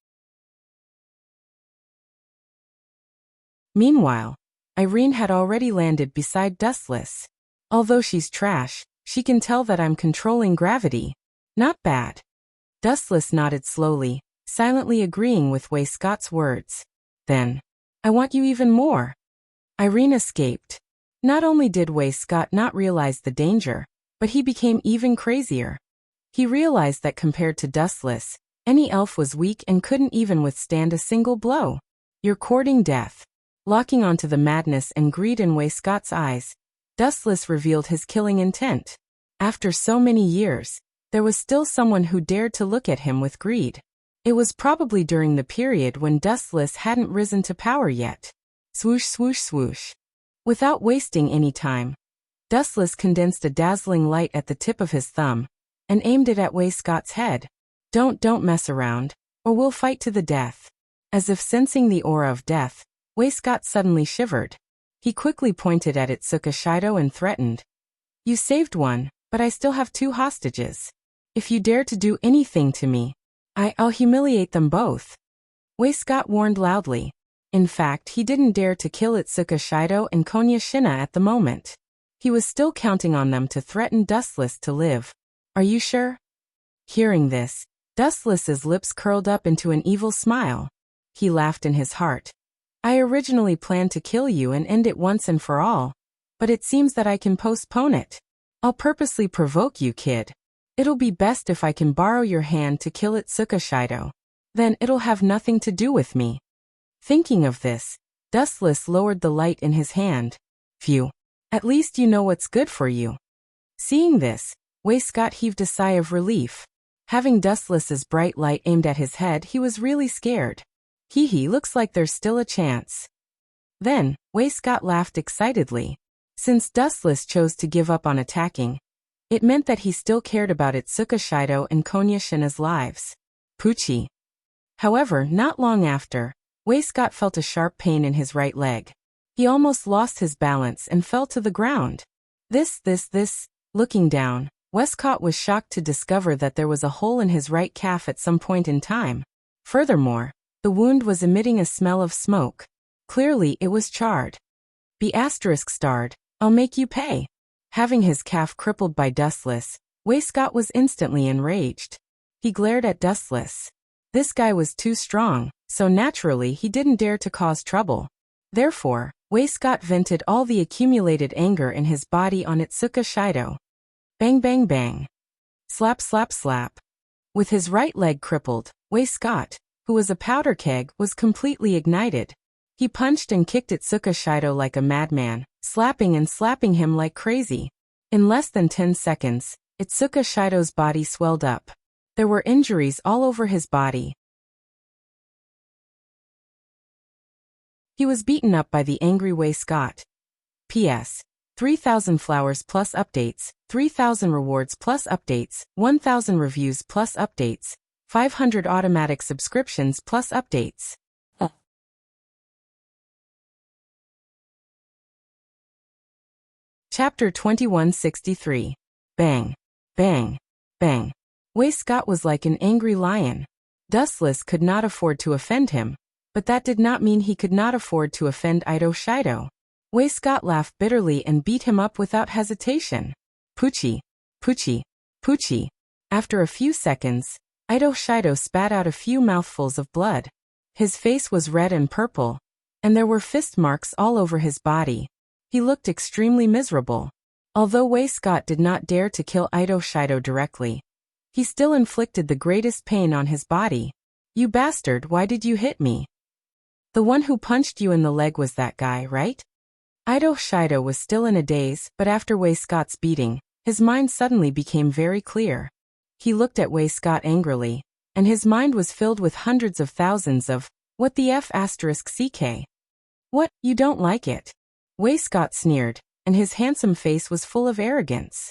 Meanwhile, Irene had already landed beside Dustless. Although she's trash, she can tell that I'm controlling gravity. Not bad. Dustless nodded slowly, silently agreeing with Way Scott's words. Then, I want you even more. Irene escaped. Not only did Way Scott not realize the danger, but he became even crazier. He realized that compared to Dustless, any elf was weak and couldn't even withstand a single blow. You're courting death. Locking onto the madness and greed in Way Scott's eyes, Dustless revealed his killing intent. After so many years, there was still someone who dared to look at him with greed. It was probably during the period when Dustless hadn't risen to power yet. Swoosh, swoosh, swoosh. Without wasting any time, Dustless condensed a dazzling light at the tip of his thumb and aimed it at Way Scott's head. Don't mess around, or we'll fight to the death. As if sensing the aura of death, Way Scott suddenly shivered. He quickly pointed at Itsuka Shido and threatened. You saved one, but I still have 2 hostages. If you dare to do anything to me, I'll humiliate them both. Way Scott warned loudly. In fact, he didn't dare to kill Itsuka Shido and Konya Shina at the moment. He was still counting on them to threaten Dustless to live. Are you sure? Hearing this, Dustless's lips curled up into an evil smile. He laughed in his heart. I originally planned to kill you and end it once and for all, but it seems that I can postpone it. I'll purposely provoke you, kid. It'll be best if I can borrow your hand to kill Itsuka Shido. Then it'll have nothing to do with me. Thinking of this, Dustless lowered the light in his hand. Phew. At least you know what's good for you. Seeing this, Way Scott heaved a sigh of relief. Having Dustless's bright light aimed at his head, he was really scared. Hee, looks like there's still a chance. Then, Way Scott laughed excitedly. Since Dustless chose to give up on attacking, it meant that he still cared about Itsuka Shido and Konya Shina's lives. Poochie. However, not long after, Way Scott felt a sharp pain in his right leg. He almost lost his balance and fell to the ground. Looking down, Westcott was shocked to discover that there was a hole in his right calf at some point in time. Furthermore, the wound was emitting a smell of smoke. Clearly, it was charred. Be *starred, I'll make you pay. Having his calf crippled by Dustless, Way Scott was instantly enraged. He glared at Dustless. This guy was too strong, so naturally he didn't dare to cause trouble. Therefore, Way Scott vented all the accumulated anger in his body on Itsuka Shido. Bang bang bang. Slap slap slap. With his right leg crippled, Way Scott, who was a powder keg, was completely ignited. He punched and kicked Itsuka Shido like a madman, slapping and slapping him like crazy. In less than 10 seconds, Itsuka Shido's body swelled up. There were injuries all over his body. He was beaten up by the angry Way Scott. P.S. 3,000 flowers plus updates, 3,000 rewards plus updates, 1,000 reviews plus updates, 500 automatic subscriptions plus updates. Chapter 2163. Bang. Bang. Bang. Way Scott was like an angry lion. Dustless could not afford to offend him, but that did not mean he could not afford to offend Ito Shido. Way Scott laughed bitterly and beat him up without hesitation. Poochie. Poochie. Poochie. After a few seconds, Ito Shido spat out a few mouthfuls of blood. His face was red and purple, and there were fist marks all over his body. He looked extremely miserable. Although Wei Scott did not dare to kill Ito Shido directly, he still inflicted the greatest pain on his body. "You bastard, why did you hit me? The one who punched you in the leg was that guy, right?" Ito Shido was still in a daze, but after Wei Scott's beating, his mind suddenly became very clear. He looked at Wei Scott angrily, and his mind was filled with hundreds of thousands of, "What the F***? What, you don't like it?" Wei Scott sneered, and his handsome face was full of arrogance.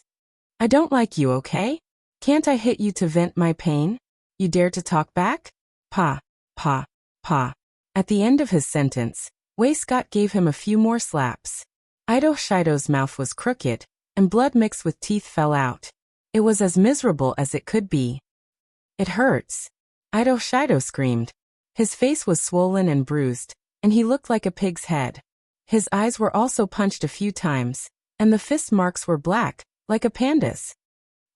"I don't like you, okay? Can't I hit you to vent my pain? You dare to talk back?" Pa, pa, pa. At the end of his sentence, Wei Scott gave him a few more slaps. Ito Shido's mouth was crooked, and blood mixed with teeth fell out. It was as miserable as it could be. "It hurts," Ito Shido screamed. His face was swollen and bruised, and he looked like a pig's head. His eyes were also punched a few times, and the fist marks were black, like a panda's.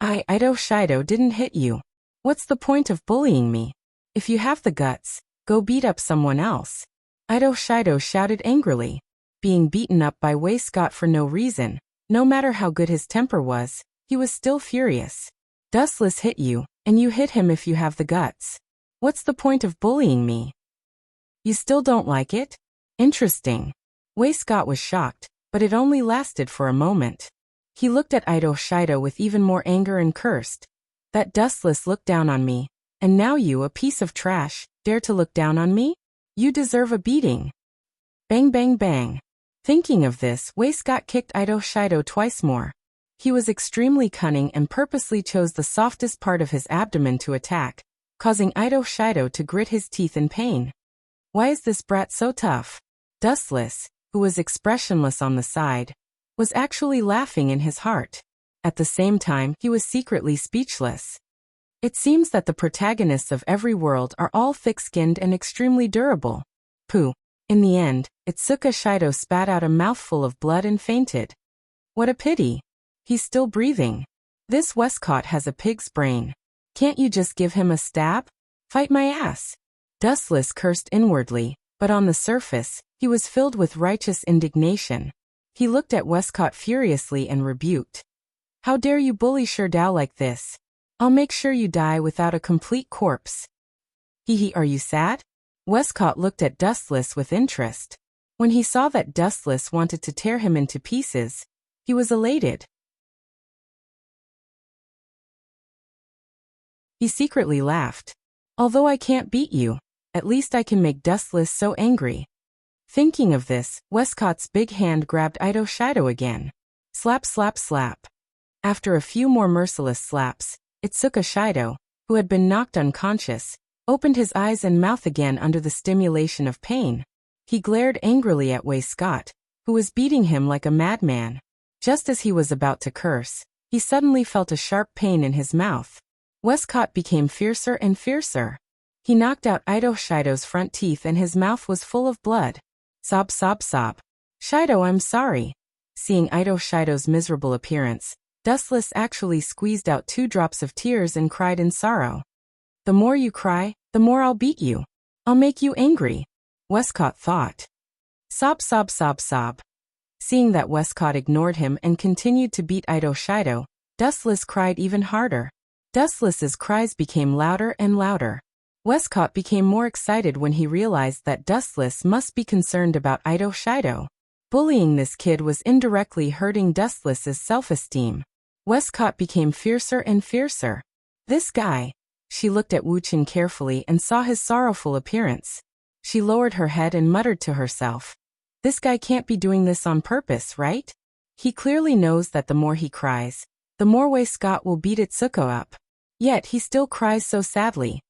Ito Shido didn't hit you. What's the point of bullying me? If you have the guts, go beat up someone else." Ito Shido shouted angrily. Being beaten up by Wei Scott for no reason, no matter how good his temper was, he was still furious. "Dustless hit you, and you hit him if you have the guts. What's the point of bullying me? You still don't like it? Interesting." Wei Scott was shocked, but it only lasted for a moment. He looked at Ito Shido with even more anger and cursed. "That Dustless looked down on me, and now you, a piece of trash, dare to look down on me? You deserve a beating." Bang bang bang. Thinking of this, Wei Scott kicked Ito Shido twice more. He was extremely cunning and purposely chose the softest part of his abdomen to attack, causing Ito Shido to grit his teeth in pain. "Why is this brat so tough?" Dustless, who was expressionless on the side, was actually laughing in his heart. At the same time, he was secretly speechless. It seems that the protagonists of every world are all thick-skinned and extremely durable. Pooh. In the end, Itsuka Shido spat out a mouthful of blood and fainted. What a pity. He's still breathing. This Westcott has a pig's brain. Can't you just give him a stab? Fight my ass. Dustless cursed inwardly, but on the surface, he was filled with righteous indignation. He looked at Westcott furiously and rebuked. "How dare you bully Sherdao like this? I'll make sure you die without a complete corpse." "Hee, are you sad?" Westcott looked at Dustless with interest. When he saw that Dustless wanted to tear him into pieces, he was elated. He secretly laughed. "Although I can't beat you, at least I can make Dustless so angry." Thinking of this, Westcott's big hand grabbed Ito Shido again. Slap slap slap. After a few more merciless slaps, Itsuka Shido, who had been knocked unconscious, opened his eyes and mouth again under the stimulation of pain. He glared angrily at Wei Scott, who was beating him like a madman. Just as he was about to curse, he suddenly felt a sharp pain in his mouth. Westcott became fiercer and fiercer. He knocked out Ito Shido's front teeth and his mouth was full of blood. Sob sob sob. "Shido, I'm sorry." Seeing Ito Shido's miserable appearance, Dustless actually squeezed out 2 drops of tears and cried in sorrow. "The more you cry, the more I'll beat you. I'll make you angry," Westcott thought. Sob sob sob sob. Seeing that Westcott ignored him and continued to beat Ito Shido, Dustless cried even harder. Dustless's cries became louder and louder. Westcott became more excited when he realized that Dustless must be concerned about Ito Shido. Bullying this kid was indirectly hurting Dustless's self-esteem. Westcott became fiercer and fiercer. "This guy." She looked at Wu Chen carefully and saw his sorrowful appearance. She lowered her head and muttered to herself. "This guy can't be doing this on purpose, right? He clearly knows that the more he cries, the more Wei Scott will beat Itsuko up. Yet he still cries so sadly.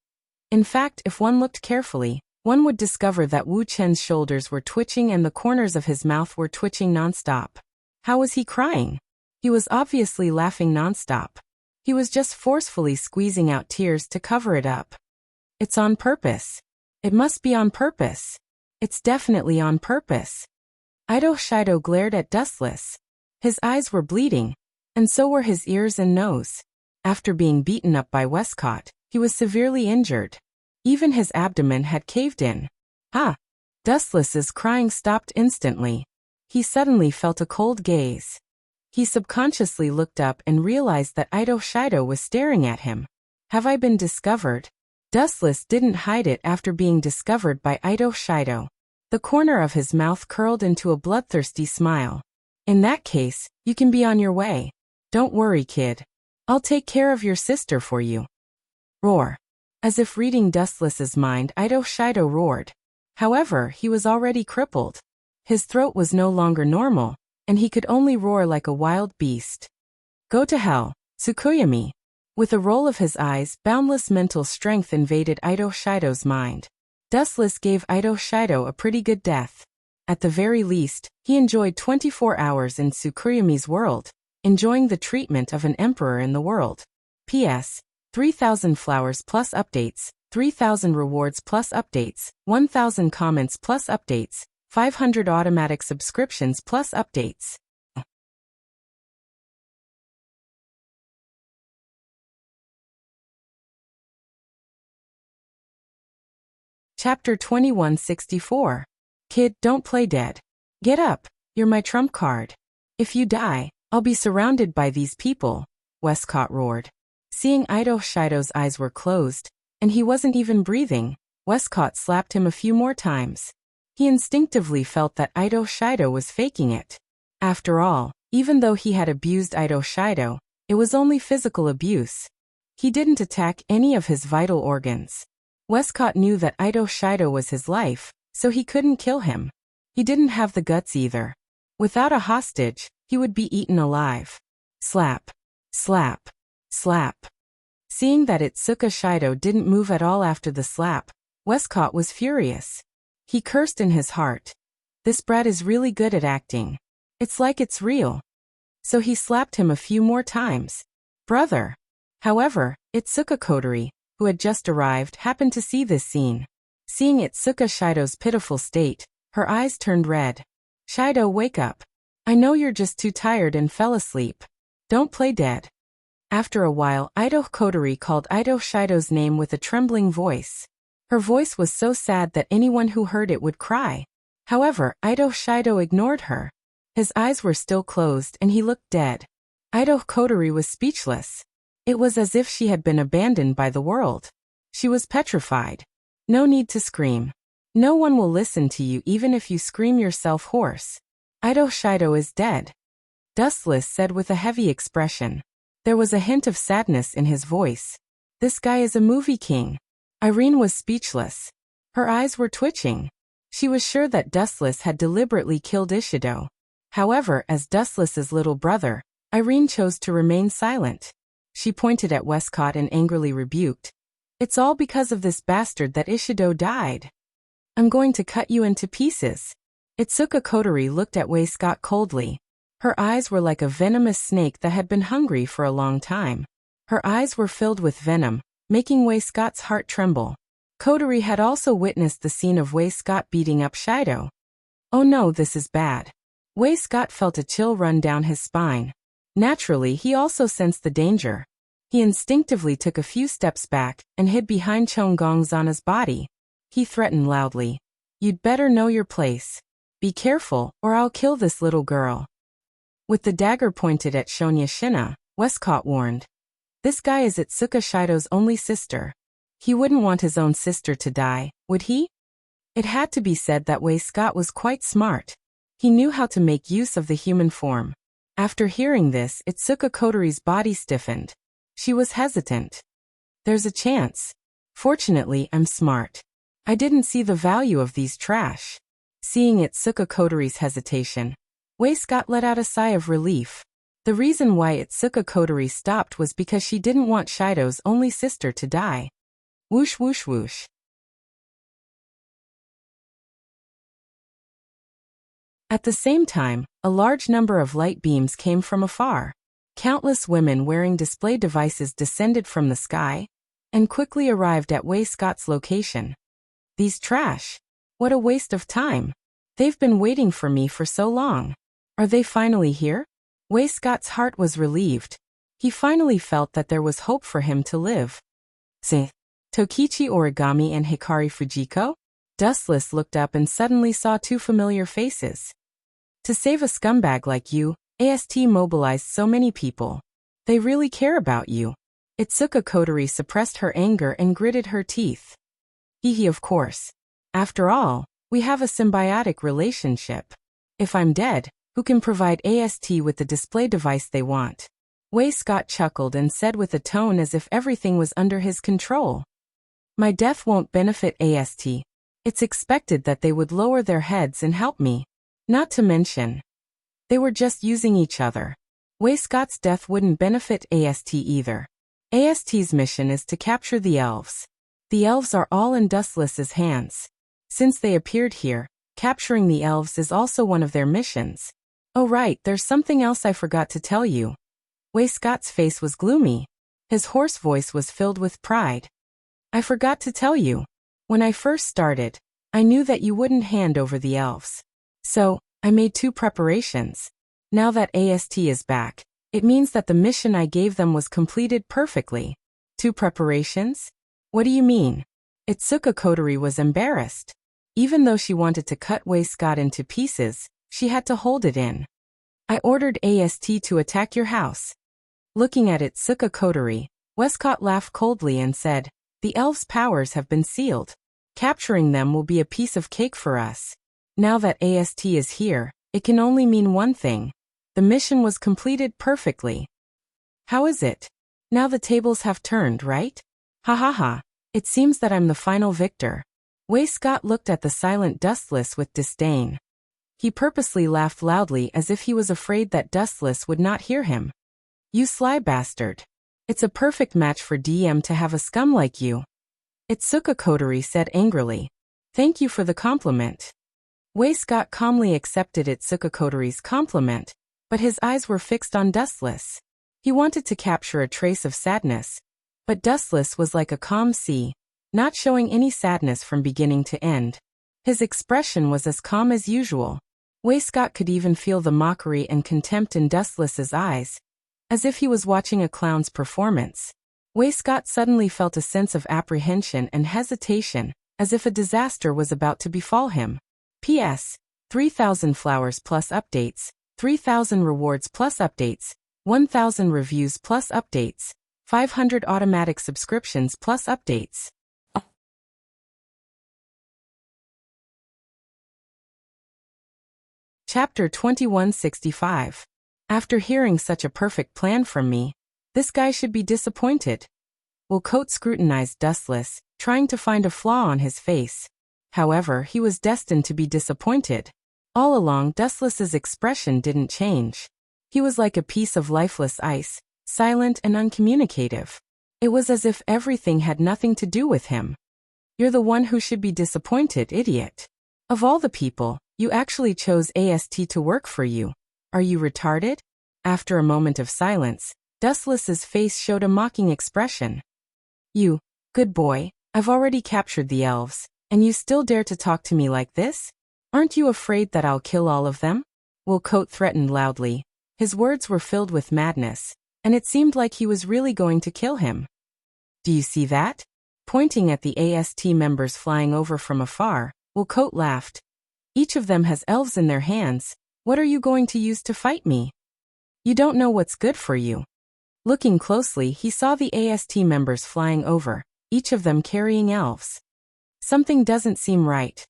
In fact, if one looked carefully, one would discover that Wu Chen's shoulders were twitching and the corners of his mouth were twitching nonstop. How was he crying? He was obviously laughing nonstop. He was just forcefully squeezing out tears to cover it up. It's on purpose. It must be on purpose. It's definitely on purpose. Ito Shido glared at Dustless. His eyes were bleeding, and so were his ears and nose. After being beaten up by Westcott, he was severely injured. Even his abdomen had caved in. Ah! Dustless's crying stopped instantly. He suddenly felt a cold gaze. He subconsciously looked up and realized that Ito Shido was staring at him. Have I been discovered? Dustless didn't hide it after being discovered by Ito Shido. The corner of his mouth curled into a bloodthirsty smile. In that case, you can be on your way. Don't worry, kid. I'll take care of your sister for you. Roar. As if reading Dustless's mind, Ito Shido roared. However, he was already crippled. His throat was no longer normal, and he could only roar like a wild beast. Go to hell, Tsukuyomi. With a roll of his eyes, boundless mental strength invaded Ito Shido's mind. Dustless gave Ito Shido a pretty good death. At the very least, he enjoyed 24 hours in Tsukuyomi's world, enjoying the treatment of an emperor in the world. P.S. 3,000 flowers plus updates, 3,000 rewards plus updates, 1,000 comments plus updates, 500 automatic subscriptions plus updates. Chapter 2164. Kid, don't play dead. Get up, you're my trump card. If you die, I'll be surrounded by these people, Westcott roared. Seeing Ito Shido's eyes were closed, and he wasn't even breathing, Westcott slapped him a few more times. He instinctively felt that Ito Shido was faking it. After all, even though he had abused Ito Shido, it was only physical abuse. He didn't attack any of his vital organs. Westcott knew that Ito Shido was his life, so he couldn't kill him. He didn't have the guts either. Without a hostage, he would be eaten alive. Slap. Slap. Slap. Seeing that Itsuka Shido didn't move at all after the slap, Westcott was furious. He cursed in his heart. This brat is really good at acting. It's like it's real. So he slapped him a few more times. Brother. However, Itsuka Kotori, who had just arrived, happened to see this scene. Seeing Itsuka Shido's pitiful state, her eyes turned red. Shido, wake up. I know you're just too tired and fell asleep. Don't play dead. After a while, Ito Kotori called Ito Shido's name with a trembling voice. Her voice was so sad that anyone who heard it would cry. However, Ito Shido ignored her. His eyes were still closed and he looked dead. Ito Kotori was speechless. It was as if she had been abandoned by the world. She was petrified. No need to scream. No one will listen to you even if you scream yourself hoarse. Ito Shido is dead. Dustless said with a heavy expression. There was a hint of sadness in his voice. This guy is a movie king. Irene was speechless. Her eyes were twitching. She was sure that Dustless had deliberately killed Ishido. However, as Dustless's little brother, Irene chose to remain silent. She pointed at Westcott and angrily rebuked. It's all because of this bastard that Ishido died. I'm going to cut you into pieces. Itsuka Kotori looked at Westcott coldly. Her eyes were like a venomous snake that had been hungry for a long time. Her eyes were filled with venom, making Westcott's heart tremble. Kotori had also witnessed the scene of Westcott beating up Shido. Oh no, this is bad. Westcott felt a chill run down his spine. Naturally, he also sensed the danger. He instinctively took a few steps back and hid behind Chongongzana's body. He threatened loudly. You'd better know your place. Be careful, or I'll kill this little girl. With the dagger pointed at Shonya Shina, Westcott warned. This guy is Itsuka Shido's only sister. He wouldn't want his own sister to die, would he? It had to be said that Westcott was quite smart. He knew how to make use of the human form. After hearing this, Itsuka Kotori's body stiffened. She was hesitant. There's a chance. Fortunately, I'm smart. I didn't see the value of these trash. Seeing Itsuka Kotori's hesitation, Westcott let out a sigh of relief. The reason why Itsuka Kotori stopped was because she didn't want Shido's only sister to die. Whoosh whoosh whoosh. At the same time, a large number of light beams came from afar. Countless women wearing display devices descended from the sky and quickly arrived at Westcott's location. These trash. What a waste of time. They've been waiting for me for so long. Are they finally here? Westcott's heart was relieved. He finally felt that there was hope for him to live. Tokichi Origami and Hikari Fujiko? Dustless looked up and suddenly saw two familiar faces. To save a scumbag like you, AST mobilized so many people. They really care about you. Itsuka Kotori suppressed her anger and gritted her teeth. Hehe, of course. After all, we have a symbiotic relationship. If I'm dead, who can provide AST with the display device they want? Wei Scott chuckled and said with a tone as if everything was under his control. My death won't benefit AST. It's expected that they would lower their heads and help me. Not to mention, they were just using each other. Wei Scott's death wouldn't benefit AST either. AST's mission is to capture the elves. The elves are all in Dustless's hands. Since they appeared here, capturing the elves is also one of their missions. Oh right, there's something else I forgot to tell you. Wei Scott's face was gloomy. His hoarse voice was filled with pride. I forgot to tell you. When I first started, I knew that you wouldn't hand over the elves. So, I made 2 preparations. Now that AST is back, it means that the mission I gave them was completed perfectly. 2 preparations? What do you mean? Itsuka Kotori was embarrassed. Even though she wanted to cut Wei Scott into pieces, she had to hold it in. I ordered AST to attack your house. Looking at Itsuka Kotori, Westcott laughed coldly and said, the elves' powers have been sealed. Capturing them will be a piece of cake for us. Now that AST is here, it can only mean one thing. The mission was completed perfectly. How is it? Now the tables have turned, right? Ha ha ha. It seems that I'm the final victor. Wei Scott looked at the silent Dustless with disdain. He purposely laughed loudly as if he was afraid that Dustless would not hear him. You sly bastard. It's a perfect match for DM to have a scum like you. Itsuka Kotori said angrily. Thank you for the compliment. Wei Scott calmly accepted Itsuka Kotori's compliment, but his eyes were fixed on Dustless. He wanted to capture a trace of sadness, but Dustless was like a calm sea, not showing any sadness from beginning to end. His expression was as calm as usual. Wei Scott could even feel the mockery and contempt in Dustless's eyes, as if he was watching a clown's performance. Wei Scott suddenly felt a sense of apprehension and hesitation, as if a disaster was about to befall him. P.S. 3,000 flowers plus updates, 3,000 rewards plus updates, 1,000 reviews plus updates, 500 automatic subscriptions plus updates. Chapter 2165. After hearing such a perfect plan from me, this guy should be disappointed. Wilcote scrutinized Dustless, trying to find a flaw on his face. However, he was destined to be disappointed. All along, Dustless's expression didn't change. He was like a piece of lifeless ice, silent and uncommunicative. It was as if everything had nothing to do with him. You're the one who should be disappointed, idiot. Of all the people, you actually chose AST to work for you. Are you retarded? After a moment of silence, Dustless's face showed a mocking expression. You, good boy, I've already captured the elves, and you still dare to talk to me like this? Aren't you afraid that I'll kill all of them? Wilcote threatened loudly. His words were filled with madness, and it seemed like he was really going to kill him. Do you see that? Pointing at the AST members flying over from afar, Wilcote laughed. Each of them has elves in their hands. What are you going to use to fight me? You don't know what's good for you. Looking closely, he saw the AST members flying over, each of them carrying elves. Something doesn't seem right.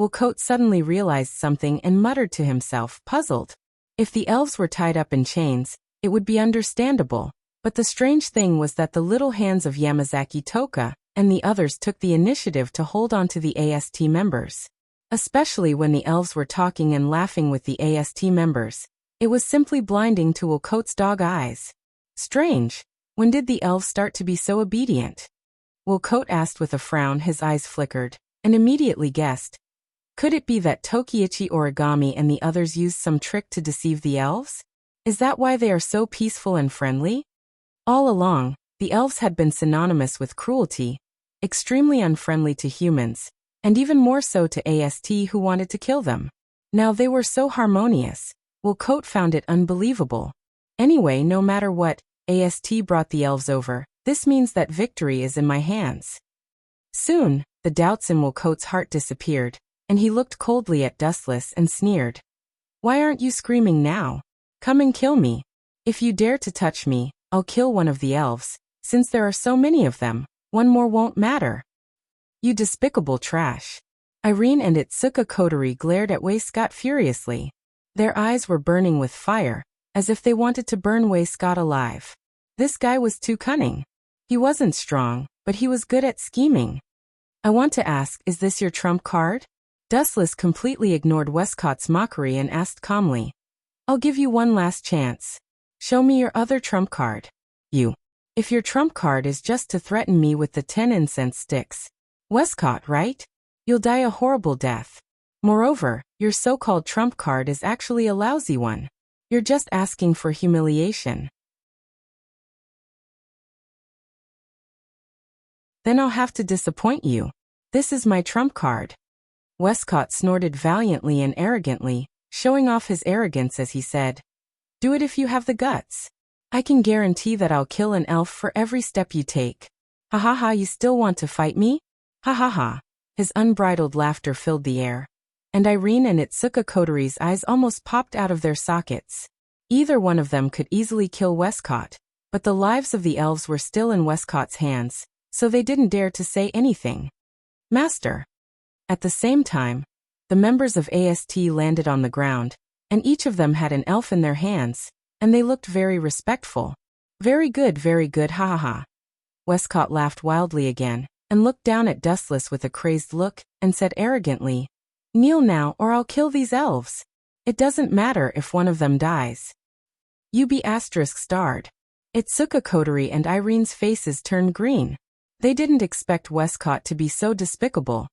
Wilcote suddenly realized something and muttered to himself, puzzled. If the elves were tied up in chains, it would be understandable, but the strange thing was that the little hands of Yamazaki Toka and the others took the initiative to hold on to the AST members. Especially when the elves were talking and laughing with the AST members. It was simply blinding to Wilcote's dog eyes. Strange. When did the elves start to be so obedient? Wilcote asked with a frown. His eyes flickered, and immediately guessed. Could it be that Tokiichi Origami and the others used some trick to deceive the elves? Is that why they are so peaceful and friendly? All along, the elves had been synonymous with cruelty, extremely unfriendly to humans, and even more so to AST who wanted to kill them. Now they were so harmonious. Wilcote found it unbelievable. Anyway, no matter what, AST brought the elves over. This means that victory is in my hands. Soon, the doubts in Wilcoat's heart disappeared, and he looked coldly at Dustless and sneered. Why aren't you screaming now? Come and kill me. If you dare to touch me, I'll kill one of the elves. Since there are so many of them, one more won't matter. You despicable trash. Irene and Itsuka Kotori glared at Waistcott furiously. Their eyes were burning with fire, as if they wanted to burn Waistcott alive. This guy was too cunning. He wasn't strong, but he was good at scheming. I want to ask, is this your trump card? Dustless completely ignored Westcott's mockery and asked calmly. I'll give you one last chance. Show me your other trump card. You. If your trump card is just to threaten me with the 10 incense sticks. Westcott, right? You'll die a horrible death. Moreover, your so-called trump card is actually a lousy one. You're just asking for humiliation. Then I'll have to disappoint you. This is my trump card. Westcott snorted valiantly and arrogantly, showing off his arrogance as he said, Do it if you have the guts. I can guarantee that I'll kill an elf for every step you take. Ha ha ha, you still want to fight me? Ha ha ha. His unbridled laughter filled the air, and Irene and Itsuka Kotori's eyes almost popped out of their sockets. Either one of them could easily kill Westcott, but the lives of the elves were still in Westcott's hands, so they didn't dare to say anything. Master. At the same time, the members of AST landed on the ground, and each of them had an elf in their hands, and they looked very respectful. Very good, ha ha ha. Westcott laughed wildly again, and looked down at Dustless with a crazed look, and said arrogantly, Kneel now or I'll kill these elves. It doesn't matter if one of them dies. You be **starred. Itsuka Kotori and Irene's faces turned green. They didn't expect Westcott to be so despicable,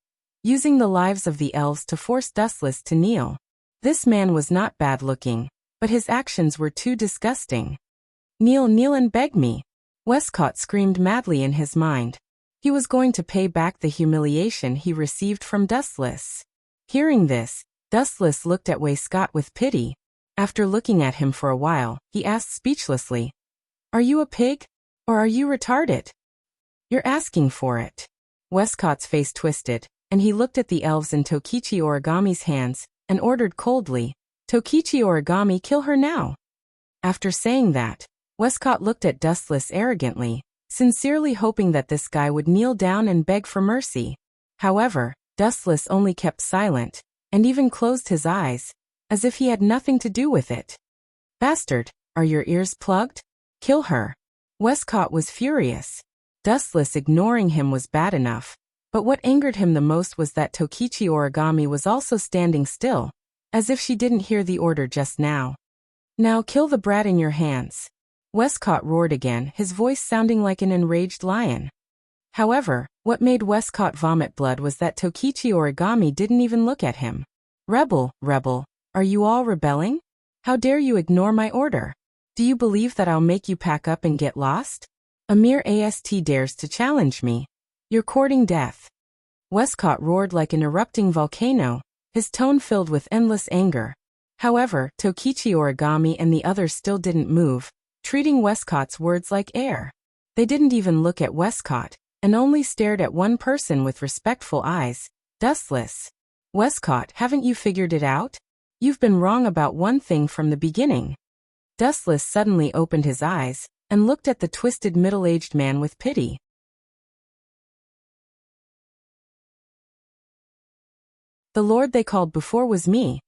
using the lives of the elves to force Dustless to kneel. This man was not bad-looking, but his actions were too disgusting. Kneel and beg me. Westcott screamed madly in his mind. He was going to pay back the humiliation he received from Dustless. Hearing this, Dustless looked at Waistcott with pity. After looking at him for a while, he asked speechlessly, Are you a pig? Or are you retarded? You're asking for it. Westcott's face twisted, and he looked at the elves in Tokichi Origami's hands, and ordered coldly, Tokichi Origami, kill her now. After saying that, Westcott looked at Dustless arrogantly, sincerely hoping that this guy would kneel down and beg for mercy. However, Dustless only kept silent, and even closed his eyes, as if he had nothing to do with it. Bastard, are your ears plugged? Kill her. Westcott was furious. Dustless ignoring him was bad enough, but what angered him the most was that Tokichi Origami was also standing still, as if she didn't hear the order just now. Now kill the brat in your hands. Westcott roared again, his voice sounding like an enraged lion. However, what made Westcott vomit blood was that Tokichi Origami didn't even look at him. Rebel, are you all rebelling? How dare you ignore my order? Do you believe that I'll make you pack up and get lost? A mere AST dares to challenge me. You're courting death. Westcott roared like an erupting volcano, his tone filled with endless anger. However, Tokichi Origami and the others still didn't move, treating Westcott's words like air. They didn't even look at Westcott, and only stared at one person with respectful eyes, Dustless. Westcott, haven't you figured it out? You've been wrong about one thing from the beginning. Dustless suddenly opened his eyes, and looked at the twisted middle-aged man with pity. The lord they called before was me.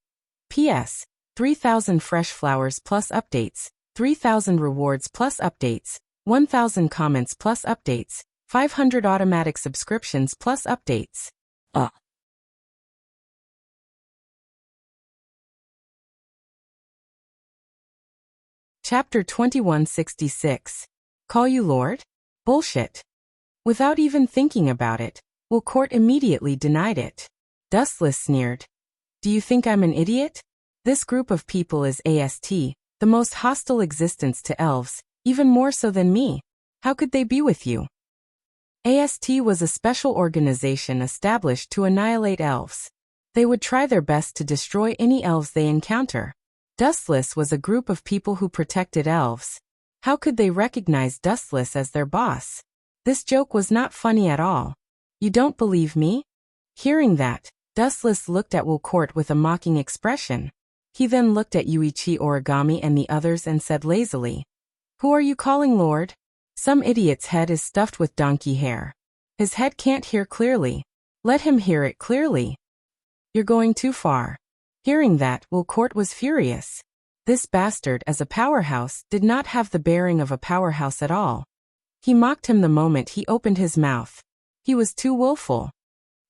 P.S. 3,000 fresh flowers plus updates, 3,000 rewards plus updates, 1,000 comments plus updates, 500 automatic subscriptions plus updates. Chapter 2166. Call you Lord? Bullshit. Without even thinking about it, Wilcourt immediately denied it. Dustless sneered. Do you think I'm an idiot? This group of people is AST, the most hostile existence to elves, even more so than me. How could they be with you? AST was a special organization established to annihilate elves. They would try their best to destroy any elves they encounter. Dustless was a group of people who protected elves. How could they recognize Dustless as their boss? This joke was not funny at all. You don't believe me? Hearing that, Dustless looked at Wilcourt with a mocking expression. He then looked at Yuichi Origami and the others and said lazily, "Who are you calling Lord? Some idiot's head is stuffed with donkey hair. His head can't hear clearly. Let him hear it clearly. You're going too far." Hearing that, Wilcourt was furious. This bastard, as a powerhouse, did not have the bearing of a powerhouse at all. He mocked him the moment he opened his mouth. He was too willful.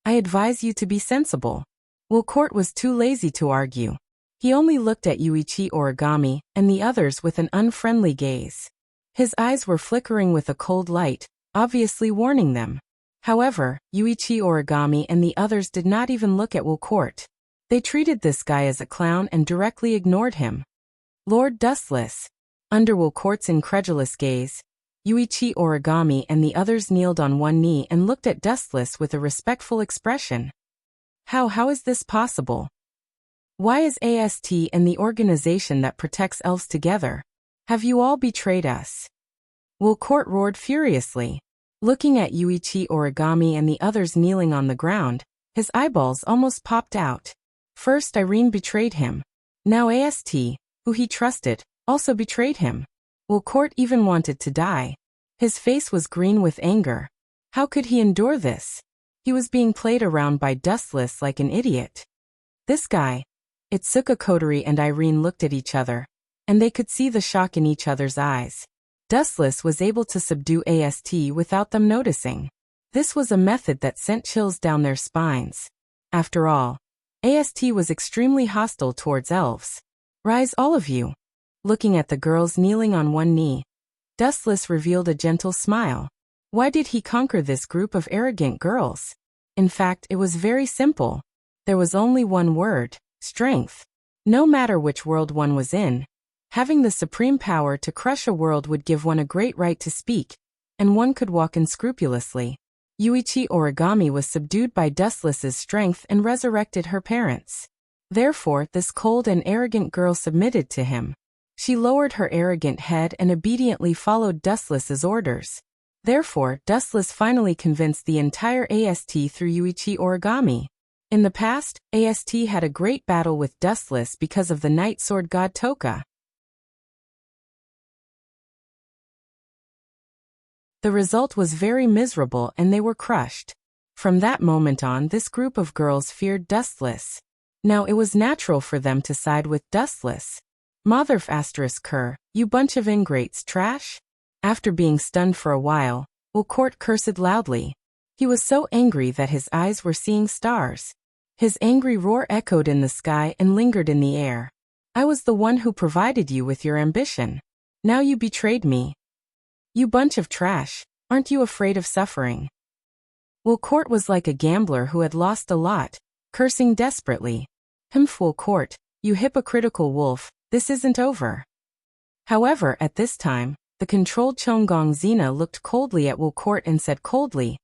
"I advise you to be sensible." Wilcourt was too lazy to argue. He only looked at Yuichi Origami and the others with an unfriendly gaze. His eyes were flickering with a cold light, obviously warning them. However, Yuichi Origami and the others did not even look at Wilcourt. They treated this guy as a clown and directly ignored him. Lord Dustless. Under Wilcourt's incredulous gaze, Yuichi Origami and the others kneeled on one knee and looked at Dustless with a respectful expression. How is this possible? Why is AST and the organization that protects elves together? Have you all betrayed us? Wilcourt roared furiously. Looking at Yuichi Origami and the others kneeling on the ground, his eyeballs almost popped out. First Irene betrayed him. Now AST, who he trusted, also betrayed him. Wilcourt even wanted to die. His face was green with anger. How could he endure this? He was being played around by Dustless like an idiot. This guy. Itsuka Kotori and Irene looked at each other, and they could see the shock in each other's eyes. Dustless was able to subdue AST without them noticing. This was a method that sent chills down their spines. After all, AST was extremely hostile towards elves. "Rise all of you." Looking at the girls kneeling on one knee, Dustless revealed a gentle smile. Why did he conquer this group of arrogant girls? In fact, it was very simple. There was only one word: strength. No matter which world one was in, having the supreme power to crush a world would give one a great right to speak, and one could walk unscrupulously. Yuichi Origami was subdued by Dustless's strength and resurrected her parents. Therefore, this cold and arrogant girl submitted to him. She lowered her arrogant head and obediently followed Dustless's orders. Therefore, Dustless finally convinced the entire AST through Yuichi Origami. In the past, AST had a great battle with Dustless because of the Night Sword God Toka. The result was very miserable and they were crushed. From that moment on, this group of girls feared Dustless. Now it was natural for them to side with Dustless. Motherf ***, you bunch of ingrates, trash. After being stunned for a while, Wilcourt cursed loudly. He was so angry that his eyes were seeing stars. His angry roar echoed in the sky and lingered in the air. "I was the one who provided you with your ambition. Now you betrayed me. You bunch of trash, aren't you afraid of suffering?" Wilcourt was like a gambler who had lost a lot, cursing desperately. Wilcourt, you hypocritical wolf, this isn't over." However, at this time, the controlled Chongong Xena looked coldly at Wilcourt and said coldly,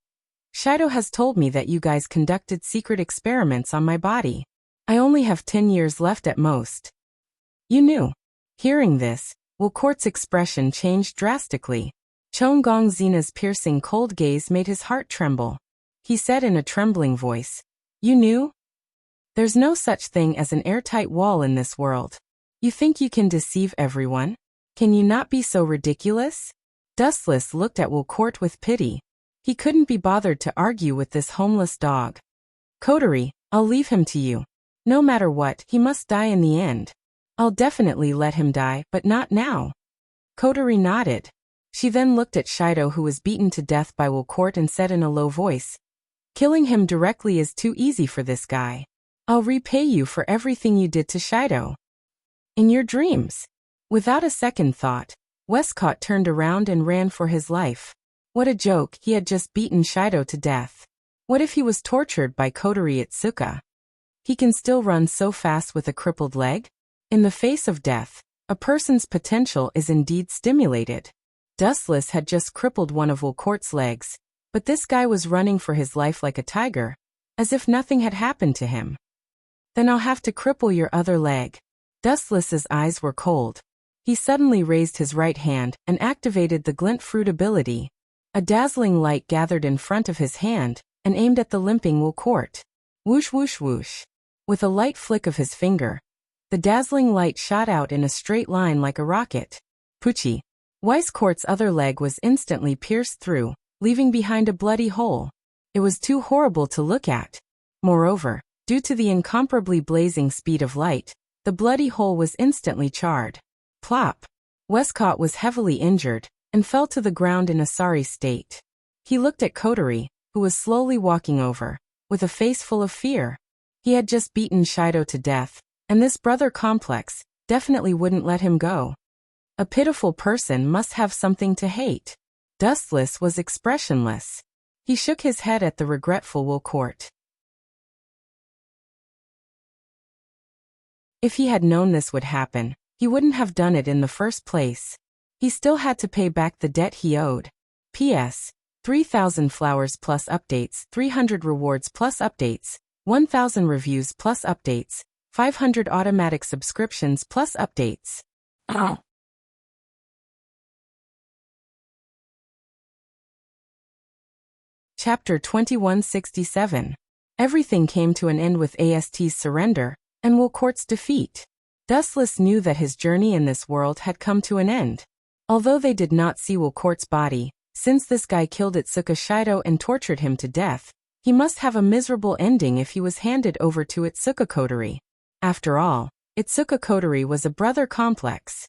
"Shido has told me that you guys conducted secret experiments on my body. I only have 10 years left at most." "You knew." Hearing this, Wilcourt's expression changed drastically. Chongong Xena's piercing cold gaze made his heart tremble. He said in a trembling voice, "You knew? There's no such thing as an airtight wall in this world. You think you can deceive everyone? Can you not be so ridiculous?" Dustless looked at Wilcourt with pity. He couldn't be bothered to argue with this homeless dog. "Kotori, I'll leave him to you. No matter what, he must die in the end." "I'll definitely let him die, but not now." Kotori nodded. She then looked at Shido, who was beaten to death by Wilcourt, and said in a low voice, "Killing him directly is too easy for this guy. I'll repay you for everything you did to Shido. In your dreams." Without a second thought, Westcott turned around and ran for his life. What a joke, he had just beaten Shido to death. What if he was tortured by Kotori Itsuka? He can still run so fast with a crippled leg? In the face of death, a person's potential is indeed stimulated. Dustless had just crippled one of Wilcourt's legs, but this guy was running for his life like a tiger, as if nothing had happened to him. "Then I'll have to cripple your other leg." Dustless's eyes were cold. He suddenly raised his right hand and activated the glint fruit ability. A dazzling light gathered in front of his hand and aimed at the limping wool court. Whoosh whoosh whoosh. With a light flick of his finger, the dazzling light shot out in a straight line like a rocket. Poochie. Weiss-Court's other leg was instantly pierced through, leaving behind a bloody hole. It was too horrible to look at. Moreover, due to the incomparably blazing speed of light, the bloody hole was instantly charred. Plop. Westcott was heavily injured and fell to the ground in a sorry state. He looked at Coterie, who was slowly walking over, with a face full of fear. He had just beaten Shido to death, and this brother complex definitely wouldn't let him go. A pitiful person must have something to hate. Dustless was expressionless. He shook his head at the regretful wool court. If he had known this would happen, he wouldn't have done it in the first place. He still had to pay back the debt he owed. P.S. 3,000 flowers plus updates, 300 rewards plus updates, 1,000 reviews plus updates, 500 automatic subscriptions plus updates. Oh. Chapter 2167. Everything came to an end with AST's surrender and Woolcourt's defeat. Dustless knew that his journey in this world had come to an end. Although they did not see Woolcourt's body, since this guy killed Itsuka Shido and tortured him to death, he must have a miserable ending if he was handed over to Itsuka Coterie. After all, Itsuka Coterie was a brother complex.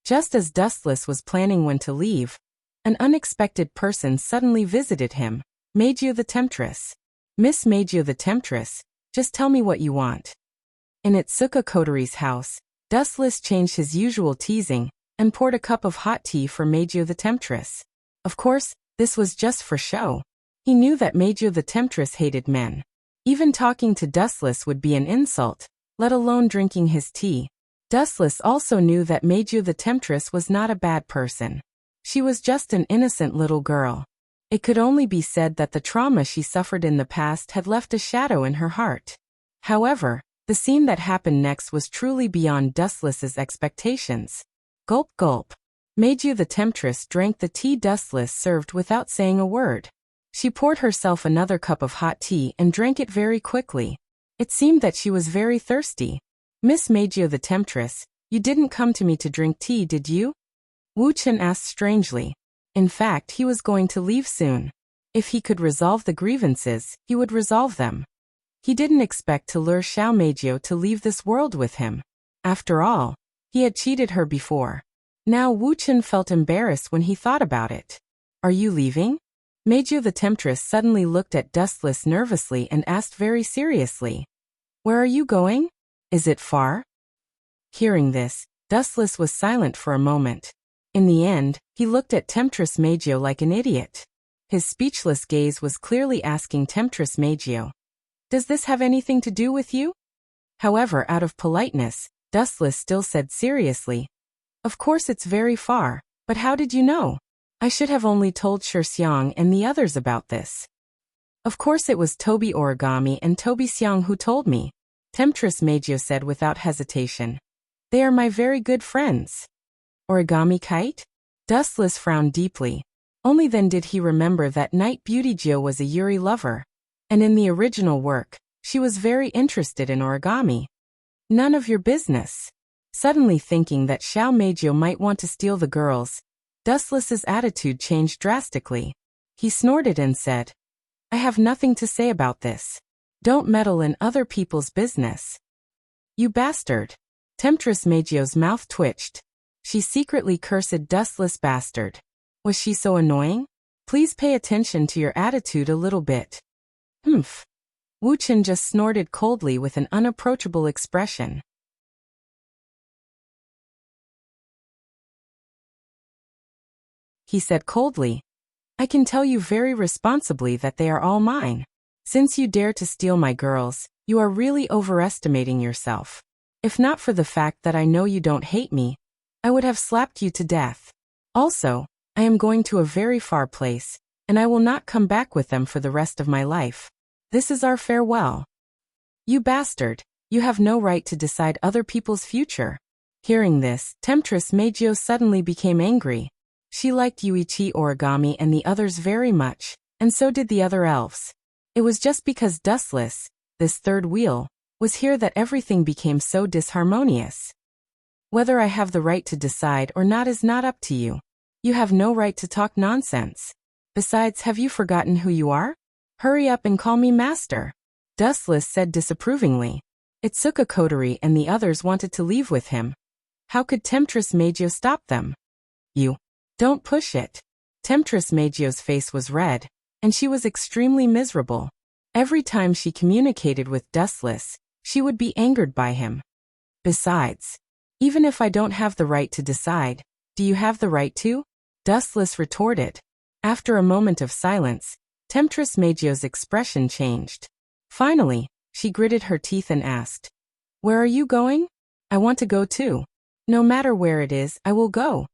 Just as Dustless was planning when to leave, an unexpected person suddenly visited him, Meijio the Temptress. Miss Meijio the Temptress, just tell me what you want. In Itsuka Coterie's house, Dustless changed his usual teasing and poured a cup of hot tea for Meijio the Temptress. Of course, this was just for show. He knew that Meijio the Temptress hated men. Even talking to Dustless would be an insult, let alone drinking his tea. Dustless also knew that Meijio the Temptress was not a bad person. She was just an innocent little girl. It could only be said that the trauma she suffered in the past had left a shadow in her heart. However, the scene that happened next was truly beyond Dustless's expectations. Gulp gulp. Meijio the Temptress drank the tea Dustless served without saying a word. She poured herself another cup of hot tea and drank it very quickly. It seemed that she was very thirsty. Miss Meijio the Temptress, you didn't come to me to drink tea, did you? Wu Chen asked strangely. In fact, he was going to leave soon. If he could resolve the grievances, he would resolve them. He didn't expect to lure Xiao Meijio to leave this world with him. After all, he had cheated her before. Now Wu Chen felt embarrassed when he thought about it. Are you leaving? Meijio the Temptress suddenly looked at Dustless nervously and asked very seriously. Where are you going? Is it far? Hearing this, Dustless was silent for a moment. In the end, he looked at Temptress Meijio like an idiot. His speechless gaze was clearly asking Temptress Meijio, does this have anything to do with you? However, out of politeness, Dustless still said seriously, of course it's very far, but how did you know? I should have only told Shixiang and the others about this. Of course it was Toby Origami and Toby Xiang who told me, Temptress Meijio said without hesitation. They are my very good friends. Origami Kite? Dustless frowned deeply. Only then did he remember that Night Beauty Jiu was a Yuri lover. And in the original work, she was very interested in origami. None of your business. Suddenly thinking that Xiao Meijio might want to steal the girls, Dustless's attitude changed drastically. He snorted and said, I have nothing to say about this. Don't meddle in other people's business. You bastard. Temptress Meijio's mouth twitched. She secretly cursed Dustless bastard. Was she so annoying? Please pay attention to your attitude a little bit. Humph. Wu Chen just snorted coldly with an unapproachable expression. He said coldly, I can tell you very responsibly that they are all mine. Since you dare to steal my girls, you are really overestimating yourself. If not for the fact that I know you don't hate me, I would have slapped you to death. Also, I am going to a very far place, and I will not come back with them for the rest of my life. This is our farewell. You bastard, you have no right to decide other people's future. Hearing this, Temptress Meijio suddenly became angry. She liked Yuichi Origami and the others very much, and so did the other elves. It was just because Dustless, this third wheel, was here that everything became so disharmonious. Whether I have the right to decide or not is not up to you. You have no right to talk nonsense. Besides, have you forgotten who you are? Hurry up and call me master. Dustless said disapprovingly. Itsuka Kotori and the others wanted to leave with him. How could Temptress Meijio stop them? You. Don't push it. Temptress Meijio's face was red, and she was extremely miserable. Every time she communicated with Dustless, she would be angered by him. Besides, even if I don't have the right to decide, do you have the right to? Dustless retorted. After a moment of silence, Temptress Meijio's expression changed. Finally, she gritted her teeth and asked, "Where are you going?" "I want to go too. No matter where it is, I will go."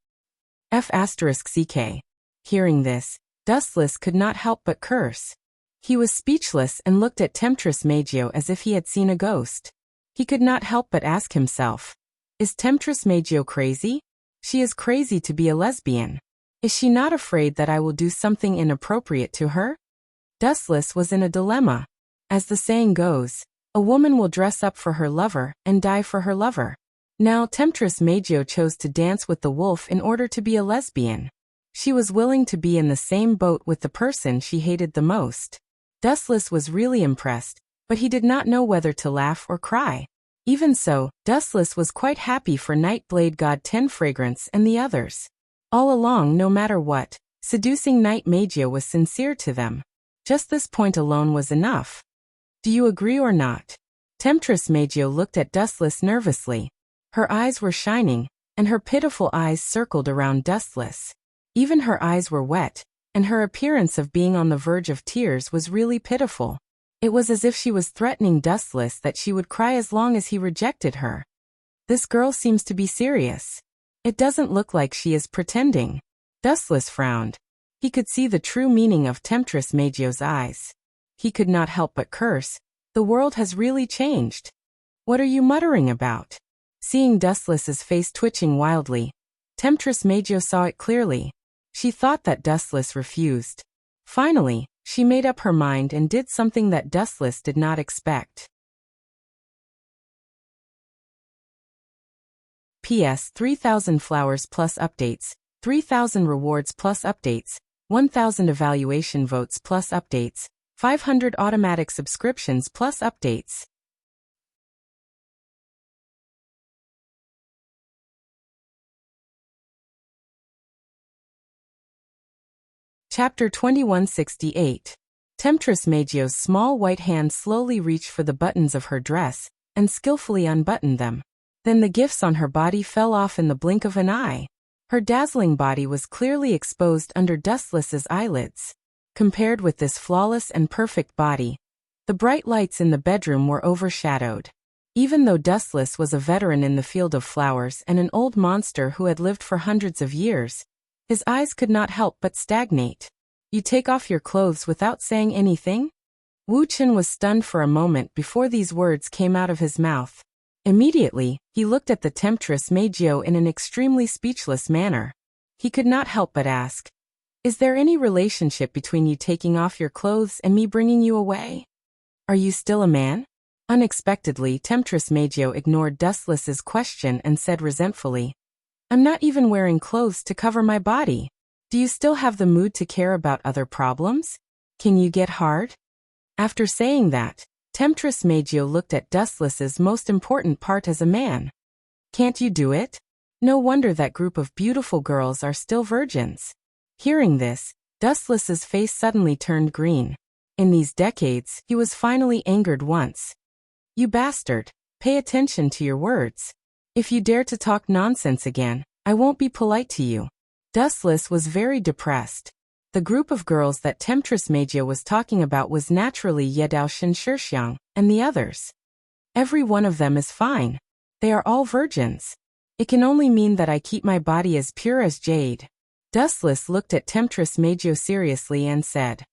F***CK. Hearing this, Dustless could not help but curse. He was speechless and looked at Temptress Meijio as if he had seen a ghost. He could not help but ask himself, is Temptress Meijio crazy? She is crazy to be a lesbian. Is she not afraid that I will do something inappropriate to her? Dustless was in a dilemma. As the saying goes, a woman will dress up for her lover and die for her lover. Now Temptress Meijio chose to dance with the wolf in order to be a lesbian. She was willing to be in the same boat with the person she hated the most. Dustless was really impressed, but he did not know whether to laugh or cry. Even so, Dustless was quite happy for Nightblade God 10 Fragrance and the others. All along, no matter what, seducing Night Meijio was sincere to them. Just this point alone was enough. Do you agree or not? Temptress Meijio looked at Dustless nervously. Her eyes were shining, and her pitiful eyes circled around Dustless. Even her eyes were wet, and her appearance of being on the verge of tears was really pitiful. It was as if she was threatening Dustless that she would cry as long as he rejected her. This girl seems to be serious. It doesn't look like she is pretending. Dustless frowned. He could see the true meaning of Temptress Meijio's eyes. He could not help but curse. The world has really changed. What are you muttering about? Seeing Dustless's face twitching wildly, Temptress Meijio saw it clearly. She thought that Dustless refused. Finally, she made up her mind and did something that Dustless did not expect. PS 3,000 flowers plus updates, 3,000 rewards plus updates, 1,000 evaluation votes plus updates, 500 automatic subscriptions plus updates. Chapter 2168. Temptress Meijio's small white hand slowly reached for the buttons of her dress and skillfully unbuttoned them. Then the gifts on her body fell off in the blink of an eye. Her dazzling body was clearly exposed under Dustless's eyelids. Compared with this flawless and perfect body, the bright lights in the bedroom were overshadowed. Even though Dustless was a veteran in the field of flowers and an old monster who had lived for hundreds of years, his eyes could not help but stagnate. You take off your clothes without saying anything? Wu Chen was stunned for a moment before these words came out of his mouth. Immediately, he looked at the Temptress Meijio in an extremely speechless manner. He could not help but ask, is there any relationship between you taking off your clothes and me bringing you away? Are you still a man? Unexpectedly, Temptress Meijio ignored Dustless's question and said resentfully, I'm not even wearing clothes to cover my body. Do you still have the mood to care about other problems? Can you get hard? After saying that, Temptress Meijio looked at Dustless's most important part as a man. Can't you do it? No wonder that group of beautiful girls are still virgins. Hearing this, Dustless's face suddenly turned green. In these decades, he was finally angered once. You bastard, pay attention to your words. If you dare to talk nonsense again, I won't be polite to you. Dustless was very depressed. The group of girls that Temptress Meijio was talking about was naturally Yedao Shinshirxiang and the others. Every one of them is fine. They are all virgins. It can only mean that I keep my body as pure as jade. Dustless looked at Temptress Meijio seriously and said,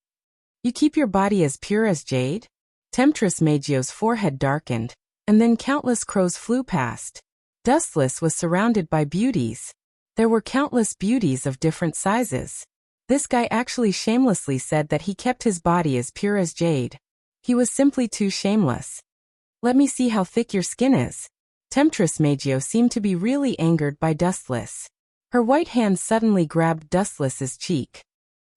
You keep your body as pure as jade? Temptress Meijio's forehead darkened, and then countless crows flew past. Dustless was surrounded by beauties. There were countless beauties of different sizes. This guy actually shamelessly said that he kept his body as pure as jade. He was simply too shameless. Let me see how thick your skin is. Temptress Magio seemed to be really angered by Dustless. Her white hand suddenly grabbed Dustless's cheek.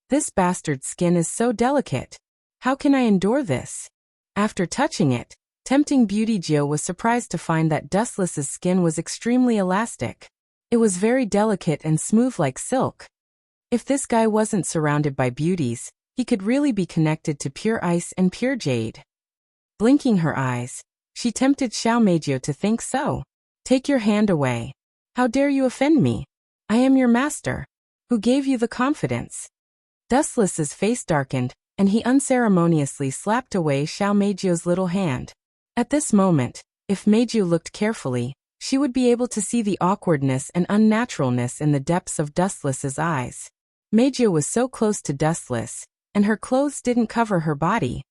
This bastard's skin is so delicate. How can I endure this? After touching it, tempting beauty Gio was surprised to find that Dustless's skin was extremely elastic. It was very delicate and smooth like silk. If this guy wasn't surrounded by beauties, he could really be connected to pure ice and pure jade. Blinking her eyes, she tempted Xiao Meijio to think so. Take your hand away. How dare you offend me? I am your master. Who gave you the confidence? Dustless's face darkened, and he unceremoniously slapped away Xiao Meijio's little hand. At this moment, if Meijio looked carefully, she would be able to see the awkwardness and unnaturalness in the depths of Dustless's eyes. Meijio was so close to Dustless, and her clothes didn't cover her body.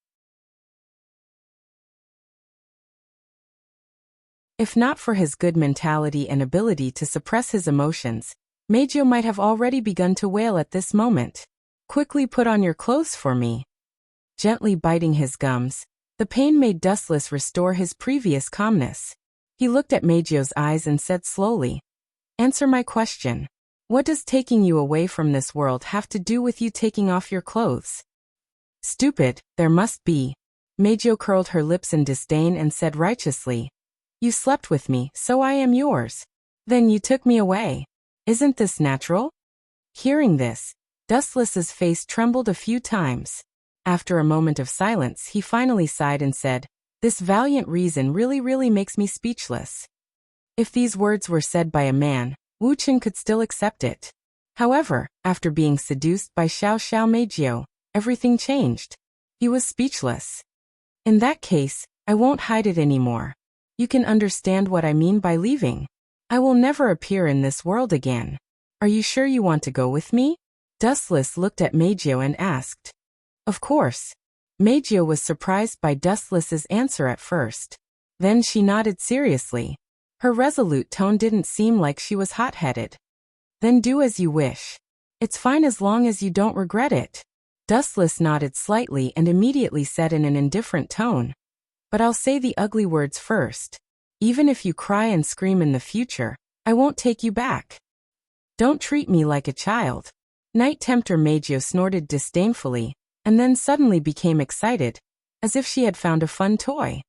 If not for his good mentality and ability to suppress his emotions, Meijio might have already begun to wail at this moment. Quickly put on your clothes for me. Gently biting his gums, the pain made Dustless restore his previous calmness. He looked at Meijio's eyes and said slowly, "Answer my question. What does taking you away from this world have to do with you taking off your clothes?" Stupid, there must be. Meijio curled her lips in disdain and said righteously, "You slept with me, so I am yours. Then you took me away. Isn't this natural?" Hearing this, Dustless's face trembled a few times. After a moment of silence, he finally sighed and said, "This valiant reason really makes me speechless." If these words were said by a man, Wu Chen could still accept it. However, after being seduced by Xiao Meijio, everything changed. He was speechless. In that case, I won't hide it anymore. You can understand what I mean by leaving. I will never appear in this world again. Are you sure you want to go with me? Dustless looked at Meijio and asked. Of course. Meijio was surprised by Dustless's answer at first. Then she nodded seriously. Her resolute tone didn't seem like she was hot-headed. Then do as you wish. It's fine as long as you don't regret it. Dustless nodded slightly and immediately said in an indifferent tone, "But I'll say the ugly words first. Even if you cry and scream in the future, I won't take you back. Don't treat me like a child." Night Tempter Meijio snorted disdainfully, and then suddenly became excited, as if she had found a fun toy.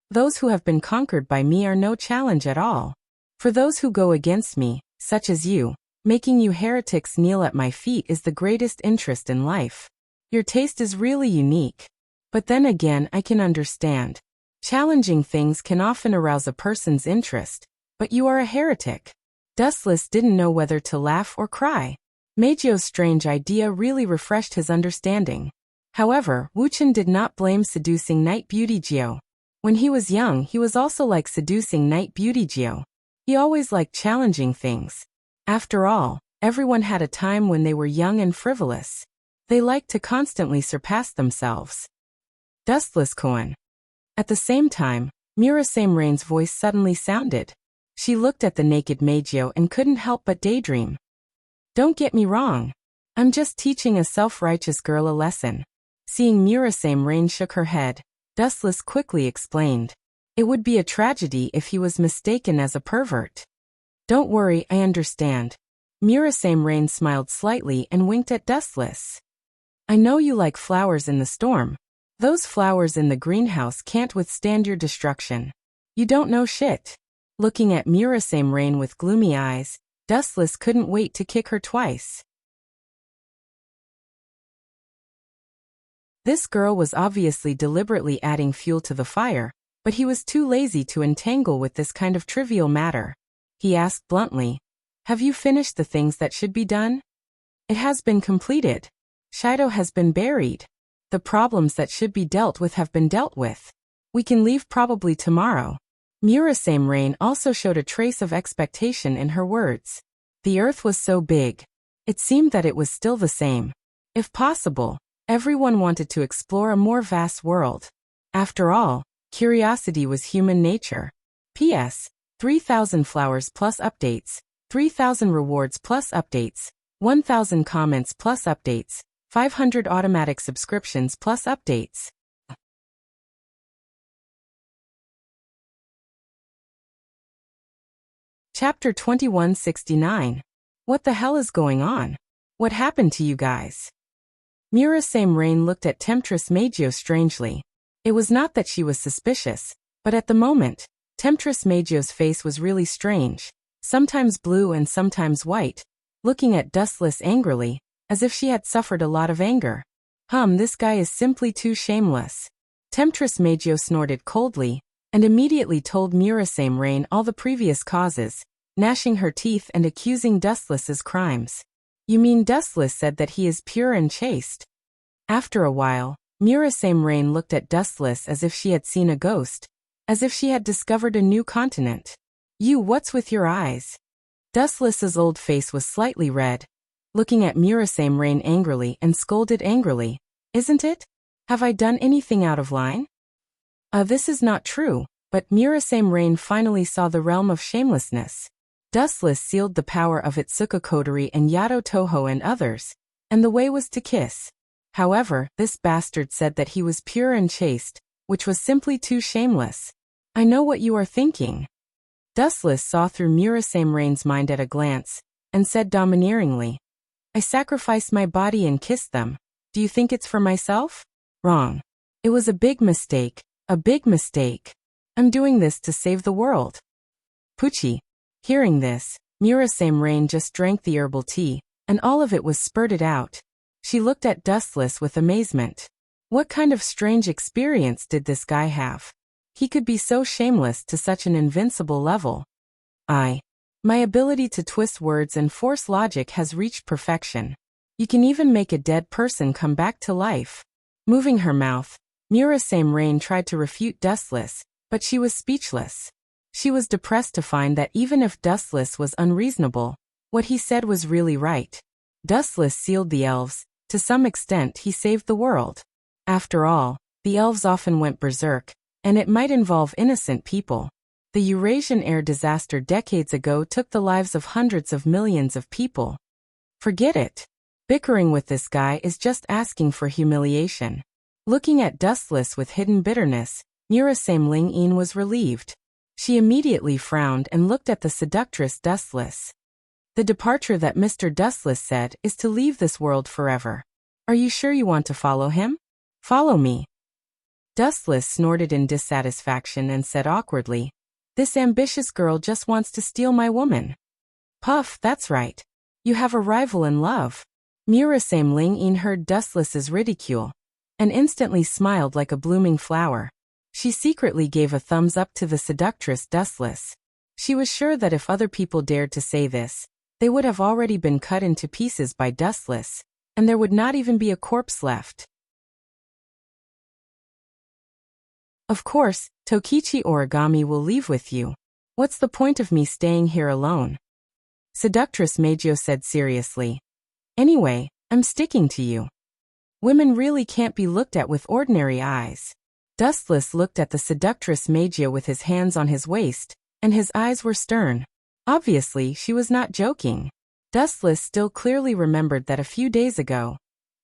Those who have been conquered by me are no challenge at all. For those who go against me, such as you, making you heretics kneel at my feet is the greatest interest in life. Your taste is really unique. But then again, I can understand. Challenging things can often arouse a person's interest, but you are a heretic. Dustless didn't know whether to laugh or cry. Meijio's strange idea really refreshed his understanding. However, Wu Chen did not blame seducing Night Beauty Gio. When he was young, he was also like seducing Night Beauty Gio. He always liked challenging things. After all, everyone had a time when they were young and frivolous. They liked to constantly surpass themselves. Dustless Koan. At the same time, Murasame Rain's voice suddenly sounded. She looked at the naked Meijio and couldn't help but daydream. Don't get me wrong. I'm just teaching a self-righteous girl a lesson. Seeing Murasame Rain shook her head, Dustless quickly explained. It would be a tragedy if he was mistaken as a pervert. Don't worry, I understand. Murasame Rain smiled slightly and winked at Dustless. I know you like flowers in the storm. Those flowers in the greenhouse can't withstand your destruction. You don't know shit. Looking at Murasame Rain with gloomy eyes, Dustless couldn't wait to kick her twice. This girl was obviously deliberately adding fuel to the fire, but he was too lazy to entangle with this kind of trivial matter. He asked bluntly, "Have you finished the things that should be done?" "It has been completed. Shido has been buried. The problems that should be dealt with have been dealt with. We can leave probably tomorrow." Murasame Rain also showed a trace of expectation in her words. The earth was so big. It seemed that it was still the same. If possible, everyone wanted to explore a more vast world. After all, curiosity was human nature. P.S. 3,000 flowers plus updates, 3,000 rewards plus updates, 1,000 comments plus updates, 500 automatic subscriptions plus updates. Chapter 2169. What the hell is going on? What happened to you guys? Murasame Rain looked at Temptress Magio strangely. It was not that she was suspicious, but at the moment, Temptress Magio's face was really strange, sometimes blue and sometimes white, looking at Dustless angrily, as if she had suffered a lot of anger. This guy is simply too shameless. Temptress Magio snorted coldly, and immediately told Murasame Rain all the previous causes, gnashing her teeth and accusing Dustless's crimes. You mean Dustless said that he is pure and chaste? After a while, Murasame Rain looked at Dustless as if she had seen a ghost, as if she had discovered a new continent. What's with your eyes? Dustless's old face was slightly red, looking at Murasame Rain angrily and scolded angrily. Isn't it? Have I done anything out of line? This is not true, but Murasame Rain finally saw the realm of shamelessness. Dustless sealed the power of Itsuka Kodori and Yato Toho and others, and the way was to kiss. However, this bastard said that he was pure and chaste, which was simply too shameless. I know what you are thinking. Dustless saw through Murasame Rain's mind at a glance, and said domineeringly, I sacrificed my body and kissed them. Do you think it's for myself? Wrong. It was a big mistake, a big mistake. I'm doing this to save the world. Pucci. Hearing this, Murasame Rain just drank the herbal tea, and all of it was spurted out. She looked at Dustless with amazement. What kind of strange experience did this guy have? He could be so shameless to such an invincible level. My ability to twist words and force logic has reached perfection. You can even make a dead person come back to life. Moving her mouth, Murasame Rain tried to refute Dustless, but she was speechless. She was depressed to find that even if Dustless was unreasonable, what he said was really right. Dustless sealed the elves. To some extent he saved the world. After all, the elves often went berserk, and it might involve innocent people. The Eurasian air disaster decades ago took the lives of hundreds of millions of people. Forget it. Bickering with this guy is just asking for humiliation. Looking at Dustless with hidden bitterness, Murasame Ling-in was relieved. She immediately frowned and looked at the seductress Dustless. The departure that Mr. Dustless said is to leave this world forever. Are you sure you want to follow him? Follow me. Dustless snorted in dissatisfaction and said awkwardly, This ambitious girl just wants to steal my woman. Puff, that's right. You have a rival in love. Murasame Ling-in heard Dustless's ridicule, and instantly smiled like a blooming flower. She secretly gave a thumbs up to the seductress Dustless. She was sure that if other people dared to say this, they would have already been cut into pieces by Dustless, and there would not even be a corpse left. Of course, Tokichi Origami will leave with you. What's the point of me staying here alone? Seductress Magio said seriously. Anyway, I'm sticking to you. Women really can't be looked at with ordinary eyes. Dustless looked at the seductress Magio with his hands on his waist, and his eyes were stern. Obviously, she was not joking. Dustless still clearly remembered that a few days ago,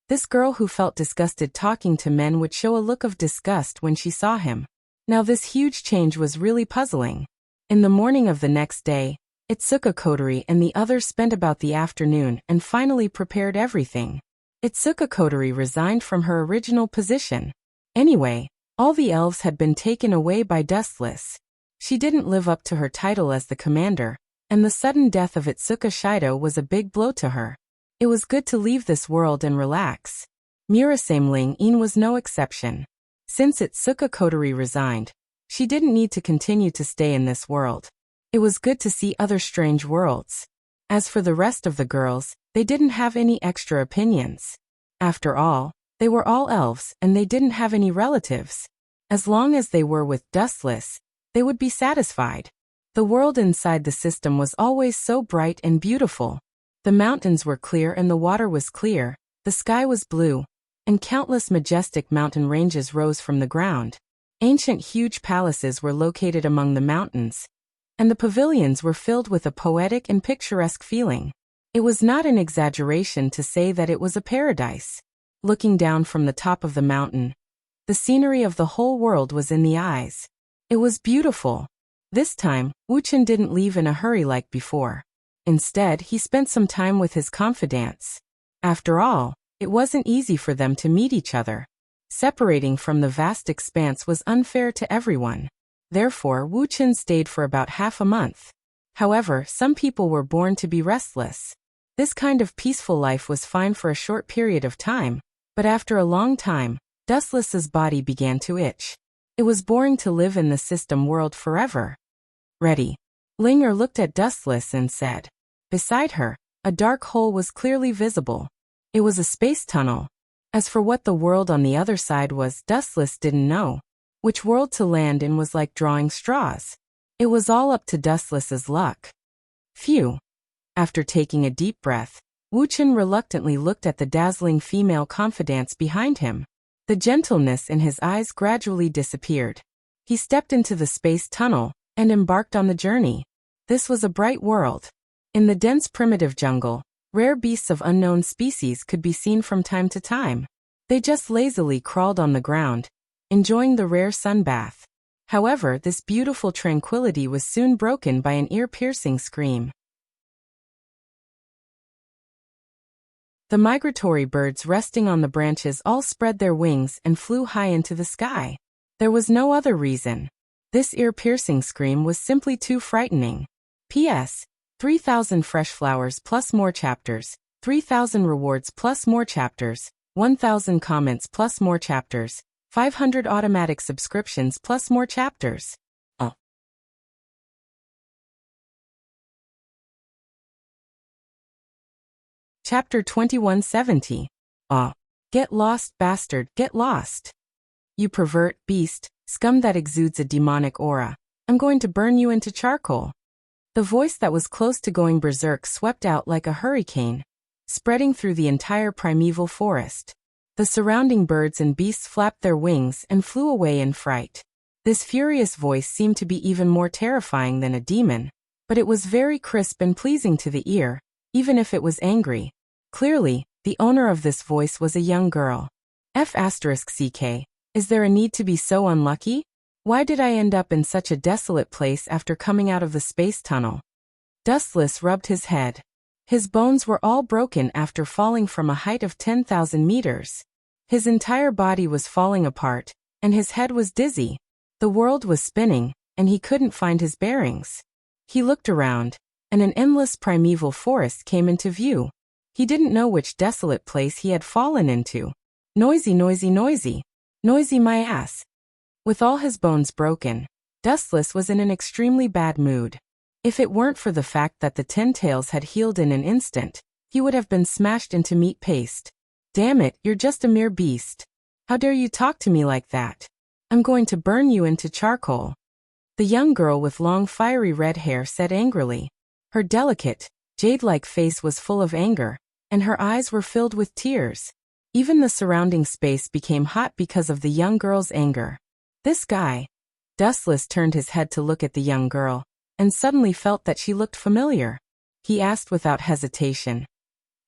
this girl who felt disgusted talking to men would show a look of disgust when she saw him. Now this huge change was really puzzling. In the morning of the next day, Itsuka Kodori and the others spent about the afternoon and finally prepared everything. Itsuka Kodori resigned from her original position. Anyway, all the elves had been taken away by Dustless. She didn't live up to her title as the commander, and the sudden death of Itsuka Shido was a big blow to her. It was good to leave this world and relax. Murasame Ling-in was no exception. Since Itsuka Kodori resigned, she didn't need to continue to stay in this world. It was good to see other strange worlds. As for the rest of the girls, they didn't have any extra opinions. After all, they were all elves and they didn't have any relatives. As long as they were with Dustless, they would be satisfied. The world inside the system was always so bright and beautiful. The mountains were clear and the water was clear, the sky was blue, and countless majestic mountain ranges rose from the ground. Ancient huge palaces were located among the mountains. and the pavilions were filled with a poetic and picturesque feeling. It was not an exaggeration to say that it was a paradise. Looking down from the top of the mountain, the scenery of the whole world was in the eyes. It was beautiful. This time, Wu Chen didn't leave in a hurry like before. Instead, he spent some time with his confidants. After all, it wasn't easy for them to meet each other. Separating from the vast expanse was unfair to everyone. Therefore, Wu Chen stayed for about half a month. However, some people were born to be restless. This kind of peaceful life was fine for a short period of time, but after a long time, Dustless's body began to itch. It was boring to live in the system world forever. Ready. Linger looked at Dustless and said. Beside her, a dark hole was clearly visible. It was a space tunnel. As for what the world on the other side was, Dustless didn't know. Which world to land in was like drawing straws. It was all up to Dustless's luck. Phew. After taking a deep breath, Wu Chen reluctantly looked at the dazzling female confidants behind him. The gentleness in his eyes gradually disappeared. He stepped into the space tunnel and embarked on the journey. This was a bright world. In the dense primitive jungle, rare beasts of unknown species could be seen from time to time. They just lazily crawled on the ground, enjoying the rare sun bath. However, this beautiful tranquility was soon broken by an ear-piercing scream. The migratory birds resting on the branches all spread their wings and flew high into the sky. There was no other reason. This ear-piercing scream was simply too frightening. P.S. 3,000 fresh flowers plus more chapters, 3,000 rewards plus more chapters, 1,000 comments plus more chapters, 500 automatic subscriptions plus more chapters. Chapter 2170. Get lost, bastard, get lost. You pervert, beast, scum that exudes a demonic aura. I'm going to burn you into charcoal. The voice that was close to going berserk swept out like a hurricane, spreading through the entire primeval forest. The surrounding birds and beasts flapped their wings and flew away in fright. This furious voice seemed to be even more terrifying than a demon, but it was very crisp and pleasing to the ear, even if it was angry. Clearly, the owner of this voice was a young girl. F***ck, is there a need to be so unlucky? Why did I end up in such a desolate place after coming out of the space tunnel? Dustless rubbed his head. His bones were all broken after falling from a height of 10,000 meters. His entire body was falling apart, and his head was dizzy. The world was spinning, and he couldn't find his bearings. He looked around, and an endless primeval forest came into view. He didn't know which desolate place he had fallen into. Noisy, noisy, noisy. Noisy my ass. With all his bones broken, Dustless was in an extremely bad mood. If it weren't for the fact that the 10 tails had healed in an instant, he would have been smashed into meat paste. Damn it, you're just a mere beast. How dare you talk to me like that? I'm going to burn you into charcoal. The young girl with long fiery red hair said angrily. Her delicate, jade-like face was full of anger, and her eyes were filled with tears. Even the surrounding space became hot because of the young girl's anger. This guy. Dustless turned his head to look at the young girl, and suddenly felt that she looked familiar. He asked without hesitation.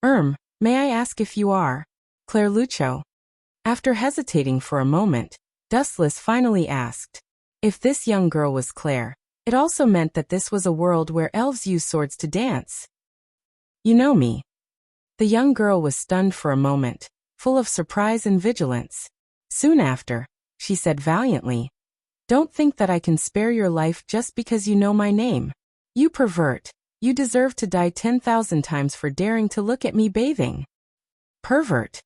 May I ask if you are Claire Lucho? After hesitating for a moment, Dustless finally asked. If this young girl was Claire, it also meant that this was a world where elves use swords to dance. You know me. The young girl was stunned for a moment, full of surprise and vigilance. Soon after, she said valiantly, Don't think that I can spare your life just because you know my name. You pervert, you deserve to die 10,000 times for daring to look at me bathing. Pervert.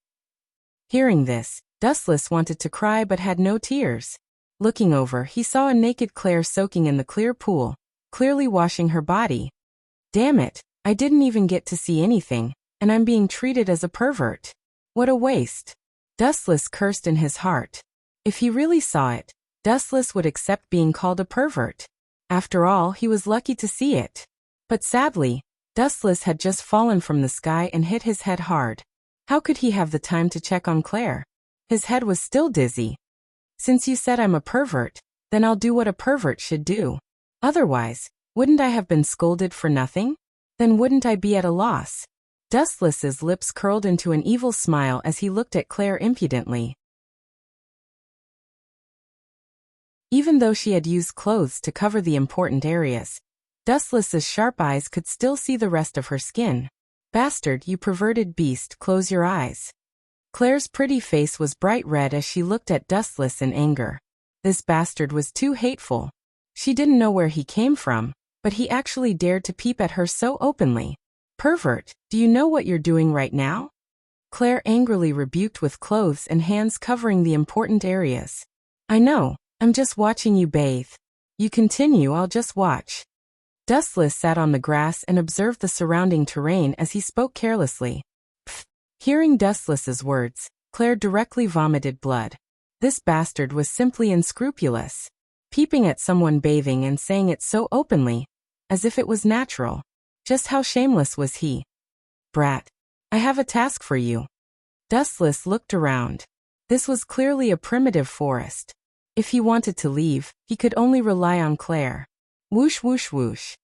Hearing this, Dustless wanted to cry but had no tears. Looking over, he saw a naked Claire soaking in the clear pool, clearly washing her body. Damn it, I didn't even get to see anything, and I'm being treated as a pervert. What a waste. Dustless cursed in his heart. If he really saw it, Dustless would accept being called a pervert. After all, he was lucky to see it. But sadly, Dustless had just fallen from the sky and hit his head hard. How could he have the time to check on Claire? His head was still dizzy. Since you said I'm a pervert, then I'll do what a pervert should do. Otherwise, Wouldn't I have been scolded for nothing? Then wouldn't I be at a loss? Dustless's lips curled into an evil smile as he looked at Claire impudently. Even though she had used clothes to cover the important areas, Dustless's sharp eyes could still see the rest of her skin. Bastard, you perverted beast, close your eyes. Claire's pretty face was bright red as she looked at Dustless in anger. This bastard was too hateful. She didn't know where he came from, but he actually dared to peep at her so openly. Pervert, do you know what you're doing right now? Claire angrily rebuked with clothes and hands covering the important areas. I know, I'm just watching you bathe. You continue, I'll just watch. Dustless sat on the grass and observed the surrounding terrain as he spoke carelessly. Pfft. Hearing Dustless's words, Claire directly vomited blood. This bastard was simply unscrupulous. Peeping at someone bathing and saying it so openly, as if it was natural. Just how shameless was he? Brat. I have a task for you. Dustless looked around. This was clearly a primitive forest. If he wanted to leave, he could only rely on Claire. Whoosh whoosh whoosh.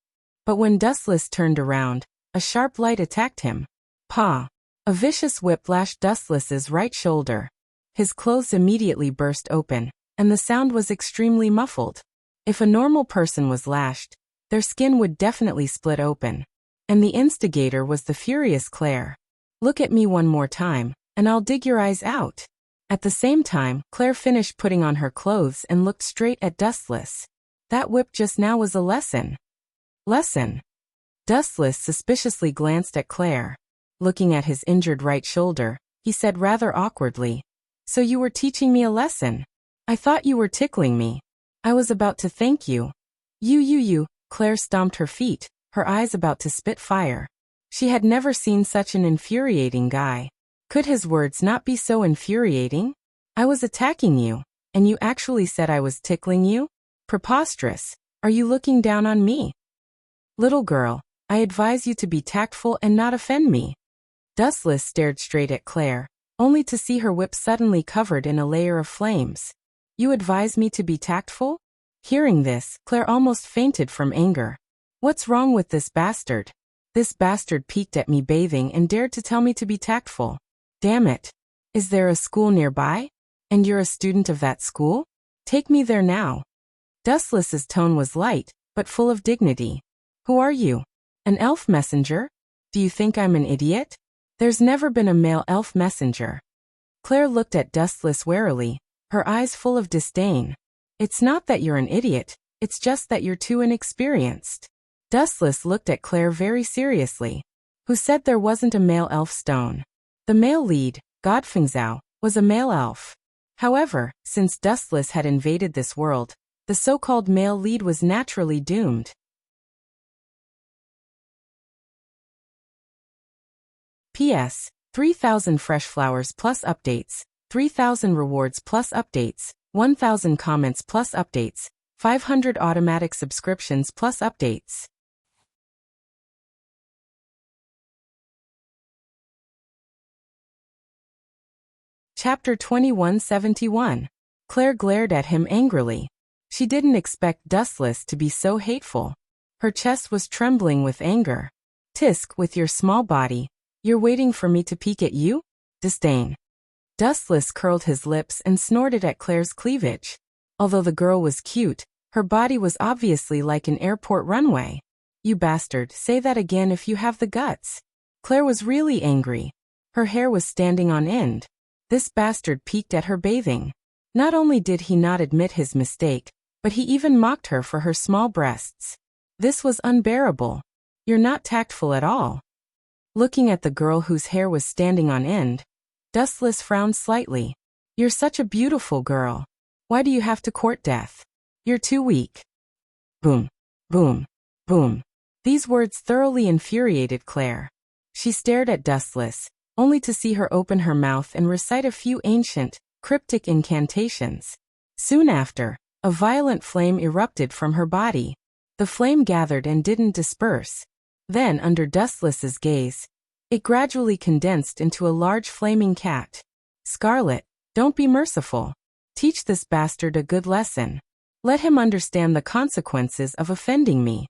But when Dustless turned around, a sharp light attacked him. Paw. A vicious whip lashed Dustless's right shoulder. His clothes immediately burst open, and the sound was extremely muffled. If a normal person was lashed, their skin would definitely split open. And the instigator was the furious Claire. Look at me one more time, and I'll dig your eyes out. At the same time, Claire finished putting on her clothes and looked straight at Dustless. That whip just now was a lesson. Lesson? Dustless suspiciously glanced at Claire. Looking at his injured right shoulder, he said rather awkwardly, So you were teaching me a lesson? I thought you were tickling me. I was about to thank you. You. Claire stomped her feet, her eyes about to spit fire. She had never seen such an infuriating guy. Could his words not be so infuriating? I was attacking you, and you actually said I was tickling you? Preposterous. Are you looking down on me? Little girl, I advise you to be tactful and not offend me. Dustless stared straight at Claire, only to see her whip suddenly covered in a layer of flames. You advise me to be tactful? Hearing this, Claire almost fainted from anger. What's wrong with this bastard? This bastard peeked at me bathing and dared to tell me to be tactful. Damn it. Is there a school nearby? And you're a student of that school? Take me there now. Dustless's tone was light, but full of dignity. Who are you? An elf messenger? Do you think I'm an idiot? There's never been a male elf messenger. Claire looked at Dustless warily, her eyes full of disdain. It's not that you're an idiot, it's just that you're too inexperienced. Dustless looked at Claire very seriously. Who said there wasn't a male elf stone? The male lead, Godfingzao, was a male elf. However, since Dustless had invaded this world, the so-called male lead was naturally doomed. P.S. 3,000 fresh flowers plus updates, 3,000 rewards plus updates, 1,000 comments plus updates, 500 automatic subscriptions plus updates. Chapter 2171. Claire glared at him angrily. She didn't expect Dustless to be so hateful. Her chest was trembling with anger. Tisk, with your small body, you're waiting for me to peek at you? Disdain. Dustless curled his lips and snorted at Claire's cleavage. Although the girl was cute, her body was obviously like an airport runway. You bastard, say that again if you have the guts. Claire was really angry. Her hair was standing on end. This bastard peeked at her bathing. Not only did he not admit his mistake, but he even mocked her for her small breasts. This was unbearable. You're not tactful at all. Looking at the girl whose hair was standing on end, Dustless frowned slightly. You're such a beautiful girl. Why do you have to court death? You're too weak. Boom, boom, boom. These words thoroughly infuriated Claire. She stared at Dustless, only to see her open her mouth and recite a few ancient, cryptic incantations. Soon after, a violent flame erupted from her body. The flame gathered and didn't disperse. Then, under Dustless's gaze, it gradually condensed into a large flaming cat. Scarlet, don't be merciful. Teach this bastard a good lesson. Let him understand the consequences of offending me.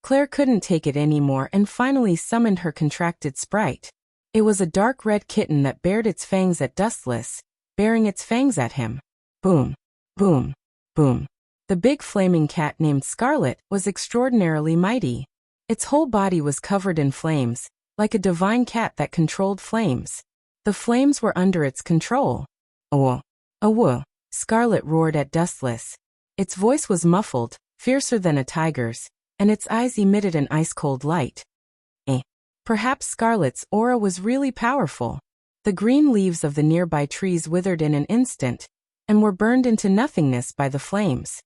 Claire couldn't take it anymore and finally summoned her contracted sprite. It was a dark red kitten that bared its fangs at Dustless, baring its fangs at him. Boom, boom, boom. The big flaming cat named Scarlet was extraordinarily mighty. Its whole body was covered in flames, like a divine cat that controlled flames. The flames were under its control. "Oh, oh!" Scarlet roared at Dustless. Its voice was muffled, fiercer than a tiger's, and its eyes emitted an ice-cold light. Perhaps Scarlet's aura was really powerful. The green leaves of the nearby trees withered in an instant, and were burned into nothingness by the flames.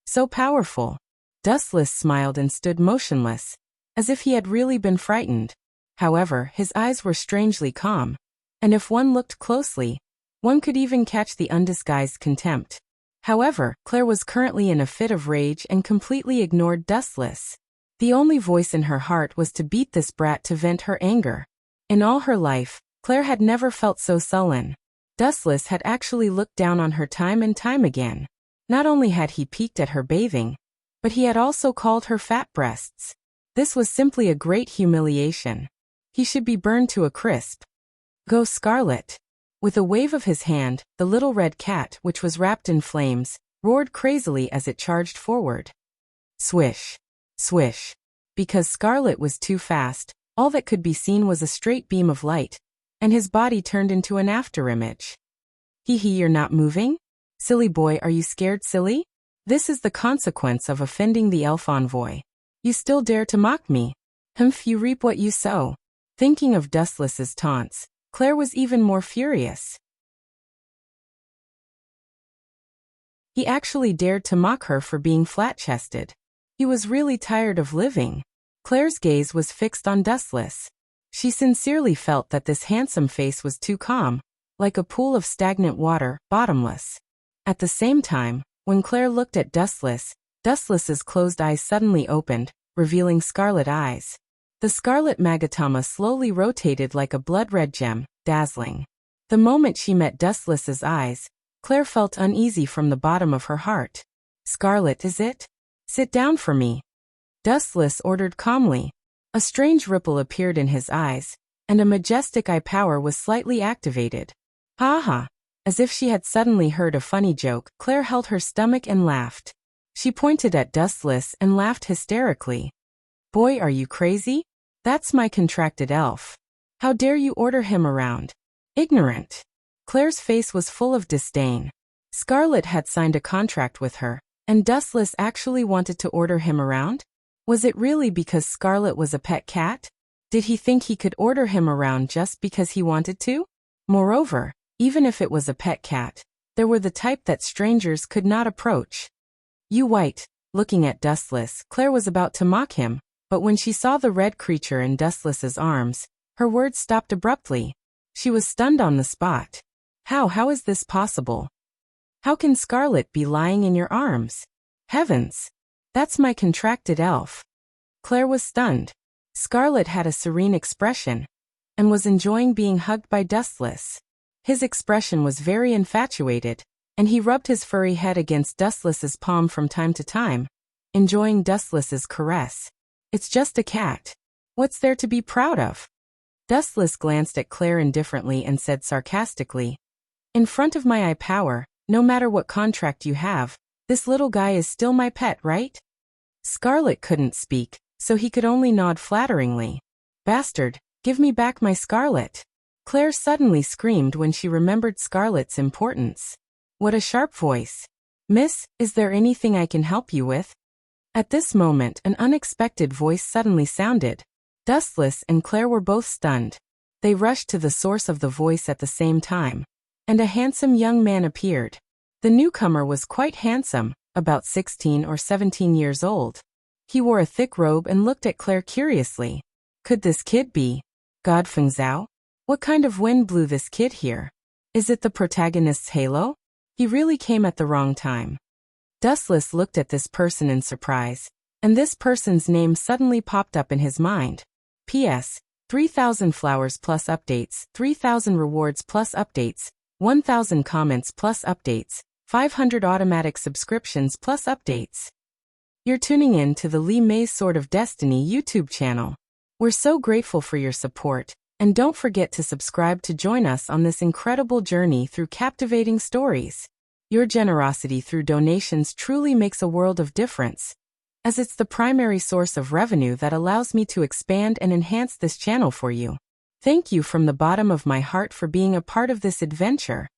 So powerful. Dustless smiled and stood motionless, as if he had really been frightened. However, his eyes were strangely calm, and if one looked closely, one could even catch the undisguised contempt. However, Claire was currently in a fit of rage and completely ignored Dustless. The only voice in her heart was to beat this brat to vent her anger. In all her life, Claire had never felt so sullen. Dustless had actually looked down on her time and time again. Not only had he peeked at her bathing, but he had also called her fat breasts. This was simply a great humiliation. He should be burned to a crisp. "Go, Scarlet!" With a wave of his hand, the little red cat, which was wrapped in flames, roared crazily as it charged forward. Swish! Swish! Because Scarlet was too fast, all that could be seen was a straight beam of light, and his body turned into an afterimage. "Hee hee, you're not moving? Silly boy, are you scared, silly? This is the consequence of offending the elf envoy. You still dare to mock me? Humph, you reap what you sow." Thinking of Dustless's taunts, Claire was even more furious. He actually dared to mock her for being flat-chested. He was really tired of living. Claire's gaze was fixed on Dustless. She sincerely felt that this handsome face was too calm, like a pool of stagnant water, bottomless. At the same time, when Claire looked at Dustless, Dustless's closed eyes suddenly opened, revealing scarlet eyes. The scarlet magatama slowly rotated like a blood-red gem, dazzling. The moment she met Dustless's eyes, Claire felt uneasy from the bottom of her heart. "Scarlet, is it? Sit down for me," Dustless ordered calmly. A strange ripple appeared in his eyes, and a majestic eye power was slightly activated. "Ha ha!" As if she had suddenly heard a funny joke, Claire held her stomach and laughed. She pointed at Dustless and laughed hysterically. "Boy, are you crazy? That's my contracted elf. How dare you order him around? Ignorant." Claire's face was full of disdain. Scarlet had signed a contract with her, and Dustless actually wanted to order him around? Was it really because Scarlet was a pet cat? Did he think he could order him around just because he wanted to? Moreover, even if it was a pet cat, there were the type that strangers could not approach. "You white." Looking at Dustless, Claire was about to mock him, but when she saw the red creature in Dustless's arms, her words stopped abruptly. She was stunned on the spot. How is this possible? How can Scarlet be lying in your arms? Heavens! That's my contracted elf. Claire was stunned. Scarlet had a serene expression, and was enjoying being hugged by Dustless. His expression was very infatuated, and he rubbed his furry head against Dustless's palm from time to time, enjoying Dustless's caress. "It's just a cat. What's there to be proud of?" Dustless glanced at Claire indifferently and said sarcastically, "In front of my eye power, no matter what contract you have, this little guy is still my pet, right?" Scarlet couldn't speak, so he could only nod flatteringly. "Bastard, give me back my Scarlet." Claire suddenly screamed when she remembered Scarlet's importance. What a sharp voice. "Miss, is there anything I can help you with?" At this moment, an unexpected voice suddenly sounded. Dustless and Claire were both stunned. They rushed to the source of the voice at the same time, and a handsome young man appeared. The newcomer was quite handsome, about 16 or 17 years old. He wore a thick robe and looked at Claire curiously. Could this kid be God Feng Zhao? What kind of wind blew this kid here? Is it the protagonist's halo? He really came at the wrong time. Dustless looked at this person in surprise, and this person's name suddenly popped up in his mind. P.S. 3,000 flowers plus updates, 3,000 rewards plus updates, 1,000 comments plus updates, 500 automatic subscriptions plus updates. You're tuning in to the Lee May's Sword of Destiny YouTube channel. We're so grateful for your support, and don't forget to subscribe to join us on this incredible journey through captivating stories. Your generosity through donations truly makes a world of difference, as it's the primary source of revenue that allows me to expand and enhance this channel for you. Thank you from the bottom of my heart for being a part of this adventure.